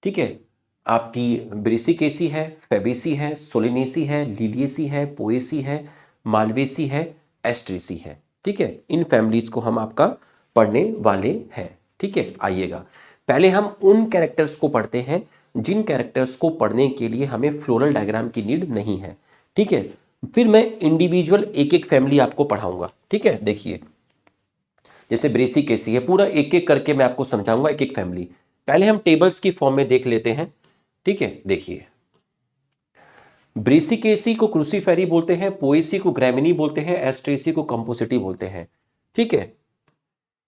Speaker 1: ठीक है। आपकी ब्रेसिकेसी है, फेबेसी है, सोलिनेसी है, लिलिएसी है, पोएसी है, मालवेसी है, एस्ट्रेसी है, ठीक है। इन फैमिलीज को हम आपका पढ़ने वाले हैं, ठीक है। आइएगा, पहले हम उन कैरेक्टर्स को पढ़ते हैं जिन कैरेक्टर्स को पढ़ने के लिए हमें फ्लोरल डायग्राम की नीड नहीं है, ठीक है। फिर मैं इंडिविजुअल एक एक फैमिली आपको पढ़ाऊंगा, ठीक है। देखिए जैसे ब्रेसिकेसी है, पूरा एक एक करके मैं आपको समझाऊंगा, एक एक फैमिली। पहले हम टेबल्स की फॉर्म में देख लेते हैं, ठीक है। देखिए ब्रेसिकेसी को क्रूसीफेरी बोलते हैं, पोएसी को ग्रैमिनी बोलते हैं, एस्ट्रेसी को कंपोसिटी बोलते हैं, ठीक है।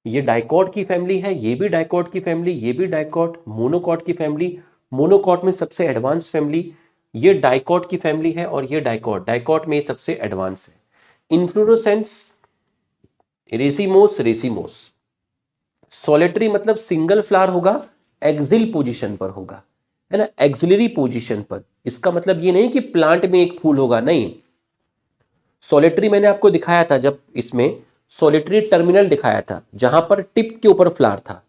Speaker 1: ये डाइकॉट की फैमिली है, ये भी डाइकॉट की फैमिली, ये भी डाइकॉट, मोनोकॉट की फैमिली, मोनोकॉट में सबसे एडवांस फैमिली ये डाइकॉट की फैमिली है, और ये डाइकॉट, डाइकॉट में सबसे एडवांस है। Inflorescence racemose, racemose. सॉलिटरी मतलब सिंगल फ्लावर होगा, एक्सिल पोजीशन पर होगा, है ना, एक्सिलरी पोजीशन पर। इसका मतलब ये नहीं कि प्लांट में एक फूल होगा, नहीं। सॉलिटरी मैंने आपको दिखाया था, जब इसमें सॉलिटरी टर्मिनल दिखाया था जहां पर टिप के ऊपर फ्लावर था,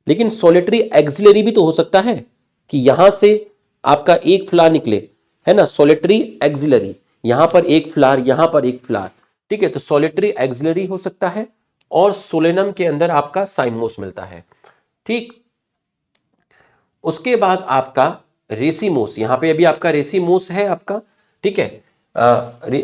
Speaker 1: लेकिन सॉलिटरी एक्सिलरी भी तो हो सकता है कि यहां से आपका एक फ्लावर निकले, है ना, सॉलिटरी एक्सिलरी, यहां पर एक फ्लावर, यहां पर एक फ्लावर, ठीक है। तो सॉलिटरी एक्सिलरी हो सकता है, और सोलेनम के अंदर आपका साइमोस मिलता है, ठीक। उसके बाद आपका रेसिमोस, यहां पे अभी आपका रेसिमोस है आपका, ठीक है।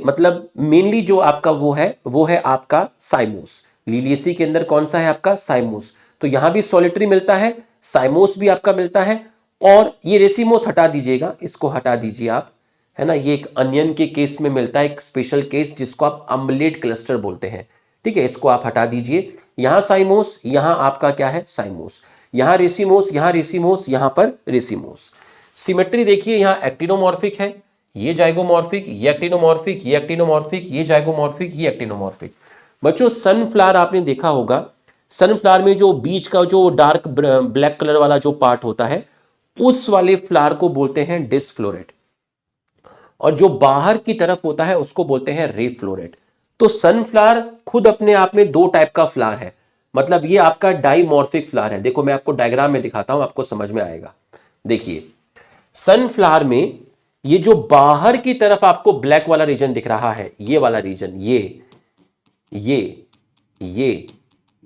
Speaker 1: मतलब मेनली जो आपका वो है आपका साइमोस। लिलिएसी के अंदर कौन सा है आपका, साइमोस। तो यहां भी सॉलिटरी मिलता है, साइमोस भी आपका मिलता है, और ये रेसिमोस हटा दीजिएगा, इसको हटा दीजिए आप, है ना। ये एक अनियन के केस में मिलता है, एक स्पेशल केस जिसको आप अम्बलेट क्लस्टर बोलते हैं, ठीक है। इसको आप हटा दीजिए, यहां साइमोस, यहां आपका क्या है, साइमोस, यहां रेसिमोस, यहां रेसिमोस, यहां पर रेसिमोस। सिमेट्री देखिए, यहां एक्टिनोमॉर्फिक है, ये जाइगोमॉर्फिक, ये एक्टिनोमॉर्फिक, ये एक्टिनोमॉर्फिक, ये जाइगोमॉर्फिक, ये एक्टिनोमॉर्फिक। बच्चों सनफ्लावर आपने देखा होगा, सनफ्लावर में जो बीच का जो डार्क ब्लैक कलर वाला जो पार्ट होता है, उस वाले फ्लावर को बोलते हैं डिस्फ्लोरेट, और जो बाहर की तरफ होता है उसको बोलते हैं रेफ्लोरेट। तो सनफ्लावर खुद अपने आप में दो टाइप का फ्लावर है, मतलब ये आपका डाइमॉर्फिक फ्लावर है। देखो मैं आपको डायग्राम में दिखाता हूं, आपको समझ में आएगा। देखिए सनफ्लावर में ये जो बाहर की तरफ आपको ब्लैक वाला रीजन दिख रहा है, ये वाला रीजन, ये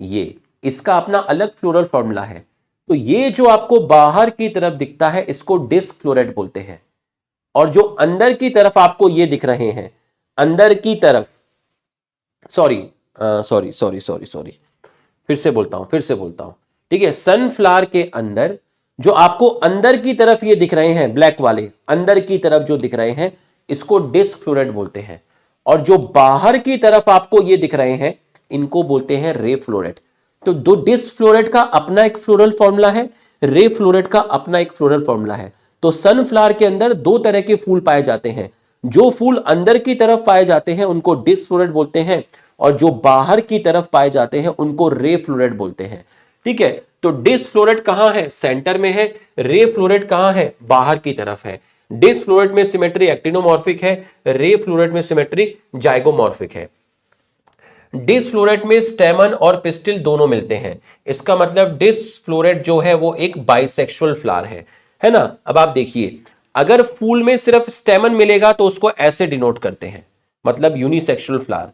Speaker 1: ये इसका अपना अलग फ्लोरल फॉर्मूला है। तो ये जो आपको बाहर की तरफ दिखता है इसको डिस्क फ्लोरेट बोलते हैं, और जो अंदर की तरफ आपको ये दिख रहे हैं, अंदर की तरफ, sorry sorry sorry sorry sorry फिर से बोलता हूं, ठीक है। सनफ्लावर के अंदर जो आपको अंदर की तरफ ये दिख रहे हैं ब्लैक वाले, अंदर की तरफ जो दिख रहे हैं इसको डिस्क फ्लोरेट बोलते हैं, और जो बाहर की तरफ आपको ये दिख रहे हैं इनको बोलते हैं रे फ्लोरेट। तो दो डिस्क फ्लोरेट का अपना एक फ्लोरल फॉर्मूला है, रे फ्लोरेट का अपना एक फ्लोरल फॉर्मूला है। तो सनफ्लावर के अंदर दो तरह के फूल पाए जाते हैं, जो फूल अंदर की तरफ पाए जाते हैं उनको डिस्क फ्लोरेट बोलते हैं, और जो बाहर की तरफ पाए जाते हैं उनको रे फ्लोरेट बोलते हैं, ठीक है। तो डिस्क फ्लोरेट कहां है? सेंटर में है। रे फ्लोरेट कहां है? बाहर की तरफ है। डिस्क फ्लोरेट में सिमेट्री एक्टिनोमॉर्फिक है, रे फ्लोरेट में सिमेट्री जाइगोमॉर्फिक है। डिस्क फ्लोरेट में स्टेमन और पिस्टिल दोनों मिलते हैं, इसका मतलब डिस्क फ्लोरेट जो है वो एक बाइसेक्सुअल फ्लावर है ना। अब आप देखिए, अगर फूल में सिर्फ स्टेमन मिलेगा तो उसको ऐसे डिनोट करते हैं, मतलब यूनिसेक्सुअल फ्लावर।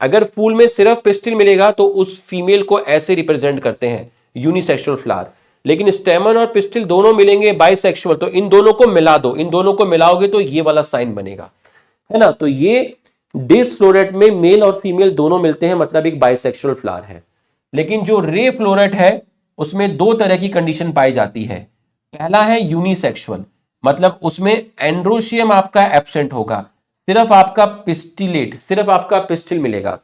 Speaker 1: अगर फूल में सिर्फ पिस्टिल मिलेगा तो उस फीमेल को ऐसे रिप्रेजेंट करते हैं, यूनिसेक्सुअल फ्लावर। लेकिन स्टेमन और पिस्टिल दोनों मिलेंगे बाइसेक्सुअल, तो इन दोनों को मिला दो, इन दोनों को मिलाओगे तो ये वाला साइन बनेगा, है ना। तो ये डिस्क फ्लोरेट में मेल और फीमेल दोनों मिलते हैं, मतलब एक बाइसेक्सुअल फ्लावर है। लेकिन जो रे फ्लोरेट है उसमें दो तरह की कंडीशन पाई जाती है। पहला है यूनिसेक्सुअल, मतलब उसमें एंड्रोशियम आपका एब्सेंट होगा, सिर्फ आपका पिस्टिलेट, सिर्फ आपका पिस्टिल मिलेगा।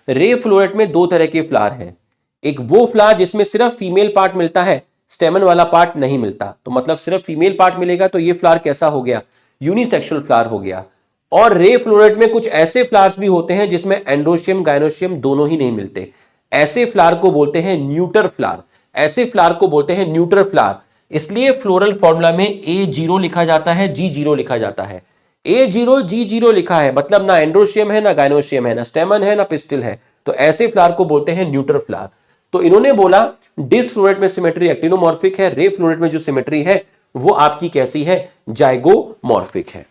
Speaker 1: रे फ्लोरेट में दो तरह के फ्लावर हैं, एक वो फ्लावर जिसमें सिर्फ फीमेल पार्ट मिलता है, स्टेमन वाला पार्ट नहीं मिलता, तो मतलब सिर्फ फीमेल पार्ट मिलेगा, तो ये फ्लावर कैसा हो गया? यूनिसेक्सुअल फ्लावर हो गया। और रे फ्लोरेट में कुछ ऐसे फ्लावर्स भी होते हैं जिसमें एंड्रोशियम गायनोशियम दोनों ही नहीं मिलते, ऐसे फ्लावर को बोलते हैं न्यूटर फ्लावर, ऐसे फ्लावर को बोलते हैं न्यूटर फ्लावर। इसलिए फ्लोरल फॉर्मूला में A0 लिखा जाता है, G0 लिखा जाता है। A0 G0 लिखा है मतलब ना एंड्रोशियम है, ना गायनोशियम है, ना स्टेमन है, ना पिस्टिल है, तो ऐसे फ्लावर को बोलते हैं न्यूटर फ्लावर। तो इन्होंने बोला डिस्क फ्लोरेट में सिमेट्री एक्टिनोमॉर्फिक है, रे फ्लोरेट में जो सिमेट्री है वो आपकी कैसी है? जाइगोमॉर्फिक है।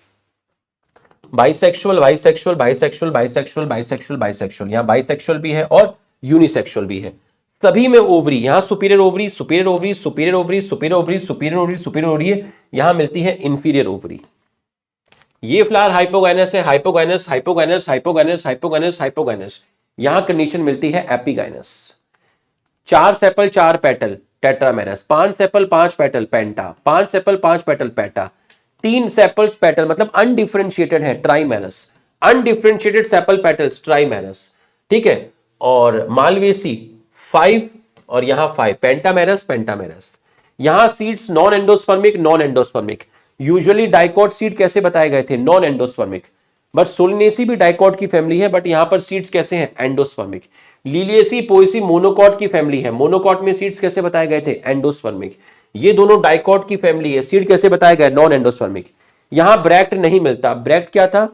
Speaker 1: Bisexual bisexual bisexual bisexual bisexual bisexual, यहां बाइसेक्सुअल भी है और यूनिसेक्सुअल भी है। सभी में ओवरी, यहां superior ovary, superior ovary, superior ovary, superior ovary, superior ovary, superior ovary, यहां मिलती है इंफीरियर ओवरी। ये फ्लावर हाइपोगाइनस है, hypogynous hypogynous hypogynous hypogynous hypogynous, यहां कंडीशन मिलती है epigynous. 4 sepal 4 petal tetramerous, 5 sepal 5 petal penta, 5 sepal 5 petal penta, 3 sepals petal मतलब undifferentiated है trimerous, undifferentiated sepal petals trimerous, ठीक है। और मालवेसी 5 और यहां 5 पेंटामेरस पेंटामेरस। यहां seeds non endospermic non endospermic, usually dicot seed कैसे बताए गए थे? नॉन एंडोस्पर्मिक, बट सोलिनेसी भी डाइकॉट की फैमिली है, बट यहां पर सीड्स कैसे हैं? एंडोस्पर्मिक। लिलियसी पोएसी मोनोकॉट की फैमिली है, मोनोकॉट में सीड्स कैसे बताए गए थे? एंडोस्पर्मिक। ये दोनों डाइकॉट की फैमिली है, सीड कैसे बताए गए? Non endospermic. यहां ब्रैक्ट नहीं मिलता, ब्रैक्ट क्या था?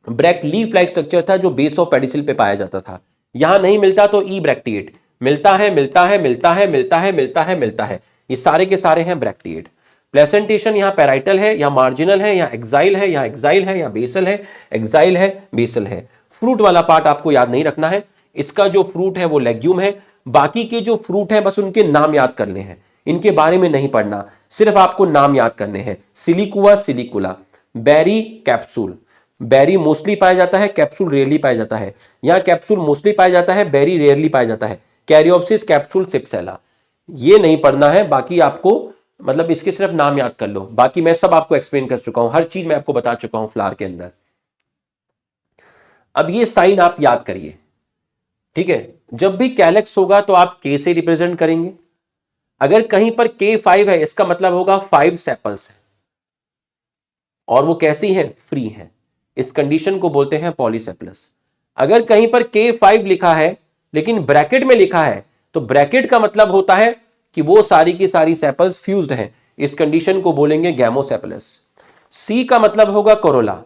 Speaker 1: ब्रैक्ट लीफ लाइक स्ट्रक्चर था जो बेस ऑफ पेडिसिल पे पाया जाता था, यहां नहीं मिलता तो ई ब्रैक्टिएट। मिलता है मिलता है मिलता है मिलता है मिलता है मिलता है, ये सारे के सारे हैं ब्रैक्टिएट। प्लेसेंटेशन यहाँ पैराइटल है, यहाँ मार्जिनल है, यहाँ एक्साइल है, यहाँ एक्साइल है, यहाँ बेसल है, एक्साइल है, बेसल है। फ्रूट वाला पार्ट आपको याद नहीं रखना है, इसका जो फ्रूट है वो लेग्यूम है, बाकी के जो फ्रूट है बस उनके नाम याद करने हैं, इनके बारे में नहीं पढ़ना, सिर्फ आपको नाम याद करने हैं। Siliqua silicula, berry capsule, berry mostly पाया जाता है, कैप्सूल रेयरली पाया जाता है। यहाँ कैप्सूल मोस्टली पाया जाता है, बेरी रेयरली पाया जाता है। कैरियोप्सिस कैप्सूल सिप्सेला, ये नहीं पढ़ना है, बाकी आपको मतलब इसके सिर्फ नाम याद कर लो, बाकी मैं सब आपको एक्सप्लेन कर चुका हूं, हर चीज मैं आपको बता चुका हूं फ्लावर के अंदर। अब ये साइन आप याद करिए, ठीक है। जब भी कैलेक्स होगा तो आप के से रिप्रेजेंट करेंगे, अगर कहीं पर K5 है इसका मतलब होगा 5 सेपल्स है और वो कैसी है, फ्री है। इस कंडीशन को बोलते हैं पॉलीसेपलस। अगर कहीं पर K5 लिखा है लेकिन ब्रैकेट में लिखा है तो ब्रैकेट का मतलब होता है कि वो सारी की सारी सेपल्स फ्यूज्ड हैं। इस कंडीशन को बोलेंगे गैमोसेपलस। सी का मतलब होगा कोरोला।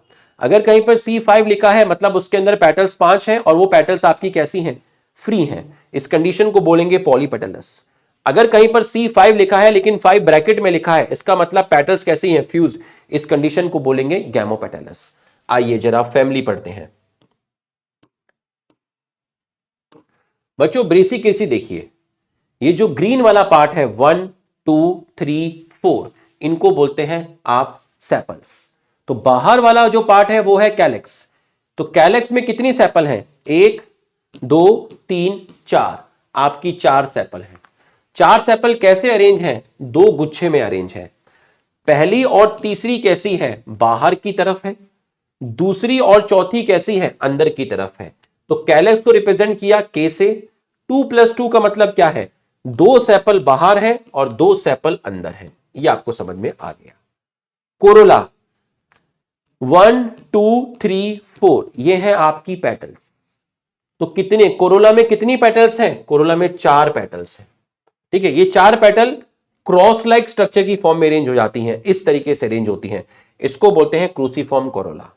Speaker 1: अगर कहीं पर C5 लिखा है मतलब उसके अंदर पेटल्स 5 हैं और वो पेटल्स आपकी कैसी हैं, फ्री हैं। इस कंडीशन को बोलेंगे पॉलीपेटलस। अगर कहीं पर C5 लिखा है लेकिन 5 ब्रैकेट में लिखा है इसका मतलब पेटल्स कैसी हैं, फ्यूज्ड। इस कंडीशन को बोलेंगे गैमोपेटलस। आइए जरा फैमिली पढ़ते हैं। बच्चों ब्रेसिकेसी देखिए, ये जो ग्रीन वाला पार्ट है 1 2 3 4 इनको बोलते हैं आप सेपल्स। तो बाहर वाला जो पार्ट है वो है कैलेक्स। तो कैलेक्स में कितनी सेपल हैं, 1 2 3 4, आपकी 4 सेपल हैं। 4 सेपल कैसे अरेंज हैं, 2 गुच्छे में अरेंज है। पहली और तीसरी कैसी है, बाहर की तरफ है। दूसरी और चौथी कैसी है, अंदर की तरफ है। तो कैलेक्स को रिप्रेजेंट किया K से। 2 + 2 का मतलब क्या है, 2 सेपल बाहर है और 2 सेपल अंदर है। ये आपको समझ में आ गया। कोरोला 1 2 3 4 ये है आपकी पेटल्स। तो कितने कोरोला में कितनी पेटल्स हैं, कोरोला में 4 पेटल्स हैं। ठीक है, ये 4 पेटल क्रॉस लाइक स्ट्रक्चर की फॉर्म में अरेंज हो जाती हैं, इस तरीके से अरेंज होती हैं। इसको बोलते हैं क्रूसीफॉर्म कोरोला।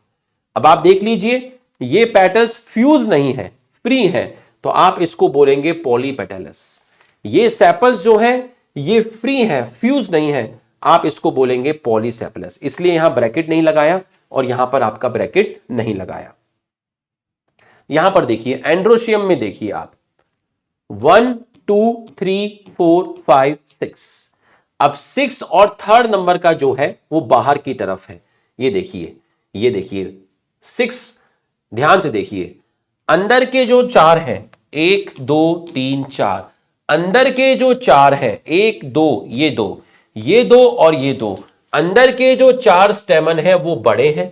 Speaker 1: अब आप देख लीजिए ये पेटल्स फ्यूज नहीं है, फ्री है, तो आप इसको बोलेंगे पॉलीपेटलस। ये सेपल्स जो है ये फ्री है, फ्यूज नहीं है, आप इसको बोलेंगे पॉलीसेपलस। इसलिए यहां ब्रैकेट नहीं लगाया और यहां पर आपका ब्रैकेट नहीं लगाया। यहां पर देखिए एंड्रोशियम में देखिए आप 1 2 3 4 5 6। अब 6 और थर्ड नंबर का जो है वो बाहर की तरफ है। ये देखिए 6, ध्यान से देखिए अंदर के जो 4 हैं 1 2 3 4, अंदर के जो 4 हैं 1 2 ये 2 और ये 2, अंदर के जो 4 स्टेमन है वो बड़े हैं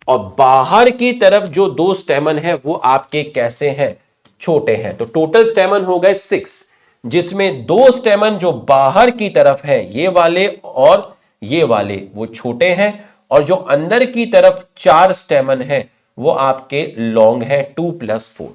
Speaker 1: और बाहर की तरफ जो 2 स्टेमन है वो आपके कैसे हैं, छोटे हैं। तो टोटल स्टेमन हो गए 6, जिसमें 2 स्टेमन जो बाहर की तरफ है ये वाले और ये वाले वो छोटे हैं और जो अंदर की तरफ 4 स्टेमन है वो आपके लॉन्ग है 2 + 4।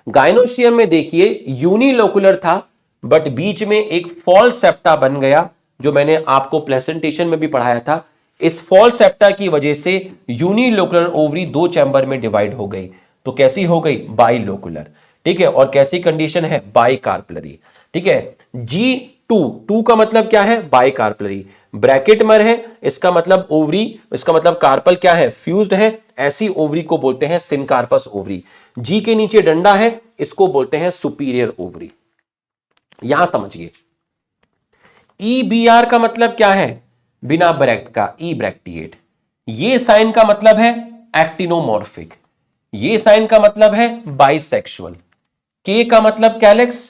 Speaker 1: गाइनोशियम में देखिए यूनिलोकुलर था बट बीच में एक फॉल्स सेप्टा बन गया, जो मैंने आपको प्रेजेंटेशन में भी पढ़ाया था। इस फॉल्स सेप्टा की वजह से यूनिलोकुलर ओवरी 2 चैम्बर में डिवाइड हो गई। तो कैसी हो गई, बाइलोकुलर। ठीक है, और कैसी कंडीशन है, बाइकार्पलरी। ठीक है, G2 का मतलब क्या है, बाइकार्पलरी। ब्रैकेट मर है इसका मतलब ओवरी, इसका मतलब कार्पल क्या है, फ्यूज्ड है। ऐसी ओवरी को बोलते हैं सिनकार्पस ओवरी। जी के नीचे डंडा है, इसको बोलते हैं सुपीरियर ओवरी। यहां समझिए EBR का मतलब क्या है, बिना ब्रैकेट का, ई ब्रैक्टिएट। ये साइन का मतलब है एक्टिनोमॉर्फिक। ये साइन का मतलब है बाइसेक्सुअल। K का मतलब कैलेक्स।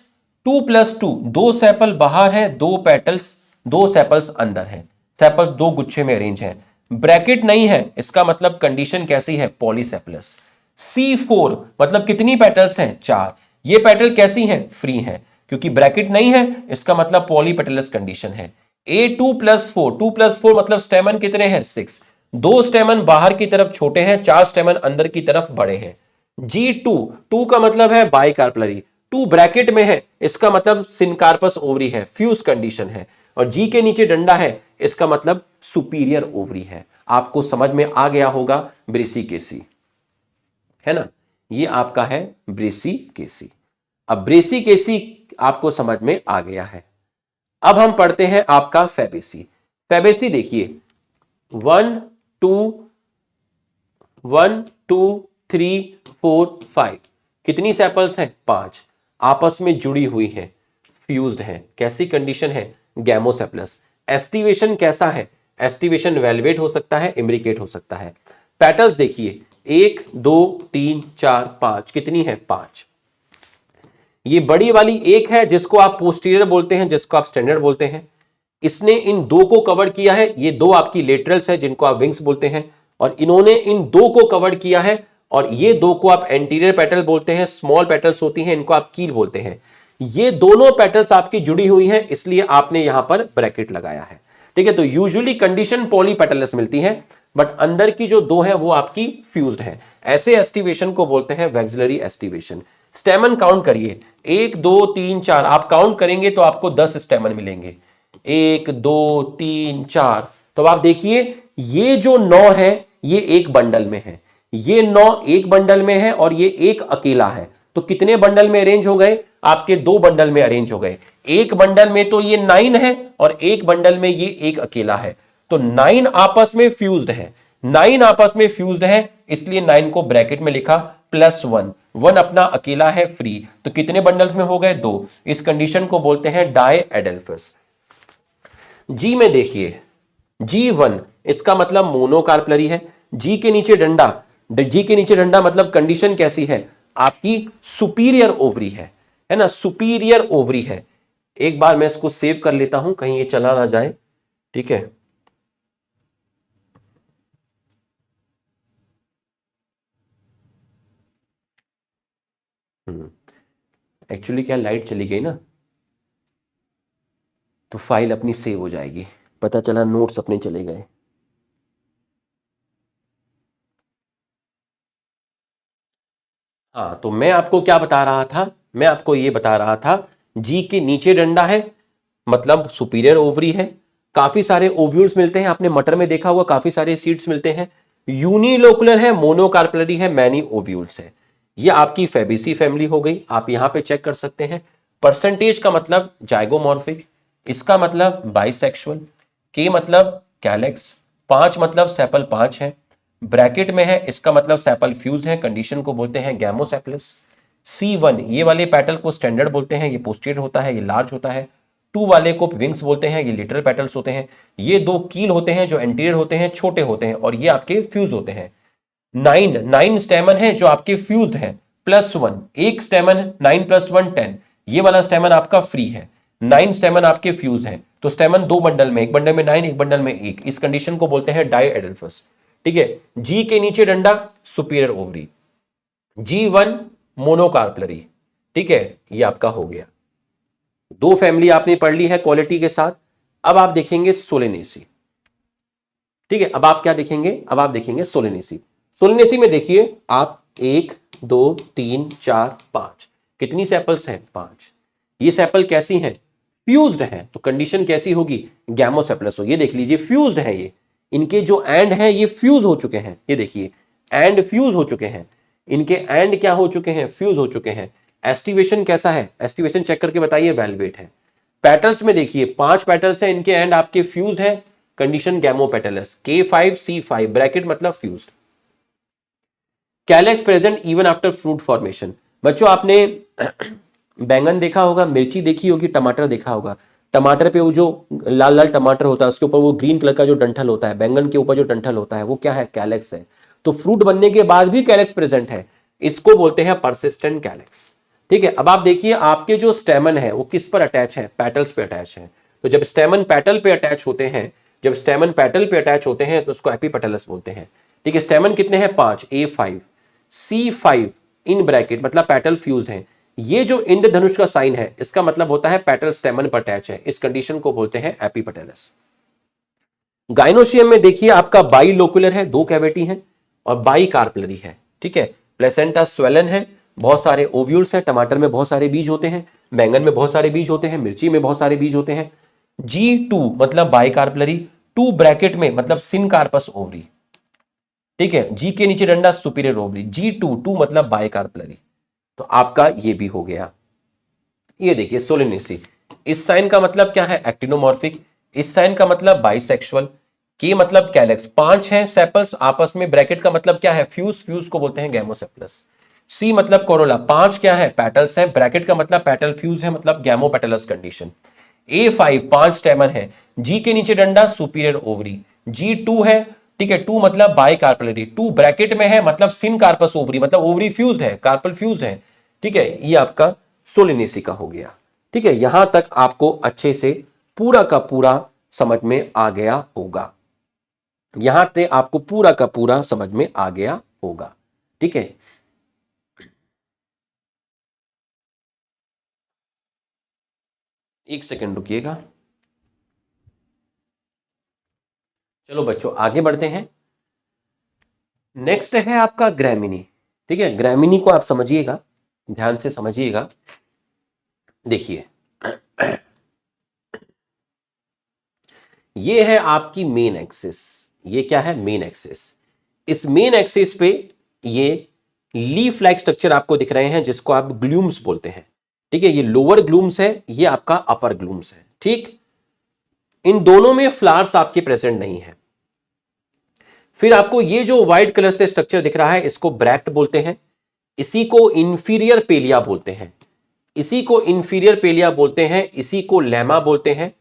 Speaker 1: 2 + 2 2 सेपल बाहर है, 2 पेटल्स 2 सेपल्स अंदर है। सेपल्स 2 गुच्छे में अरेंज है, ब्रैकेट नहीं है, इसका मतलब कंडीशन कैसी है, पॉलीसेपलस। C4 मतलब कितनी पेटल्स हैं, 4। ये पेटल कैसी हैं, फ्री हैं, क्योंकि ब्रैकेट नहीं है, इसका मतलब पॉलीपेटलस कंडीशन है। A2 + 4 2 + 4 मतलब स्टेमन कितने हैं, 6। 2 स्टेमन बाहर की तरफ छोटे हैं, 4 स्टेमन अंदर की तरफ बड़े हैं। G2 2 का मतलब है बाइकार्पलरी, 2 ब्रैकेट में है, इसका मतलब सिनकार्पस ओवरी है, फ्यूज कंडीशन है। और जी के नीचे डंडा है, इसका मतलब सुपीरियर ओवरी है। आपको समझ में आ गया होगा ब्रेसिकेसी, है ना। ये आपका है ब्रेसिकेसी। अब ब्रेसिकेसी आपको समझ में आ गया है। अब हम पढ़ते हैं आपका फैबेसी। फैबेसी देखिए 1 2 1 2 3 4 5, कितनी सेपल्स हैं, 5, आपस में जुड़ी हुई हैं, फ्यूज्ड हैं। कैसी कंडीशन है, गैमोसेपलस। एस्टिवेशन कैसा है, एस्टिवेशन वेलवेट हो सकता है, इम्ब्रिकेट हो सकता है। पेटल्स देखिए 1 2 3 4 5, कितनी है, 5। ये बड़ी वाली एक है जिसको आप पोस्टीरियर बोलते हैं, जिसको आप स्टैंडर्ड बोलते हैं। इसने इन 2 को कवर किया है, ये 2 आपकी लेटरल्स है जिनको आप विंग्स बोलते हैं, और इन्होंने इन 2 को कवर किया है और ये 2 को आप एंटीरियर पेटल बोलते हैं। स्मॉल पेटल्स होती हैं, इनको आप कील बोलते हैं। ये दोनों पेटल्स आपकी जुड़ी हुई हैं, इसलिए आपने यहां पर ब्रैकेट लगाया है। ठीक है, तो यूजुअली कंडीशन पॉलीपेटलस मिलती है, बट अंदर की जो दो है वो आपकी फ्यूज्ड है। ऐसे एस्टिवेशन को बोलते हैं वैक्सिलरी एस्टिवेशन। स्टेमन काउंट करिए, 1 2 3 4, आप काउंट करेंगे तो आपको 10 स्टेमन मिलेंगे। 1 2 3 4, तो आप देखिए ये जो 9 है ये एक बंडल में है, ये 9 एक बंडल में है और ये एक अकेला है। तो कितने बंडल में अरेंज हो गए? आपके 2 बंडल में अरेंज हो गए। एक बंडल में तो ये 9 है और एक बंडल में ये एक अकेला है, तो 9 आपस में फ्यूज्ड है। 9 आपस में फ्यूज्ड है, इसलिए 9 को ब्रैकेट में लिखा +1। 1 अपना अकेला है फ्री, तो कितने बंडल्स में हो गए? 2। इस कंडीशन को बोलते हैं डाई एडेल्फस। जी में देखिए, G1 इसका मतलब मोनोकार्पलरी है। जी के नीचे डंडा, जी के नीचे डंडा मतलब कंडीशन कैसी है? आपकी सुपीरियर ओवरी है ना, सुपीरियर ओवरी है। एक बार मैं इसको सेव कर लेता हूं, कहीं ये चला ना जाए। ठीक है, एक्चुअली क्या लाइट चली गई ना, तो फाइल अपनी सेव हो जाएगी, पता चला नोट्स अपने चले गए। हाँ, तो मैं आपको क्या बता रहा था? मैं आपको ये बता रहा था, जी के नीचे डंडा है मतलब सुपीरियर ओवरी है। काफी सारे ओव्यूल्स मिलते हैं, आपने मटर में देखा हुआ, काफी सारे सीड्स मिलते हैं। यूनिलोकुलर है, मोनोकार्पलरी है, मैनी ओव्यूल्स है। ये आपकी फेबेसी फैमिली हो गई, आप यहां पे चेक कर सकते हैं। परसेंटेज का मतलब जाइगोमॉर्फिक, इसका मतलब बाइसेक्सुअल, के मतलब कैलेक्स, 5 मतलब सेपल 5 है, ब्रैकेट में है इसका मतलब सेपल फ्यूज है, कंडीशन को बोलते हैं गैमोसेपलस। C1 ये वाले पेटल को स्टैंडर्ड बोलते हैं, ये पोस्टीरियर होता है, ये लार्ज होता है। 2 वाले को विंग्स बोलते हैं, ये लिटरल पेटल्स होते हैं। ये 2 कील होते हैं जो एंटीरियर होते हैं, छोटे होते हैं, और ये आपके फ्यूज होते हैं। 9 स्टेमन है जो आपके फ्यूज्ड है, +1 एक स्टेमन, 9 + 1 10, ये वाला स्टेमन आपका फ्री है। 9 स्टेमन आपके फ्यूज है, तो स्टेमन 2 बंडल में, एक बंडल में 9, एक बंडल में 1। इस कंडीशन को बोलते हैं डाई एडेल्फस। ठीक है, जी के नीचे डंडा सुपीरियर ओवरी, G1 मोनोकार्पलरी। ठीक है, ये आपका हो गया। 2 फैमिली आपने पढ़ ली है क्वालिटी के साथ। अब आप देखेंगे सोलेनेसी। ठीक है, अब आप क्या देखेंगे? अब आप देखेंगे सोलेनेसी। सोलेनेसी में देखिए आप 1 2 3 4 5, कितनी सैपल्स हैं? 5। ये सैपल कैसी हैं? फ्यूज्ड हैं, तो कंडीशन कैसी होगी? गैमोसेपलस हो। ये देख लीजिए फ्यूज्ड है, ये इनके जो एंड हैं ये फ्यूज हो चुके हैं, ये देखिए एंड फ्यूज हो चुके हैं, इनके एंड क्या हो चुके हैं? फ्यूज हो चुके हैं। एस्टिवेशन कैसा है? एस्टिवेशन चेक करके बताइए, वेलवेट है। पेटल्स में देखिए 5 पेटल्स हैं, इनके एंड आपके फ्यूज्ड है, condition gamopetalous, K5 C5 bracket मतलब fused. Calyx present even after fruit formation. बच्चों आपने बैंगन देखा होगा, मिर्ची देखी होगी, टमाटर देखा होगा। टमाटर पे वो जो लाल लाल टमाटर होता है उसके ऊपर वो ग्रीन कलर का जो डंठल होता है, बैंगन के ऊपर जो डंठल होता है वो क्या है? कैलेक्स है। तो फ्रूट बनने के बाद भी कैलेक्स प्रेजेंट है, इसको बोलते हैं परसिस्टेंट कैलेक्स। ठीक है, अब आप देखिए आपके जो स्टेमन है वो किस पर अटैच है? पेटल्स पे अटैच है। तो जब स्टेमन पेटल पे अटैच होते हैं, जब स्टेमन पेटल पे अटैच होते हैं तो उसको एपिपेटलस बोलते हैं। ठीक है, स्टेमन कितने हैं? 5, A5 C5 इन ब्रैकेट मतलब पेटल फ्यूज है। ये जो इंद्रधनुष का साइन है इसका मतलब होता है पेटल स्टेमन पर अटैच है, इस कंडीशन को बोलते हैं एपिपेटलस। गाइनोशियम में देखिए आपका बाइलोकुलर है, 2 कैविटी है, और बाई कार्पलरी है। ठीक है, प्लेसेंटा स्वेलन है, बहुत सारे ओव्यूल्स हैं, टमाटर में बहुत सारे बीज होते हैं, बैंगन में बहुत सारे बीज होते हैं, मिर्ची में बहुत सारे बीज होते हैं। G2 मतलब बाई कार्पलरी, 2 ब्रैकेट में मतलब सिनकार्पस ओवरी। ठीक है, जी के नीचे डंडा सुपीरियर ओवरी, G2 2 मतलब बाई कार्पलरी। तो आपका ये भी हो गया। ये देखिए सोलेनेसी, इस साइन का मतलब क्या है? एक्टिनोमॉर्फिक। इस साइन का मतलब बाइसेक्सुअल। के मतलब कैलेक्स, 5 है सेपल्स आपस में, ब्रैकेट का मतलब क्या है? फ्यूज, फ्यूज को बोलते हैं गैमोसेपलस। सी मतलब कोरोला, 5 क्या है? पेटल्स है, ब्रैकेट का मतलब पेटल फ्यूज है मतलब गैमोपेटलस कंडीशन। A5 5 स्टेमन है, जी के नीचे डंडा सुपीरियर ओवरी। G2 है, ठीक है, 2 मतलब बाई कार्पलरी, 2 ब्रैकेट में है मतलब सिन कार्पस ओवरी, मतलब ओवरी फ्यूज्ड है, कार्पल फ्यूज है। ठीक है, ये आपका सोलिनेसी का हो गया। ठीक है, यहां तक आपको अच्छे से पूरा का पूरा समझ में आ गया होगा, यहां तक आपको पूरा का पूरा समझ में आ गया होगा। ठीक है, एक सेकंड रुकिएगा। चलो बच्चों आगे बढ़ते हैं। नेक्स्ट है आपका ग्रैमिनी। ठीक है, ग्रैमिनी को आप समझिएगा, ध्यान से समझिएगा। देखिए ये है आपकी मेन एक्सिस। ये क्या है? Main axis. इस मेन एक्सिस पे ये लीफ लाइक स्ट्रक्चर आपको दिख रहे हैं जिसको आप ग्लूम्स बोलते हैं। ठीक है, ये लोअर ग्लूम्स है, ये आपका अपर ग्लूम्स है। ठीक, इन दोनों में फ्लावर्स आपके प्रेजेंट नहीं है। फिर आपको ये जो व्हाइट कलर से स्ट्रक्चर दिख रहा है इसको ब्रैक्ट बोलते हैं, इसी को इंफीरियर पेलिया बोलते हैं, इसी को इंफीरियर पेलिया बोलते हैं, इसी को लेमा बोलते हैं,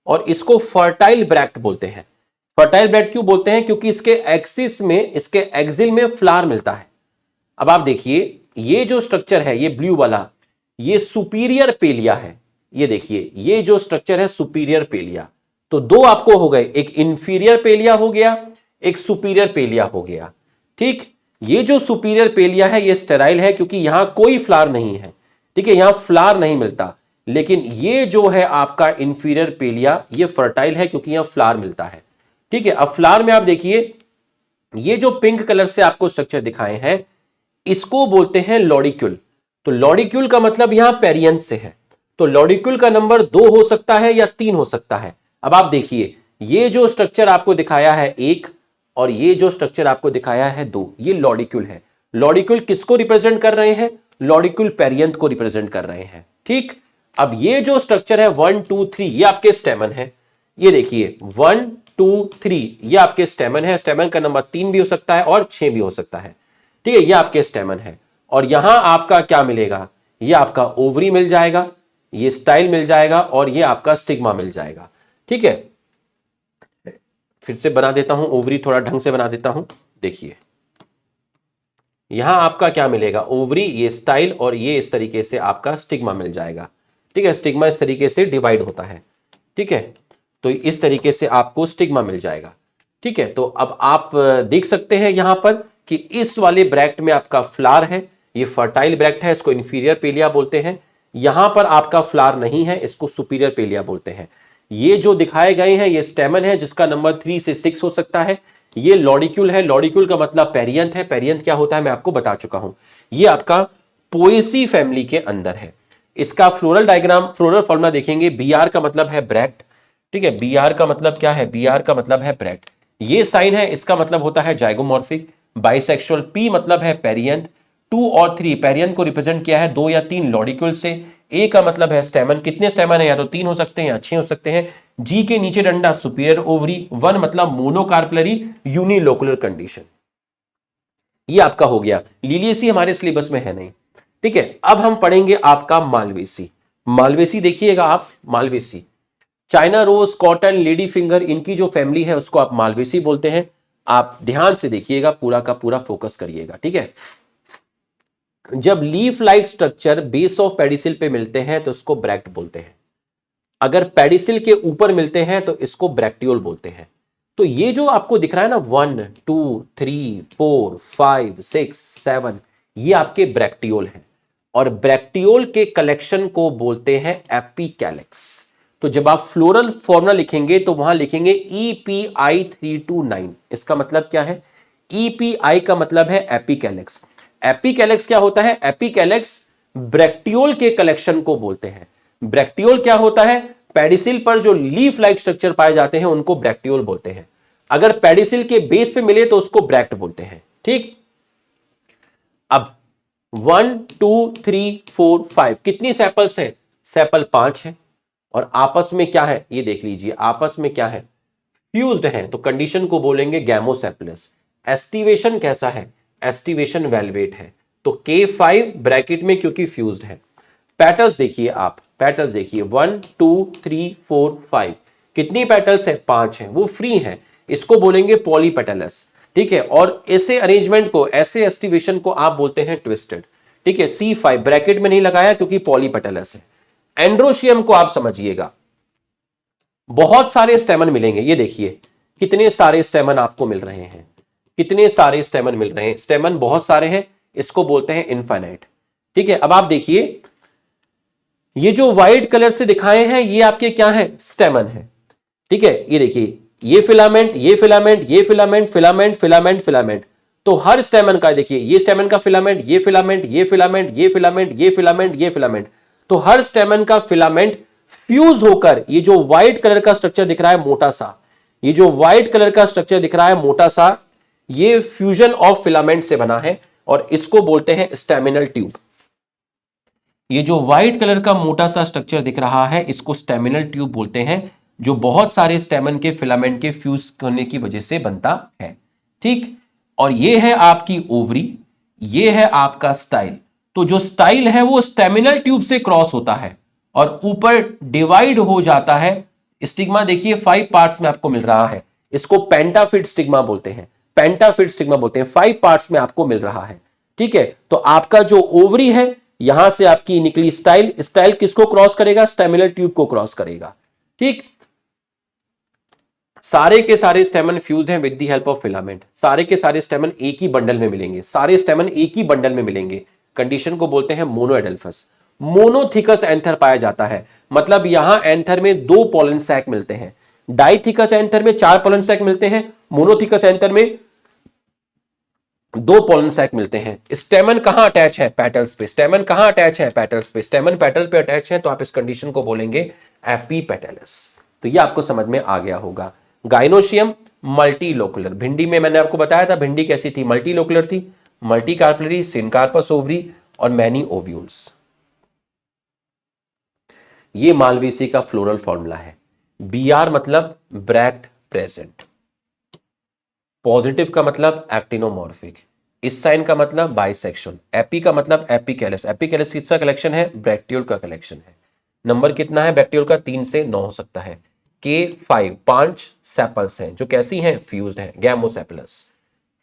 Speaker 1: और इसको फर्टाइल ब्रैक्ट बोलते हैं। फर्टाइल ब्रैक्ट क्यों बोलते हैं? क्योंकि इसके एक्सिस में, इसके एक्सिल में फ्लावर मिलता है। अब आप देखिए ये जो स्ट्रक्चर है, ये ब्लू वाला, ये सुपीरियर पेलिया है। ये देखिए ये जो स्ट्रक्चर है सुपीरियर पेलिया। तो दो आपको हो गए, एक इंफीरियर पेलिया हो गया, एक सुपीरियर पेलिया हो गया। ठीक, ये जो सुपीरियर पेलिया है ये स्टेराइल है क्योंकि यहां कोई फ्लावर नहीं है। ठीक है, यहां फ्लावर नहीं मिलता। लेकिन ये जो है आपका इंफीरियर पेलिया ये फर्टाइल है क्योंकि यहां फ्लावर मिलता है। ठीक है, अब फ्लावर में आप देखिए ये जो पिंक कलर से आपको स्ट्रक्चर दिखाए हैं इसको बोलते हैं लॉडिक्यूल। तो लॉडिक्यूल का मतलब यहां पेरियंथ से है, तो लॉडिक्यूल का नंबर 2 हो सकता है या 3 हो सकता है। अब आप देखिए ये जो स्ट्रक्चर आपको दिखाया है 1 और ये जो स्ट्रक्चर आपको दिखाया है 2, ये लॉडिक्यूल है। लॉडिक्यूल किसको रिप्रेजेंट कर रहे हैं? लॉडिक्यूल पेरियंथ को रिप्रेजेंट कर रहे हैं। ठीक, अब ये जो स्ट्रक्चर है 1 2 3 ये आपके स्टेमन है। ये देखिए 1 2 3 ये आपके स्टेमन है। स्टेमन का नंबर 3 भी हो सकता है और 6 भी हो सकता है। ठीक है, ये आपके स्टेमन है। और यहां आपका क्या मिलेगा? ये आपका ओवरी मिल जाएगा, ये स्टाइल मिल जाएगा और ये आपका स्टिग्मा मिल जाएगा। ठीक है, फिर से बना देता हूं, ओवरी थोड़ा ढंग से बना देता हूं। देखिए यहां आपका क्या मिलेगा? ओवरी, ये स्टाइल और ये इस तरीके से आपका स्टिग्मा मिल जाएगा। ठीक है, स्टिग्मा इस तरीके से डिवाइड होता है। ठीक है, तो इस तरीके से आपको स्टिग्मा मिल जाएगा। ठीक है, तो अब आप देख सकते हैं यहां पर कि इस वाले ब्रैक्ट में आपका फ्लावर है, ये फर्टाइल ब्रैक्ट है, इसको इंफीरियर पेलिया बोलते हैं। यहां पर आपका फ्लावर नहीं है, इसको सुपीरियर पेलिया बोलते हैं। ये जो दिखाए गए हैं ये स्टेमन है जिसका नंबर 3 से 6 हो सकता है। ये लॉडिक्यूल है, लॉडिक्यूल का मतलब पेरियंथ है। पेरियंथ क्या होता है मैं आपको बता चुका हूं, ये आपका पोएसी फैमिली के अंदर है। इसका फ्लोरल डायग्राम, फ्लोरल फॉर्मूला देखेंगे, बीआर का मतलब है ब्रैक्ट। ठीक है, बीआर का मतलब क्या है? बीआर का मतलब है ब्रैक्ट। ये साइन है, इसका मतलब होता है जाइगोमॉर्फिक। बाइसेक्सुअल, पी मतलब है पेरियंथ। 2 और 3 पेरियंथ को रिप्रेजेंट किया है 2 या 3 लॉडिक्यूल से। ए का मतलब है स्टेमन, कितने स्टेमन है? या तो 3 हो सकते हैं या 6 हो सकते हैं। जी के नीचे डंडा सुपीरियर ओवरी। 1 मतलब मोनोकार्पलरी यूनिलोकुलर कंडीशन। ये आपका हो गया। लिलियसी हमारे सिलेबस में है नहीं। ठीक है, अब हम पढ़ेंगे आपका मालवेसी। मालवेसी देखिएगा आप, malvaceae China rose, cotton, lady finger, इनकी जो फैमिली है उसको आप मालवेसी बोलते हैं। आप ध्यान से देखिएगा, पूरा का पूरा फोकस करिएगा। ठीक है, जब leaf like structure base of pedicel पे मिलते हैं तो उसको ब्रैक्ट बोलते हैं। अगर पेडिसिल के ऊपर मिलते हैं तो इसको ब्रैक्टियोल बोलते हैं। तो ये जो आपको दिख रहा है ना 1 2 3 4 5 6 7, ये आपके ब्रैक्टियोल हैं और ब्रैक्टियोल के कलेक्शन को बोलते हैं एपिकैलिक्स। तो जब आप फ्लोरल फॉर्मूला लिखेंगे तो वहां लिखेंगे EPI 329। इसका मतलब क्या है? EPI का मतलब है एपिकैलिक्स। एपिकैलिक्स क्या होता है? एपिकैलिक्स ब्रैक्टियोल के कलेक्शन को बोलते हैं। ब्रैक्टियोल क्या होता है? पेडिसिल पर जो लीफ लाइक स्ट्रक्चर पाए जाते हैं उनको ब्रैक्टियोल बोलते हैं। अगर पेडिसिल के बेस पे मिले तो उसको ब्रैक्ट बोलते हैं। ठीक, अब 1 2 3 4 5 कितनी सेपल्स हैं? सेपल 5 है। और आपस में क्या है ये देख लीजिए, आपस में क्या है? फ्यूज्ड है, तो कंडीशन को बोलेंगे गैमोसेपलस। एस्टिवेशन कैसा है? एस्टिवेशन वेलवेट है। तो K5 ब्रैकेट में क्योंकि फ्यूज्ड है। पेटल्स देखिए आप, पेटल्स देखिए 1 2 3 4 5 कितनी पेटल्स है? 5 है, वो फ्री है, इसको बोलेंगे पॉलीपेटलस। ठीक है, और ऐसे अरेंजमेंट को, ऐसे एस्टिवेशन को आप बोलते हैं ट्विस्टेड। ठीक है, C5 ब्रैकेट में नहीं लगाया क्योंकि पॉलीपेटलस है। एंड्रोशियम को आप समझिएगा, बहुत सारे स्टेमन मिलेंगे। ये देखिए कितने सारे स्टेमन आपको मिल रहे हैं, कितने सारे स्टेमन मिल रहे हैं। स्टेमन बहुत सारे हैं, इसको बोलते हैं इनफाइनाइट। ठीक है, अब आप देखिए ये जो व्हाइट कलर से दिखाए हैं ये आपके क्या है, स्टेमन है। ठीक है, ये देखिए, ये फिलामेंट, ये फिलामेंट, ये फिलामेंट, फिलामेंट, फिलामेंट, फिलामेंट। तो हर स्टेमन का देखिए, ये स्टेमन का फिलामेंट, ये फिलामेंट, ये फिलामेंट, ये फिलामेंट, ये फिलामेंट, ये फिलामेंट। तो हर स्टेमन का फिलामेंट फ्यूज होकर ये जो व्हाइट कलर का स्ट्रक्चर दिख रहा है मोटा सा, ये जो व्हाइट कलर का स्ट्रक्चर दिख रहा है मोटा सा, ये फ्यूजन ऑफ फिलामेंट से बना है और इसको बोलते हैं स्टेमिनल ट्यूब। ये जो व्हाइट कलर का मोटा सा स्ट्रक्चर दिख रहा है इसको स्टेमिनल ट्यूब बोलते हैं, जो बहुत सारे स्टेमन के फिलामेंट के फ्यूज करने की वजह से बनता है। ठीक, और ये है आपकी ओवरी, ये है आपका स्टाइल। तो जो स्टाइल है वो स्टेमिनल ट्यूब से क्रॉस होता है और ऊपर डिवाइड हो जाता है। स्टिग्मा देखिए 5 पार्ट्स में आपको मिल रहा है, इसको पेंटाफिड स्टिग्मा बोलते हैं, पेंटाफिड स्टिग्मा बोलते हैं। 5 पार्ट्स में आपको मिल रहा है। ठीक है, तो आपका जो ओवरी है यहां से आपकी निकली स्टाइल, स्टाइल किसको क्रॉस करेगा, स्टेमिनल ट्यूब को क्रॉस करेगा। ठीक, सारे के सारे स्टेमन फ्यूज हैं with the help of filament. सारे के सारे स्टेमन एक ही बंडल में मिलेंगे, सारे स्टेमन एक ही बंडल में मिलेंगे। कंडीशन को बोलते हैं मोनोएडल्फस। मोनोथिकस एंथर पाया जाता है, मतलब यहां एंथर में 2 पोलन सैक मिलते हैं। डाइथिकस एंथर में 4 पोलन सैक मिलते हैं, मोनोथिकस एंथर में 2 पोलन सैक मिलते हैं। स्टेमन कहां अटैच है, पेटल्स पे। स्टेमन कहां अटैच है, पेटल्स पे। स्टेमन पेटल पे अटैच है तो आप इस कंडीशन को बोलेंगे एपीपेटलस। तो ये आपको समझ में आ गया होगा। गाइनोशियम मल्टीलोकुलर, भिंडी में मैंने आपको बताया था भिंडी कैसी थी, मल्टीलोकुलर थी, मल्टी कार्पलरी, सिनकार्पस ओवरी और मैनी ओव्यूल्स। ये मालवेसी का फ्लोरल फॉर्मूला है। बीआर मतलब ब्रैक्ट प्रेजेंट, पॉजिटिव का मतलब एक्टिनोमॉर्फिक, इस साइन का मतलब बाइसेक्सुअल, एपी का मतलब एपिकैलस। एपिकैलस किसका कलेक्शन है, ब्रैक्टियोल का कलेक्शन है। नंबर कितना है ब्रैक्टियोल का, 3 से 9 हो सकता है। के 5 सेपल्स हैं जो कैसी हैं, फ्यूज्ड हैं, गैमोसेपलस।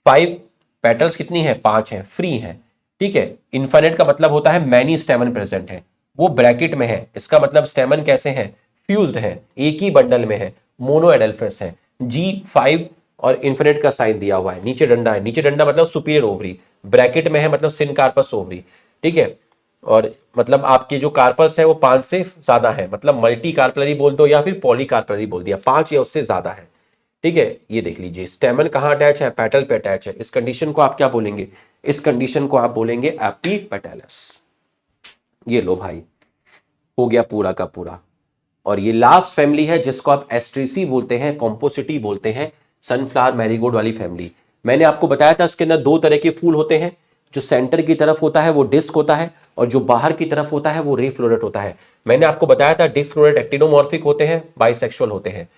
Speaker 1: 5 पेटल्स कितनी है, 5 हैं, फ्री हैं। ठीक है, इनफाइनाइट का मतलब होता है मैनी स्टेमन प्रेजेंट है, वो ब्रैकेट में है, इसका मतलब स्टेमन कैसे हैं, फ्यूज्ड है, एक ही बंडल में है, मोनोएडल्फस है। G5 और इन्फिनिट का साइन दिया हुआ है, नीचे डंडा है, नीचे डंडा मतलब सुपीरियर ओवरी, ब्रैकेट में है मतलब सिनकार्पस ओवरी। ठीक है, और मतलब आपके जो कार्पल्स है वो 5 से ज्यादा है, मतलब मल्टी कार्पलरी बोल दो या फिर पॉली कार्पलरी बोल दिया, 5 या उससे ज्यादा है। ठीक है, ये देख लीजिए स्टेमन कहां अटैच है, पेटल पे अटैच है। इस कंडीशन को आप क्या बोलेंगे, इस कंडीशन को आप बोलेंगे एपीपेटलस। ये लो भाई, हो गया पूरा का पूरा। और ये लास्ट फैमिली है जिसको आप एस्ट्रेसी बोलते हैं, कॉम्पोसिटी बोलते हैं, सनफ्लावर मैरीगोल्ड वाली फैमिली। मैंने आपको बताया था इसके अंदर 2 तरह के फूल होते हैं, जो सेंटर की तरफ होता है वो डिस्क होता है और जो बाहर की तरफ होता है वो रे फ्लोरेट होता है। मैंने आपको बताया था डिस्क फ्लोरेट एक्टिनोमॉर्फिक होते हैं, बाइसेक्सुअल होते हैं।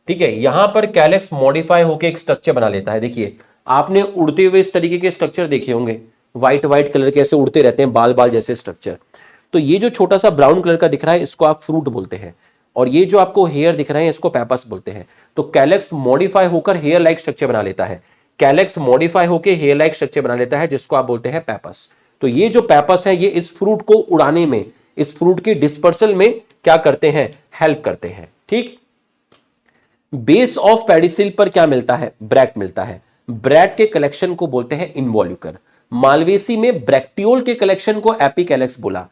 Speaker 1: ठीक है, यहां पर कैलेक्स मॉडिफाई होकर एक स्ट्रक्चर बना लेता है। देखिए आपने उड़ते हुए इस तरीके के स्ट्रक्चर देखे होंगे, व्हाइट कलर के ऐसे उड़ते रहते हैं, बाल बाल जैसे स्ट्रक्चर। तो ये जो छोटा सा ब्राउन कलर का दिख रहा है इसको आप फ्रूट बोलते हैं, और ये जो आपको हेयर दिख रहे हैं इसको पेपस बोलते हैं। तो कैलेक्स मॉडिफाई होकर हेयर लाइक स्ट्रक्चर बना लेता है, कैलेक्स मॉडिफाई होकर हेयर लाइक स्ट्रक्चर बना लेता है जिसको आप बोलते हैं पेपस। तो ये जो पेपस है ये इस फ्रूट को उड़ाने में, इस फ्रूट की डिस्पर्सल में क्या करते हैं, हेल्प करते हैं। ठीक, बेस ऑफ पेडिसिल पर क्या मिलता है, ब्रैक्ट मिलता है। ब्रैक्ट के कलेक्शन को बोलते हैं इन्वॉल्यूकर। मालवेसी में ब्रैक्टियोल के कलेक्शन को एपिकैलेक्स बोला,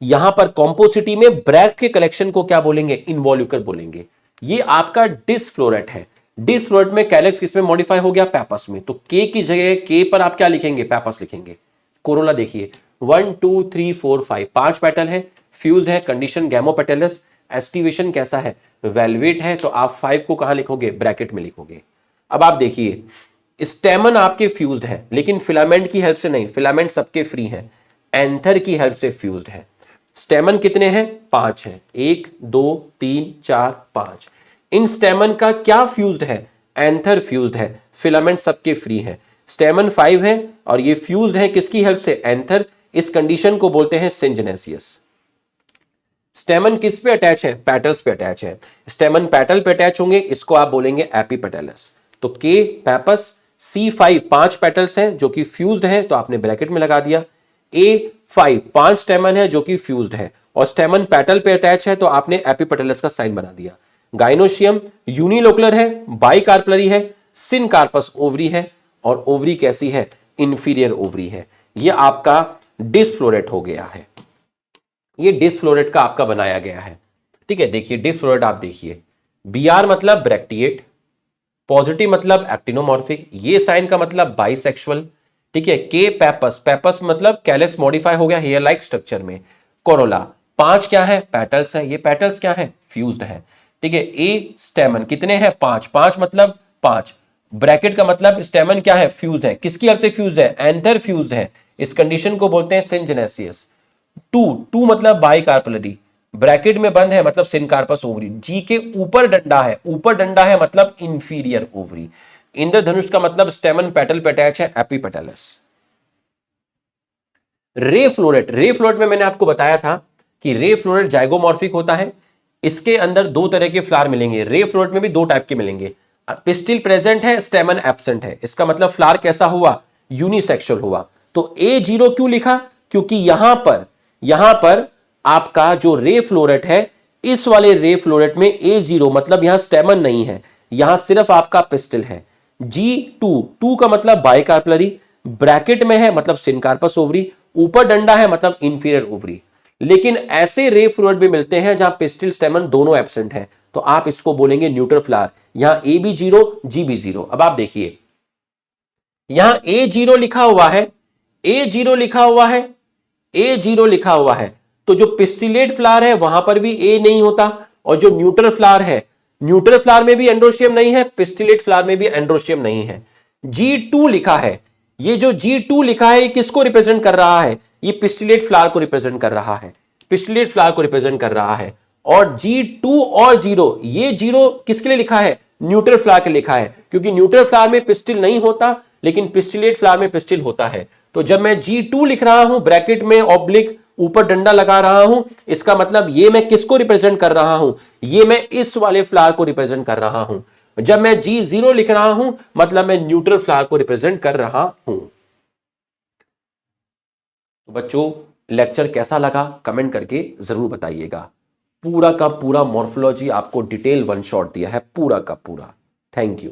Speaker 1: यहां पर कॉम्पोसिटी में ब्रैक्ट के कलेक्शन को क्या बोलेंगे, इन्वॉल्यूकर बोलेंगे। ये आपका डिस्फ्लोरेट है, डिस्फ्लोरेट में कैलेक्स किसमें मॉडिफाई हो गया, पेपस में। तो के की जगह के पर आप क्या लिखेंगे, पेपस लिखेंगे। कोरोला देखिए 1 2 3 4 5 5 पेटल है, फ्यूज्ड है, कंडीशन गैमोपेटलस, एस्टिवेशन कैसा है, वेलवेट है। तो आप 5 को कहां लिखोगे, ब्रैकेट में लिखोगे। अब आप देखिए स्टेमन आपके फ्यूज्ड है लेकिन फिलामेंट की हेल्प से नहीं, फिलामेंट सबके फ्री है, एंथर की हेल्प से फ्यूज्ड है। स्टेमन कितने हैं, 5 हैं, 1 2 3 4 5। इन स्टेमन का क्या फ्यूज्ड है, एंथर फ्यूज्ड है, फिलामेंट सबके फ्री है। स्टेमन 5 है और ये फ्यूज्ड है किसकी हेल्प से, एंथर। इस कंडीशन को बोलते हैं सिंजनेसियस। स्टेमन किस पे अटैच है, पेटल्स पे अटैच है। स्टेमन पेटल पे अटैच होंगे, इसको आप बोलेंगे एपीपेटलस। तो के पेपस, C5 5 पेटल्स हैं जो कि फ्यूज्ड हैं तो आपने ब्रैकेट में लगा दिया। A5 5 स्टेमन है जो कि फ्यूज्ड है और स्टेमन पेटल पे अटैच है तो आपने एपीपेटलस का साइन बना दिया। गाइनोशियम यूनिलोकुलर है, बाइकार्पलरी है, सिनकार्पस ओवरी है और ओवरी कैसी है, इंफीरियर ओवरी है। यह आपका डिस्फ्लोरेट हो गया है। ये डिसफ्लोरेट का आपका बनाया गया है। ठीक है, देखिए डिसफ्लोरेट आप देखिए, Br मतलब ब्रैक्टिएट, पॉजिटिव मतलब एक्टिनोमॉर्फिक, ये साइन का मतलब बाइसेक्सुअल। ठीक है, के पैपस, पैपस मतलब कैलेक्स मॉडिफाई हो गया हेयर लाइक स्ट्रक्चर में। कोरोला, 5 क्या है, पेटल्स है, ये पेटल्स क्या है, फ्यूज्ड है। ठीक है, ए स्टेमन कितने हैं, 5, 5 मतलब 5, ब्रैकेट का मतलब स्टेमन क्या है, फ्यूज है, किसकी हेल्प से फ्यूज है, एंथर फ्यूज है, इस कंडीशन को बोलते हैं सिनजेनेसिस। टू मतलब बाइकार्पलरी, ब्रैकेट में बंद है मतलब सिनकार्पस ओवरी, जी के ऊपर डंडा है, ऊपर डंडा है मतलब इंफीरियर ओवरी। इंद्रधनुष का मतलब स्टेमन पेटल पे अटैच है, एपिपेटलस। रे फ्लोरेट, रे फ्लोरेट में मैंने आपको बताया था कि रे फ्लोरेट जाइगोमॉर्फिक होता है, इसके अंदर दो तरह के फ्लावर मिलेंगे, रे फ्लोरेट में भी दो टाइप के मिलेंगे, पिस्टिल प्रेजेंट है, स्टेमन एब्सेंट है, इसका मतलब फ्लावर कैसा हुआ, यूनिसेक्सुअल हुआ। तो A0 क्यों लिखा, क्योंकि यहां पर आपका जो रे फ्लोरेट है, इस वाले रे फ्लोरेट में A0 मतलब यहां स्टेमन नहीं है, यहां सिर्फ आपका पिस्टिल है। G2 का मतलब बाइकार्पलरी, ब्रैकेट में है मतलब सिनकार्पस ओवरी, ऊपर डंडा है मतलब इंफीरियर ओवरी। लेकिन ऐसे रे फ्लोरेट भी मिलते हैं जहां पिस्टिल स्टेमन दोनों एब्सेंट है, तो आप इसको बोलेंगे न्यूट्रल फ्लावर। यहां AB0 GB0। अब आप देखिए यहां A0 लिखा हुआ है, A0 लिखा हुआ है, A0 लिखा हुआ है, तो जो पिस्टिलेट फ्लावर है वहां पर भी A नहीं होता, और जो न्यूट्रल फ्लावर है, न्यूट्रल फ्लावर में भी एंड्रोशियम नहीं है, पिस्टिलेट फ्लावर में भी एंड्रोशियम नहीं है। G2 लिखा है, ये जो G2 लिखा है ये किसको रिप्रेजेंट कर रहा है, ये पिस्टिलेट फ्लावर को रिप्रेजेंट कर रहा है, पिस्टिलेट फ्लावर को रिप्रेजेंट कर रहा है। और G2 और 0, ये 0 किसके लिए लिखा है, न्यूट्रल फ्लावर के लिखा है, क्योंकि न्यूट्रल फ्लावर में पिस्टिल नहीं होता, लेकिन पिस्टिलेट फ्लावर में पिस्टिल होता है। तो जब मैं G2 लिख रहा हूं, ब्रैकेट में ऑब्लिक ऊपर डंडा लगा रहा हूं, इसका मतलब ये मैं किसको रिप्रेजेंट कर रहा हूं, ये मैं इस वाले फ्लावर को रिप्रेजेंट कर रहा हूं। जब मैं G0 लिख रहा हूं, मतलब मैं न्यूट्रल फ्लावर को रिप्रेजेंट कर रहा हूं। तो बच्चों, लेक्चर कैसा लगा कमेंट करके जरूर बताइएगा। पूरा का पूरा मॉर्फोलॉजी आपको डिटेल वन शॉट दिया है, पूरा का पूरा। Thank you.